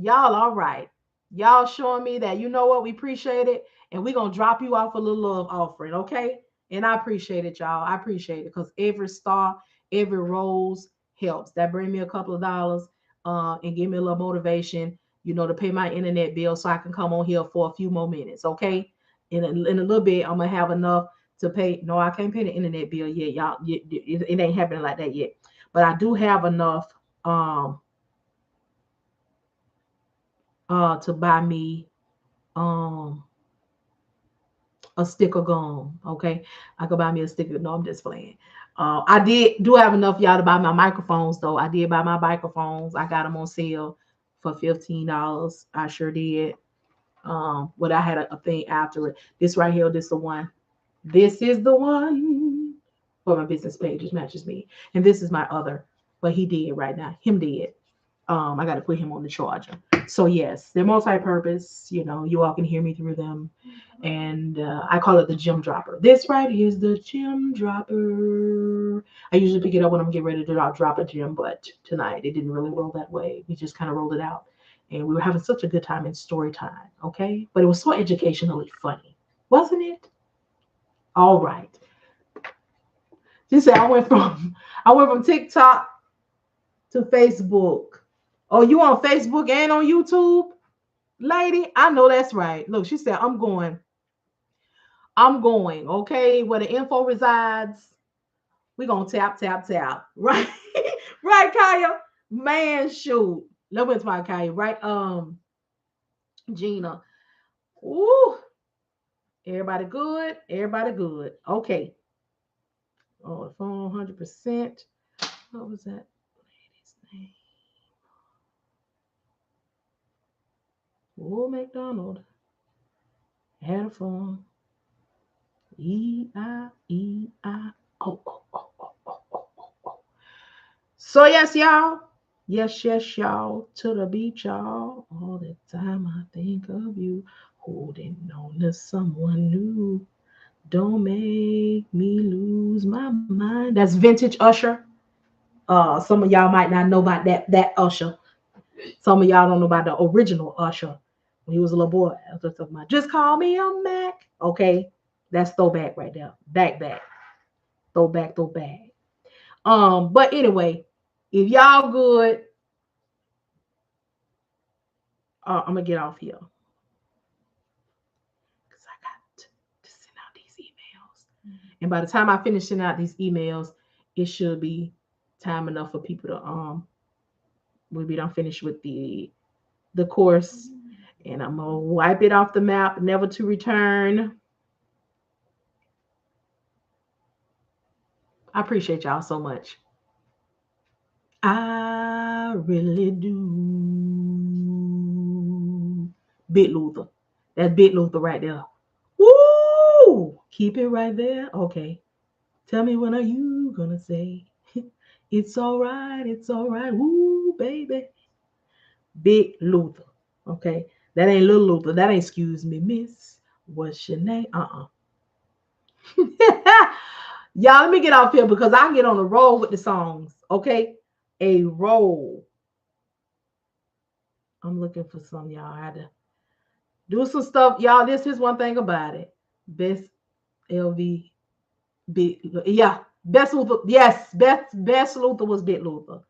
Y'all all right. Y'all showing me that you know what, we appreciate it. And we're gonna drop you off a little love offering, okay? And I appreciate it, y'all. I appreciate it because every star, every rose helps. That bring me a couple of dollars and give me a little motivation, to pay my internet bill so I can come on here for a few more minutes, okay? In a little bit, I'm gonna have enough to pay. No, I can't pay the internet bill yet, y'all. It ain't happening like that yet. But I do have enough to buy me um a stick of gum. Okay, I could buy me a sticker. No, I'm just playing. I do have enough y'all to buy my microphones though. I did buy my microphones. I got them on sale for $15. I sure did. But I had a thing after it. This right here, this the one. This is the one for my business page. It matches me, and this is my other. But he did right now. Him did. I got to put him on the charger. So yes, they're multi-purpose. You know, you all can hear me through them, and I call it the gym dropper. This right here is the gym dropper. I usually pick it up when I'm getting ready to drop a gym, but tonight it didn't really roll that way. We just kind of rolled it out, and we were having such a good time in story time. Okay, but it was so educationally funny, wasn't it? All right. She said I went from TikTok to Facebook. Oh, you on Facebook and on YouTube, lady? I know that's right. Look, she said, I'm going. I'm going. Okay, where the info resides, we're gonna tap, tap, tap. Right? Right, Kaya? Man, shoot. Let me my Kaya, right? Gina. Ooh, everybody good. Everybody good. Okay. Oh, phone 100%. What was that lady's name? Oh, McDonald had a phone. E-I-E-I. Oh, oh, oh, oh, oh, oh, oh, oh. So, yes, y'all. Yes, yes, y'all. To the beach, y'all. All the time I think of you. Holding on to someone new. Don't make me lose my mind. That's vintage Usher. Some of y'all might not know about that Usher. Some of y'all don't know about the original Usher when he was a little boy. I was talking about, just call me a Mac. Okay, that's throwback right there. Back, throwback. But anyway, if y'all good, I'm gonna get off here because I got to send out these emails. And by the time I finish sending out these emails, it should be time enough for people to we'll be done finished with the course. And I'm gonna wipe it off the map, never to return. I appreciate y'all so much. I really do. Bit Luther. That's Bit Luther right there. Woo! Keep it right there. Okay. Tell me when are you gonna say it's all right, it's all right. Woo, baby. Big Luther. Okay. That ain't little Luther. That ain't excuse me, miss. What's your name? Y'all, let me get off here because I get on a roll with the songs. Okay. A roll. I'm looking for some, y'all. I had to do some stuff. Y'all, this is one thing about it. Best LV Big, yeah. Best Luther. Yes, best Luther was Big Luther.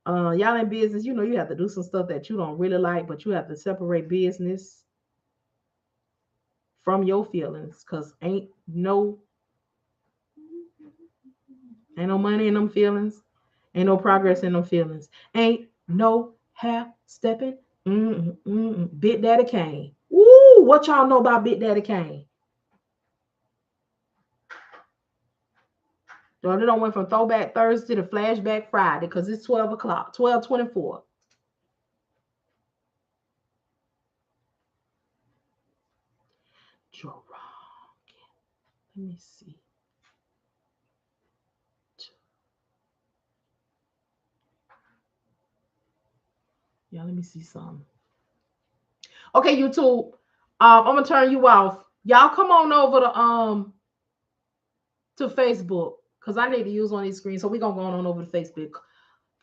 Y'all in business, you know you have to do some stuff that you don't really like, but you have to separate business from your feelings. Cause ain't no money in them feelings. Ain't no progress in them feelings. Ain't no half stepping. Big Daddy Kane. Ooh, what y'all know about Big Daddy Kane? So they don't went from Throwback Thursday to Flashback Friday because it's 12 o'clock, 12:24. Jerome. Let me see. Yeah, let me see some. Okay, YouTube. I'm gonna turn you off. Y'all come on over to Facebook because I need to use one of these screens. So we're gonna go on over to Facebook.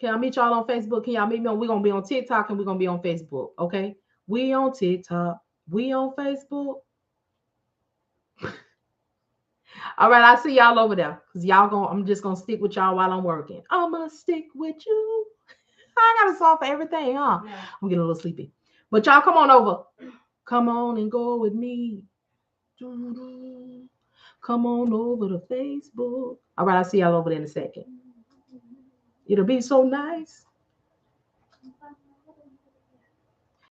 Can I meet y'all on Facebook? Can y'all meet me on? We're gonna be on TikTok and we're gonna be on Facebook. Okay. We on TikTok. We on Facebook. All right, I see y'all over there. Cause I'm just gonna stick with y'all while I'm working. I'ma stick with you. I got a song for everything, huh? Yeah. I'm getting a little sleepy. But y'all come on over. Come on and go with me. Come on over to Facebook. All right, I'll see y'all over there in a second. It'll be so nice.